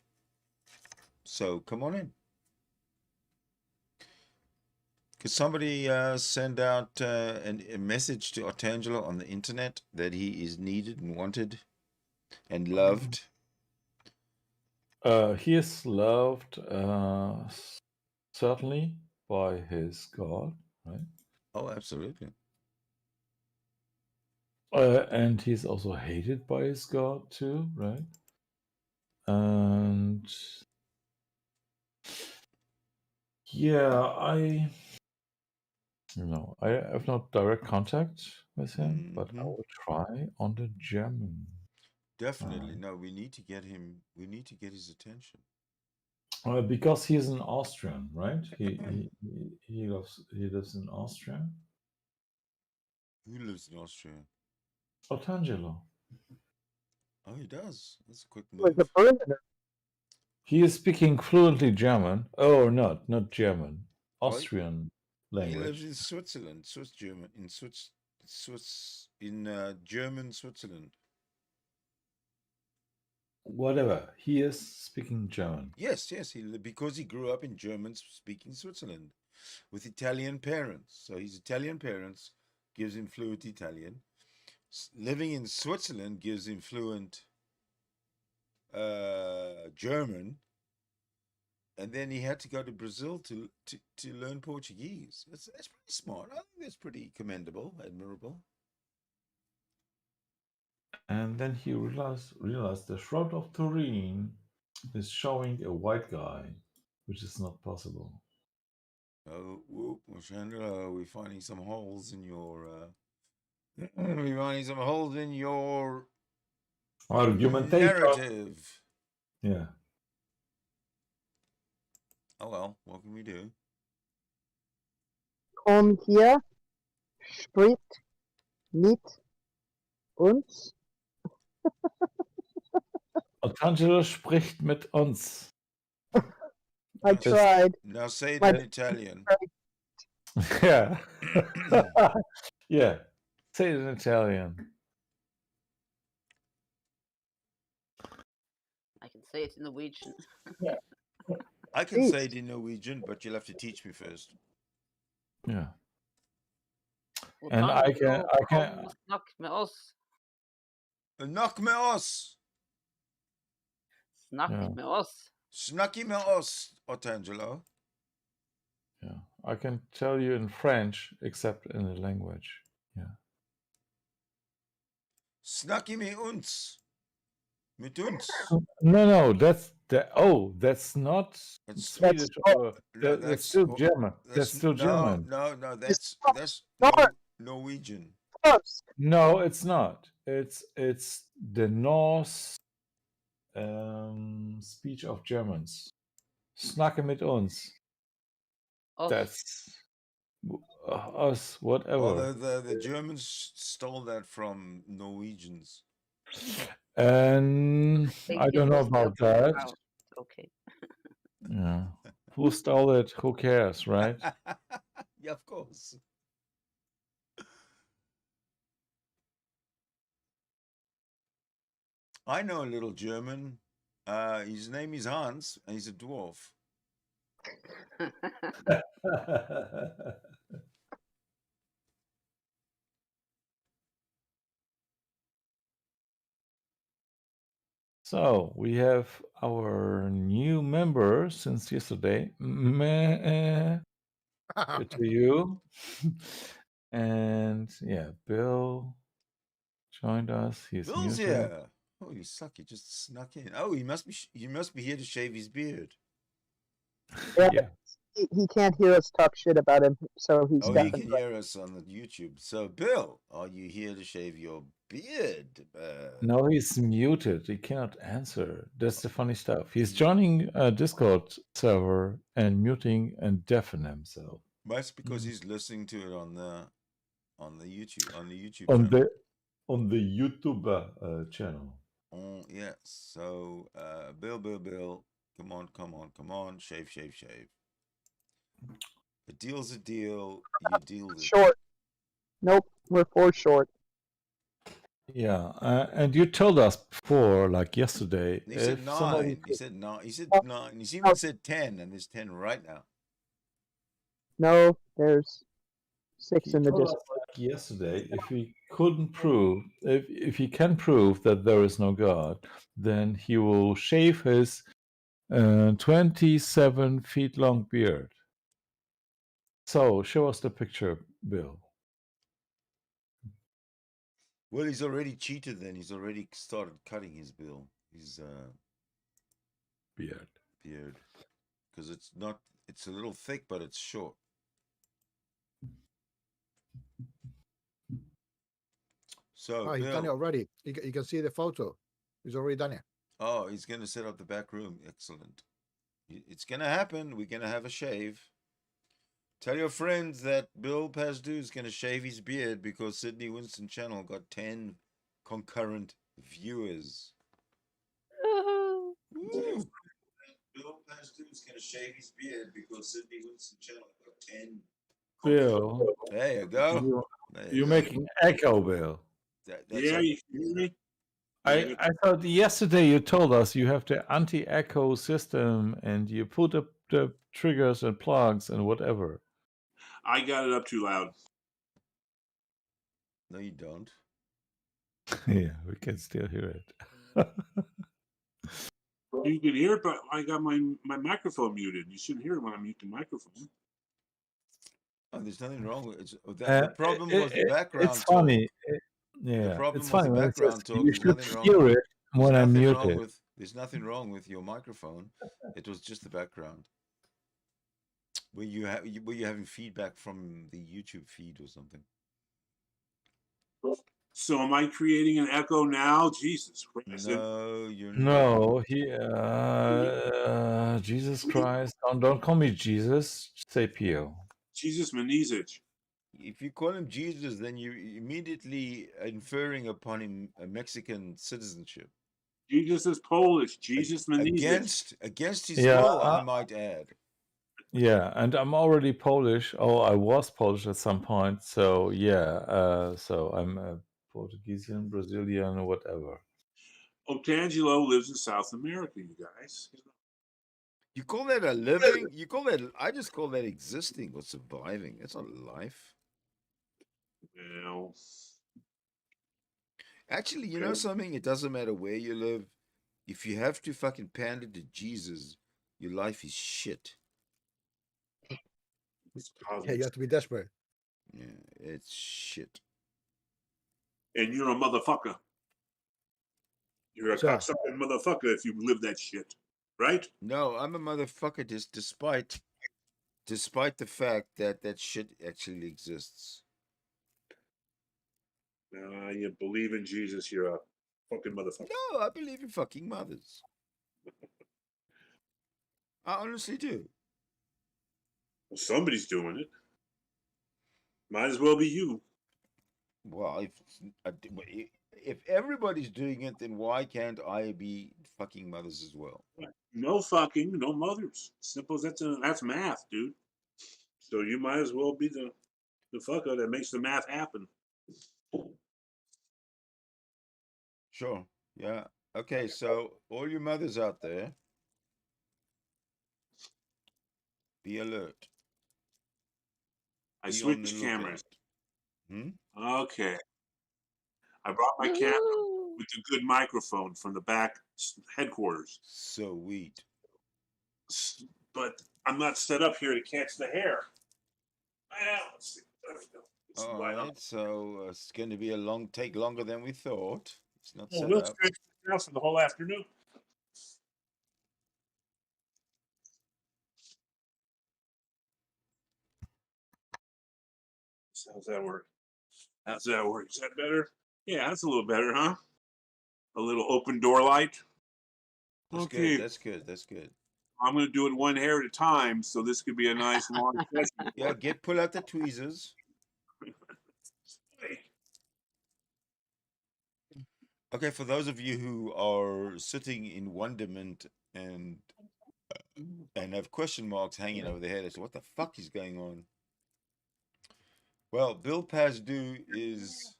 So come on in. Could somebody send out a message to Otangelo on the internet that he is needed and wanted and loved? He is loved, certainly, by his God, right? Oh, absolutely. And he's also hated by his God too, right? And yeah, I have not direct contact with him, but I will try on the German. Definitely. No, we need to get him. We need to get his attention. Because he's an Austrian, right? He lives in Austria. Who lives in Austria? Otangelo. Oh, he does. That's a quick move. He is speaking fluently German. Oh, not German. Austrian language. He lives in Switzerland, Swiss German, in German Switzerland. Whatever. He is speaking German. Yes, because he grew up in German-speaking Switzerland with Italian parents. So his Italian parents gives him fluent Italian. Living in Switzerland gives him fluent German. And then he had to go to Brazil to learn Portuguese. That's pretty smart. I think that's pretty commendable, admirable. And then he realized the Shroud of Turin is showing a white guy, which is not possible. Oh, whoop, Chandler, we're finding some holes in your we're finding some holes in your argumentation narrative. Yeah. Oh well, what can we do? Come here. spricht mit uns. Otangelo spricht mit uns. I tried. Now say it My- in Italian. Yeah. Yeah. Say it in Italian. I can say it in Norwegian. I can say it in Norwegian, but you'll have to teach me first. Yeah. And I can. Snakk med oss. Knock me oss. Snakk med oss. Snacky me oss, Otangelo. Yeah. I can tell you in French, except in the language. Yeah. Snacky me uns. Mit uns. No, that's not Swedish. That's still German. That's still German. No, that's Norwegian. No, it's not. It's the Norse speech of Germans. Snacke mit uns. Us. That's us, whatever. Well, the Germans stole that from Norwegians. And I don't know about that. Okay. Yeah. Who stole it? Who cares, right? Yeah, of course. I know a little German. His name is Hans, and he's a dwarf. So we have our new member since yesterday. Meh. Good to you. And yeah, Bill joined us. He's Bill's muted. here. Holy suck! He just snuck in. Oh, he must be here to shave his beard. Yeah. He can't hear us talk shit about him, so he's Oh, got he can hear us on the YouTube. So, Bill, are you here to shave your beard? No, he's muted. He cannot answer. That's the funny stuff. He's joining a Discord server and muting and deafening himself. That's because he's listening to it on the YouTube on channel. On the YouTube channel. Oh yes. So Bill, come on, shave. A deal's a deal. You deal with it. short. Nope, we're 4 short. Yeah, and you told us before, like yesterday. He said 9. He said 9. He said 9. He even said 10, and there's 10 right now. No, there's 6 He in the told us, Discord. like yesterday, if he can prove that there is no God, then he will shave his 27 feet long beard. So show us the picture, Bill. Well, he's already cheated. Then he's already started cutting his his beard, because it's not. It's a little thick, but it's short. So he's done it already. You can see the photo. He's already done it. Oh, he's going to set up the back room. Excellent. It's going to happen. We're going to have a shave. Tell your friends that Bill Pazdu is going to shave his beard because Sidney Winston channel got 10 concurrent viewers. Woo. Bill Pazdu is going to shave his beard because Sidney Winston channel got 10. Bill, there you go. You're making echo, Bill. Yeah, you hear me? I thought yesterday you told us you have the anti-echo system and you put up the triggers and plugs and whatever. I got it up too loud. No, you don't. Yeah, we can still hear it. You can hear it, but I got my microphone muted. You shouldn't hear it when I mute the microphone. Oh, there's nothing wrong with it. The problem was the background. It's funny. The problem it's was funny the when it background says talk. you There's should nothing wrong hear with, it when I mute it. There's nothing wrong with your microphone. It was just the background. Were you having feedback from the YouTube feed or something? So am I creating an echo now? Jesus Christ. No, you're not. No, Jesus Christ. Don't call me Jesus. Say Pio. Jesus Menizich. If you call him Jesus, then you immediately inferring upon him a Mexican citizenship. Jesus is Polish. Jesus Menezes. Against his Yeah, will, I might add. yeah, and I'm already Polish. Oh, I was Polish at some point. So yeah, so I'm a Portuguese, Brazilian, or whatever. Otangelo lives in South America, you guys. You call that a living? You call that? I just call that existing or surviving. It's not life. Well, actually, you know something? It doesn't matter where you live. If you have to fucking pander to Jesus, your life is shit. Yeah, you have to be desperate. Yeah, it's shit. And you're a motherfucker. You're a cocksucking motherfucker if you live that shit, right? No, I'm a motherfucker despite the fact that that shit actually exists. You believe in Jesus, you're a fucking motherfucker. No, I believe in fucking mothers. I honestly do. Well, somebody's doing it. Might as well be you. Well, if everybody's doing it, then why can't I be fucking mothers as well? No fucking, no mothers. Simple as that's math, dude. So you might as well be the fucker that makes the math happen. Sure. Yeah. Okay, so all you mothers out there, be alert. I switched cameras. Okay. I brought my camera with the good microphone from the back headquarters. Sweet. But I'm not set up here to catch the hair. Well, let's see. There we go. All right, so it's going to be take longer than we thought. It's not set we'll up. stretch it out for the whole afternoon. So how's that work? How's that work? Is that better? Yeah, that's a little better, huh? A little open door light. That's okay. Good. That's good. That's good. I'm going to do it one hair at a time, so this could be a nice long session. Yeah, pull out the tweezers. Okay, for those of you who are sitting in wonderment and have question marks hanging over their head as to what the fuck is going on. Well, Bill Pazdu is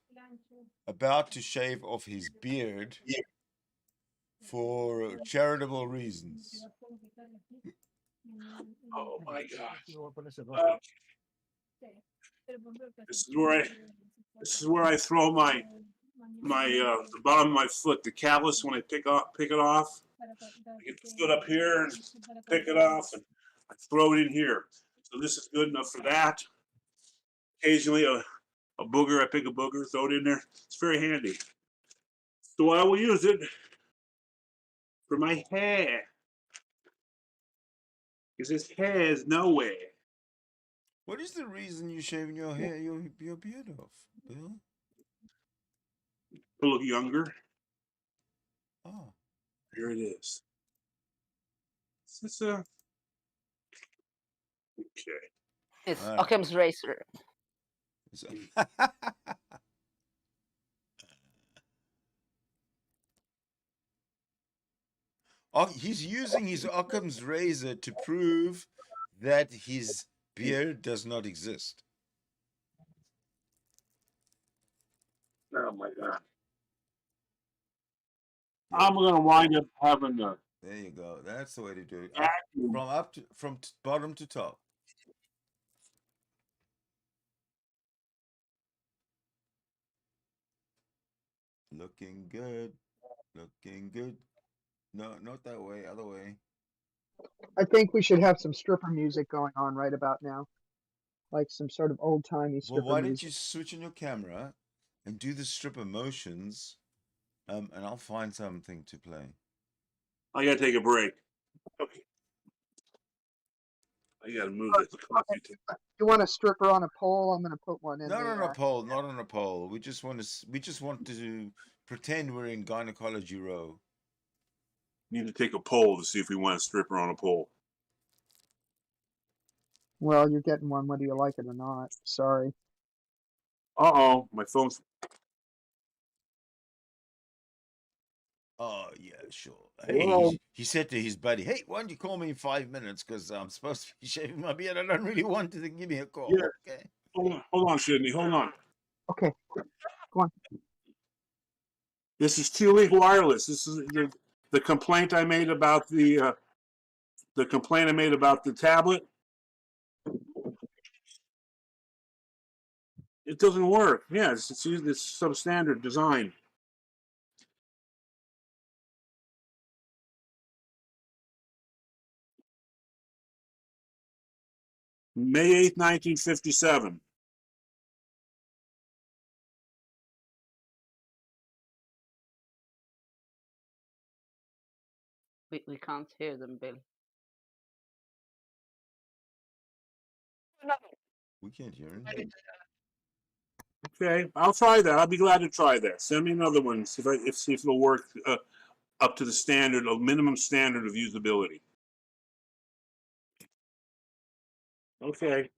about to shave off his beard for charitable reasons. Oh my God. This is where I throw my the bottom of my foot, the callus, when I pick it off. I get the foot up here and pick it off, and I throw it in here. So this is good enough for that. Occasionally a booger, I pick a booger, throw it in there. It's very handy. So I will use it for my hair. Because this hair is nowhere. What is the reason you're shaving your hair, your beard off, Bill? To look younger. Oh. Here it is. Is this okay. It's Occam's razor. He's using his Occam's razor to prove that his beard does not exist. Oh my God. I'm gonna wind up having a. There you go. That's the way to do it. From bottom to top. Looking good. Looking good. No, not that way. Other way. I think we should have some stripper music going on right about now, like some sort of old timey stripper Well, why music. don't you switch on your camera and do the stripper motions, and I'll find something to play. I gotta take a break. Okay. I gotta move this. You want a stripper on a pole? I'm gonna put one in. Not on a pole. Not on a pole. We just want to pretend we're in gynecology row. Need to take a poll to see if we want a stripper on a pole. Well, you're getting one whether you like it or not. Sorry. Uh-oh, my phone's... Oh, yeah, sure. Hello? Hey, he said to his buddy, hey, why don't you call me in 5 minutes? Because I'm supposed to be shaving my beard. I don't really want to give me a call. Yeah. Okay. Hold on, Sidney. Hold on. Okay, go on. This is T-Link Wireless. This is the complaint I made about the tablet. It doesn't work. Yeah, it's substandard design. May 8th, 1957. We can't hear them, Bill. We can't hear him. Okay, I'll try that. I'll be glad to try that. Send me another one. See if it'll work up to the standard, a minimum standard of usability. Okay.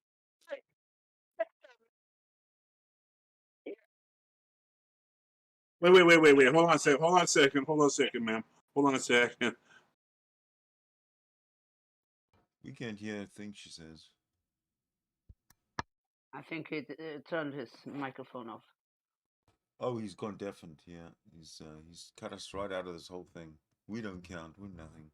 Wait. Hold on a second. Hold on a second, ma'am. Hold on a second. We can't hear a thing she says. I think he turned his microphone off. Oh, he's gone deafened. Yeah, he's cut us right out of this whole thing. We don't count. We're nothing.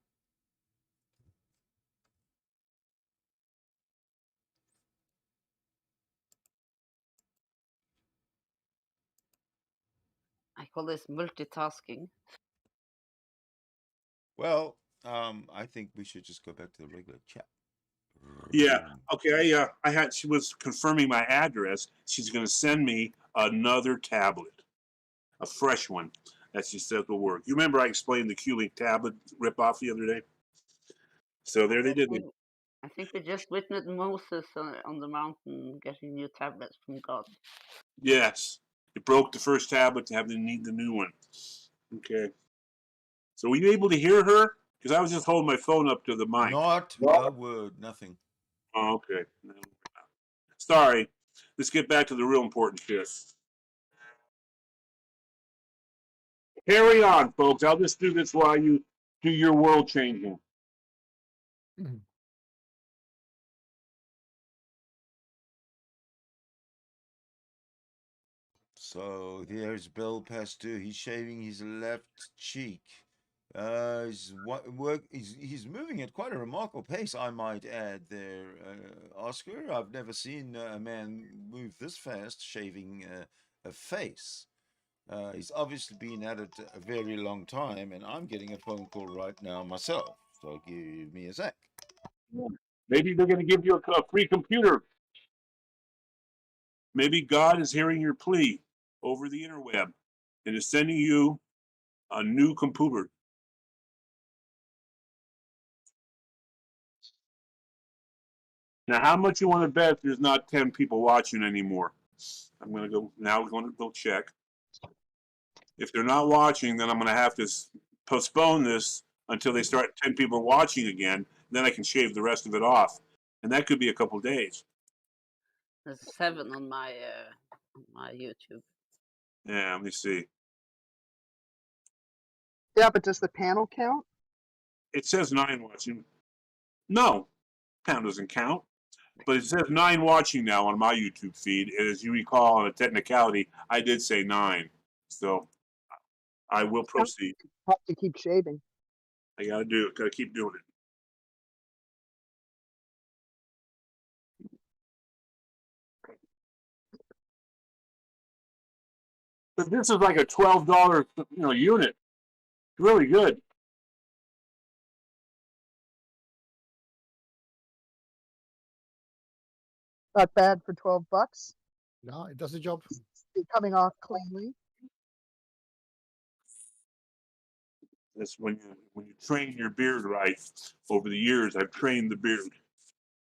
I call this multitasking. Well, I think we should just go back to the regular chat. Yeah. Okay. She was confirming my address. She's going to send me another tablet, a fresh one that she said will work. You remember I explained the Q-Link tablet ripoff the other day? So there they did. I think we just witnessed Moses on the mountain getting new tablets from God. Yes. It broke the first tablet to have to need the new one. Okay. So were you able to hear her? Because I was just holding my phone up to the mic. Not a word, nothing. Oh, okay. Sorry. Let's get back to the real important shit. Carry on, folks. I'll just do this while you do your world changing. So there's Bill Pasteur. He's shaving his left cheek. He's moving at quite a remarkable pace, I might add there, Oscar. I've never seen a man move this fast shaving a face. He's obviously been at it a very long time, and I'm getting a phone call right now myself. So give me a sec. Maybe they're going to give you a free computer. Maybe God is hearing your plea over the interweb and is sending you a new computer. Now, how much you want to bet there's not 10 people watching anymore? I'm going to go check. If they're not watching, then I'm going to have to postpone this until they start 10 people watching again. Then I can shave the rest of it off. And that could be a couple days. There's 7 on my YouTube. Yeah, let me see. Yeah, but does the panel count? It says 9 watching. No, panel doesn't count. But it says 9 watching now on my YouTube feed. And as you recall, on a technicality, I did say 9. So I will proceed. Have to keep shaving. I gotta do it. Gotta keep doing it. But this is like a $12, unit. Really good. Not bad for $12. No, it does the job. It's coming off cleanly. That's when you train your beard right. Over the years, I've trained the beard.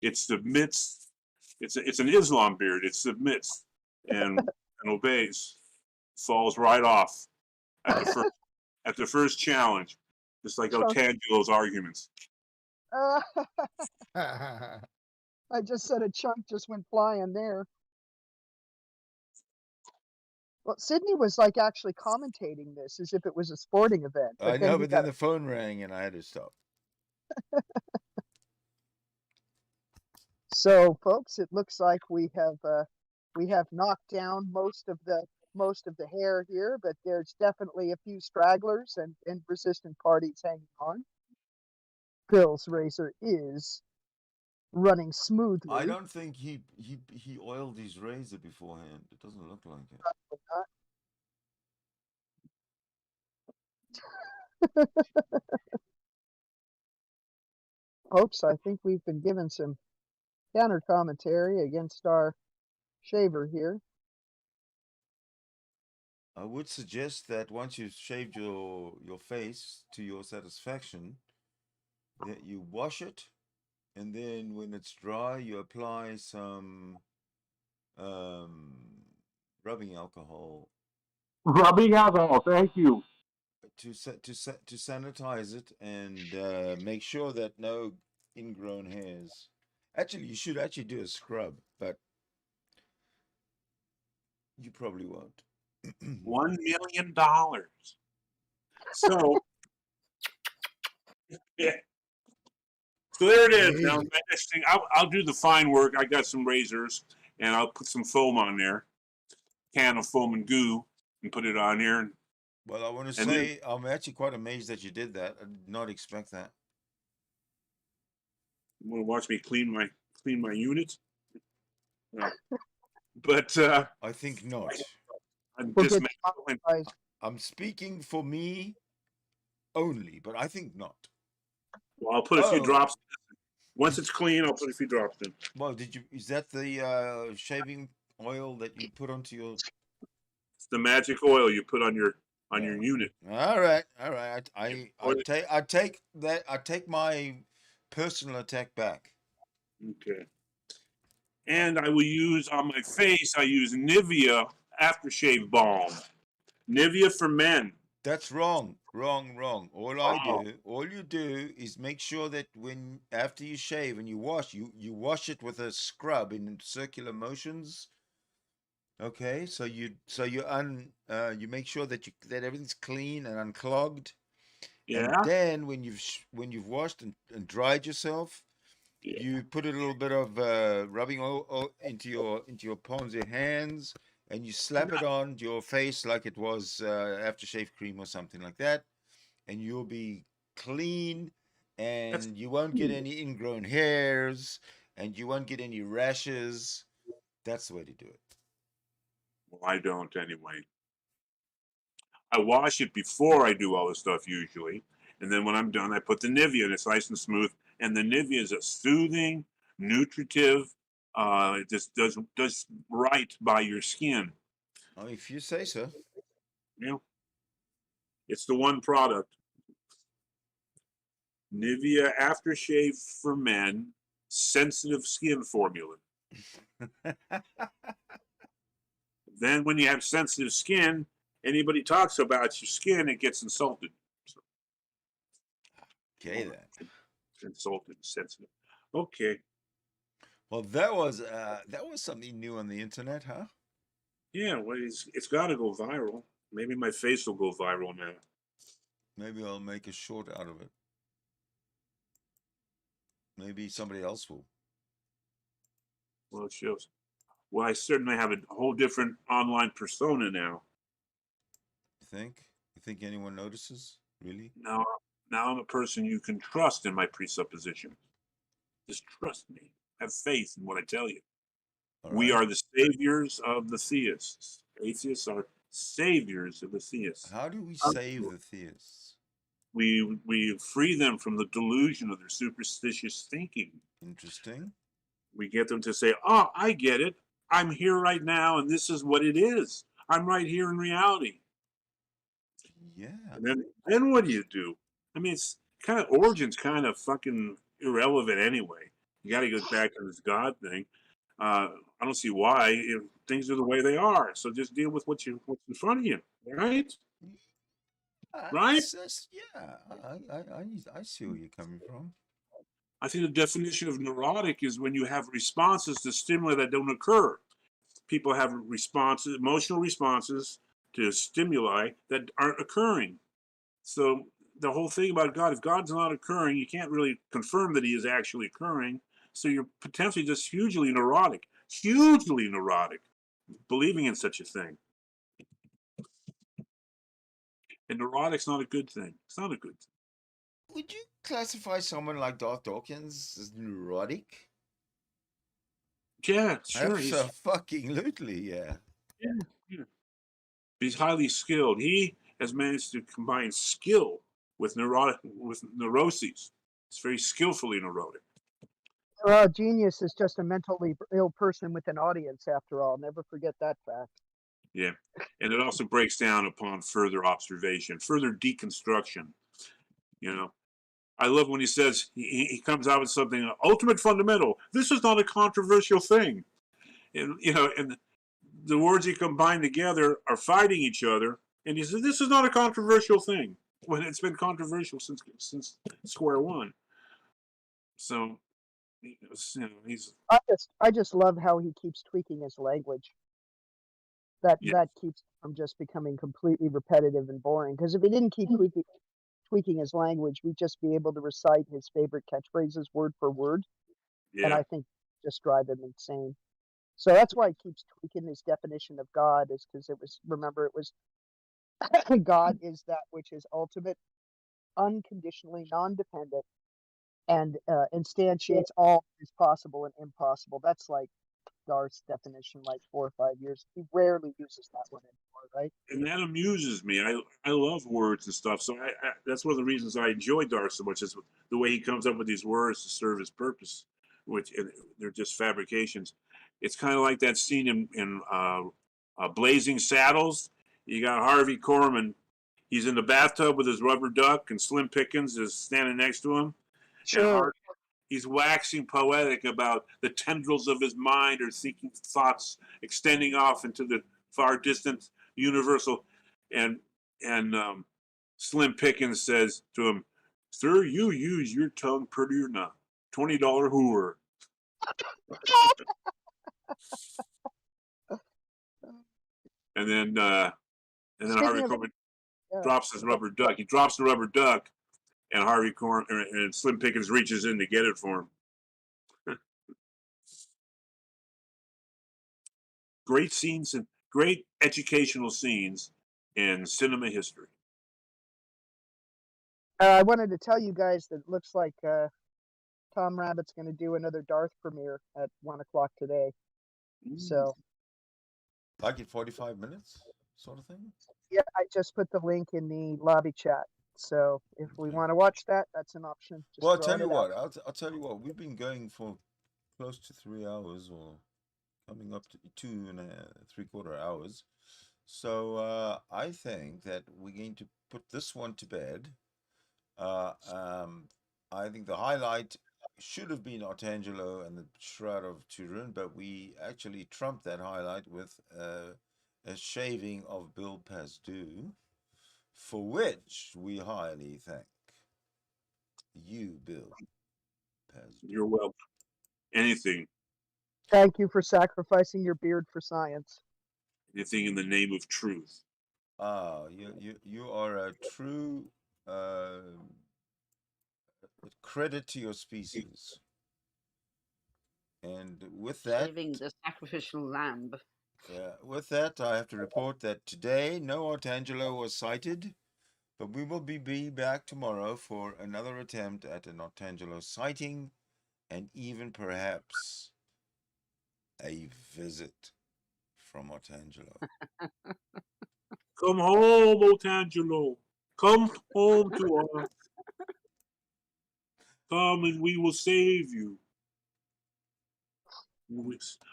It submits. It's an Islam beard. It submits and obeys. Falls right off at the first challenge. Just like Otangelo's arguments. I just said a chunk just went flying there. Well, Sidney was like actually commentating this as if it was a sporting event. I But then know, he but then got the phone rang and I had to stop. So, folks, it looks like we have knocked down most of the hair here, but there's definitely a few stragglers and resistant parties hanging on. Bill's razor is running smoothly. I don't think he oiled his razor beforehand. It doesn't look like it. Folks, I think we've been given some counter commentary against our shaver here. I would suggest that once you've shaved your face to your satisfaction, that you wash it, and then when it's dry, you apply some rubbing alcohol Rubbing alcohol, thank you. to sanitize it and make sure that no ingrown hairs. Actually, you should actually do a scrub, but you probably won't. $1 million. So, yeah. So there it is. Now, the next thing, I'll do the fine work. I got some razors, and I'll put some foam on there, can of foam and goo, and put it on there. Well, I want to say I'm actually quite amazed that you did that. I did not expect that. You want to watch me clean my unit? No. But I think not. I'm speaking for me only, but I think not. Well, I'll put a few drops. Once it's clean, I'll put a few drops in. Well, is that the shaving oil that you put onto your? It's the magic oil you put on your unit. All right. I take my personal attack back. Okay. And I will use on my face. I use Nivea aftershave balm. Nivea for men. That's wrong. All you do is make sure that after you shave and you wash, you wash it with a scrub in circular motions. Okay, so you make sure that everything's clean and unclogged. Yeah. And then when you've washed and dried yourself, you put a little bit of rubbing oil into your palms of your hands, and you slap it on your face like it was aftershave cream or something like that, and you'll be clean, and you won't get any ingrown hairs, and you won't get any rashes. That's the way to do it. Well, I don't anyway. I wash it before I do all this stuff usually, and then when I'm done, I put the Nivea, and it's nice and smooth. And the Nivea is a soothing, nutritive. It just does right by your skin. Oh, if you say so. Yeah. It's the one product. Nivea aftershave for men, sensitive skin formula. Then when you have sensitive skin, anybody talks about your skin, it gets insulted. So, okay, then. Insulted, sensitive. Okay. Well, that was something new on the internet, huh? Yeah, well, it's got to go viral. Maybe my face will go viral now. Maybe I'll make a short out of it. Maybe somebody else will. Well, it shows. Well, I certainly have a whole different online persona now. You think? You think anyone notices? Really? Now I'm a person you can trust in my presuppositions. Just trust me. Have faith in what I tell you. We are the saviors of the theists. Atheists are saviors of the theists. How do we save the theists? We free them from the delusion of their superstitious thinking. Interesting. We get them to say, "Oh, I get it. I'm here right now, and this is what it is. I'm right here in reality." Yeah. And then what do? I mean, it's kind of origin's kind of fucking irrelevant anyway. You got to go back to this God thing. I don't see why things are the way they are. So just deal with what's in front of you, right? Right? I see where you're coming from. I think the definition of neurotic is when you have responses to stimuli that don't occur. people have responses, emotional responses to stimuli that aren't occurring. So the whole thing about God, if God's not occurring, you can't really confirm that he is actually occurring. So you're potentially just hugely neurotic, believing in such a thing. And neurotic's not a good thing. It's not a good thing. Would you classify someone like Darth Dawkins as neurotic? Yeah, sure. Absolutely, yeah. Yeah. He's highly skilled. He has managed to combine skill with neuroses. He's very skillfully neurotic. Well, genius is just a mentally ill person with an audience, after all. Never forget that fact. Yeah. And it also breaks down upon further observation, further deconstruction. You know, I love when he says, he comes out with something, ultimate fundamental. This is not a controversial thing. And, you know, and the words he combined together are fighting each other. And he says, this is not a controversial thing, when it's been controversial since square one. So, you know, he's. I just love how he keeps tweaking his language. That keeps him from just becoming completely repetitive and boring. Because if he didn't keep tweaking his language, we'd just be able to recite his favorite catchphrases word for word. Yeah. And I think just drive him insane. So that's why he keeps tweaking his definition of God, is because it was God is that which is ultimate, unconditionally non-dependent, and instantiates all that is possible and impossible. That's like Darth's definition, like 4 or 5 years. He rarely uses that one anymore, right? And that amuses me. I love words and stuff. So that's one of the reasons I enjoy Darth so much, is the way he comes up with these words to serve his purpose, which they're just fabrications. It's kind of like that scene in Blazing Saddles. You got Harvey Korman. He's in the bathtub with his rubber duck, and Slim Pickens is standing next to him. Sure. And he's waxing poetic about the tendrils of his mind are seeking thoughts extending off into the far distant universal. And Slim Pickens says to him, "Sir, you use your tongue prettier than a $20 hooer." And then Harvey Korman drops his rubber duck. He drops the rubber duck, and Harvey Korman and Slim Pickens reaches in to get it for him. Great scenes and great educational scenes in cinema history. I wanted to tell you guys that it looks like Tom Rabbit's going to do another Darth premiere at 1 o'clock today. So, like in 45 minutes, sort of thing. Yeah, I just put the link in the lobby chat. So if we want to watch that, that's an option. Just well, I'll tell you what. I'll tell you what. We've been going for close to 3 hours, or coming up to 2.75 hours. So I think that we're going to put this one to bed. I think the highlight should have been Otangelo and the Shroud of Turin, but we actually trumped that highlight with a shaving of Bill Pasdu, for which we highly thank you, Bill Pasdu. You're welcome. Anything. Thank you for sacrificing your beard for science. Anything in the name of truth. You are a true credit to your species. And with that, saving the sacrificial lamb. With that, I have to report that today no Otangelo was sighted, but we will be back tomorrow for another attempt at an Otangelo sighting, and even perhaps a visit from Otangelo. Come home, Otangelo. Come home to us. Come and we will save you.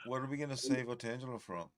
What are we going to save Otangelo from?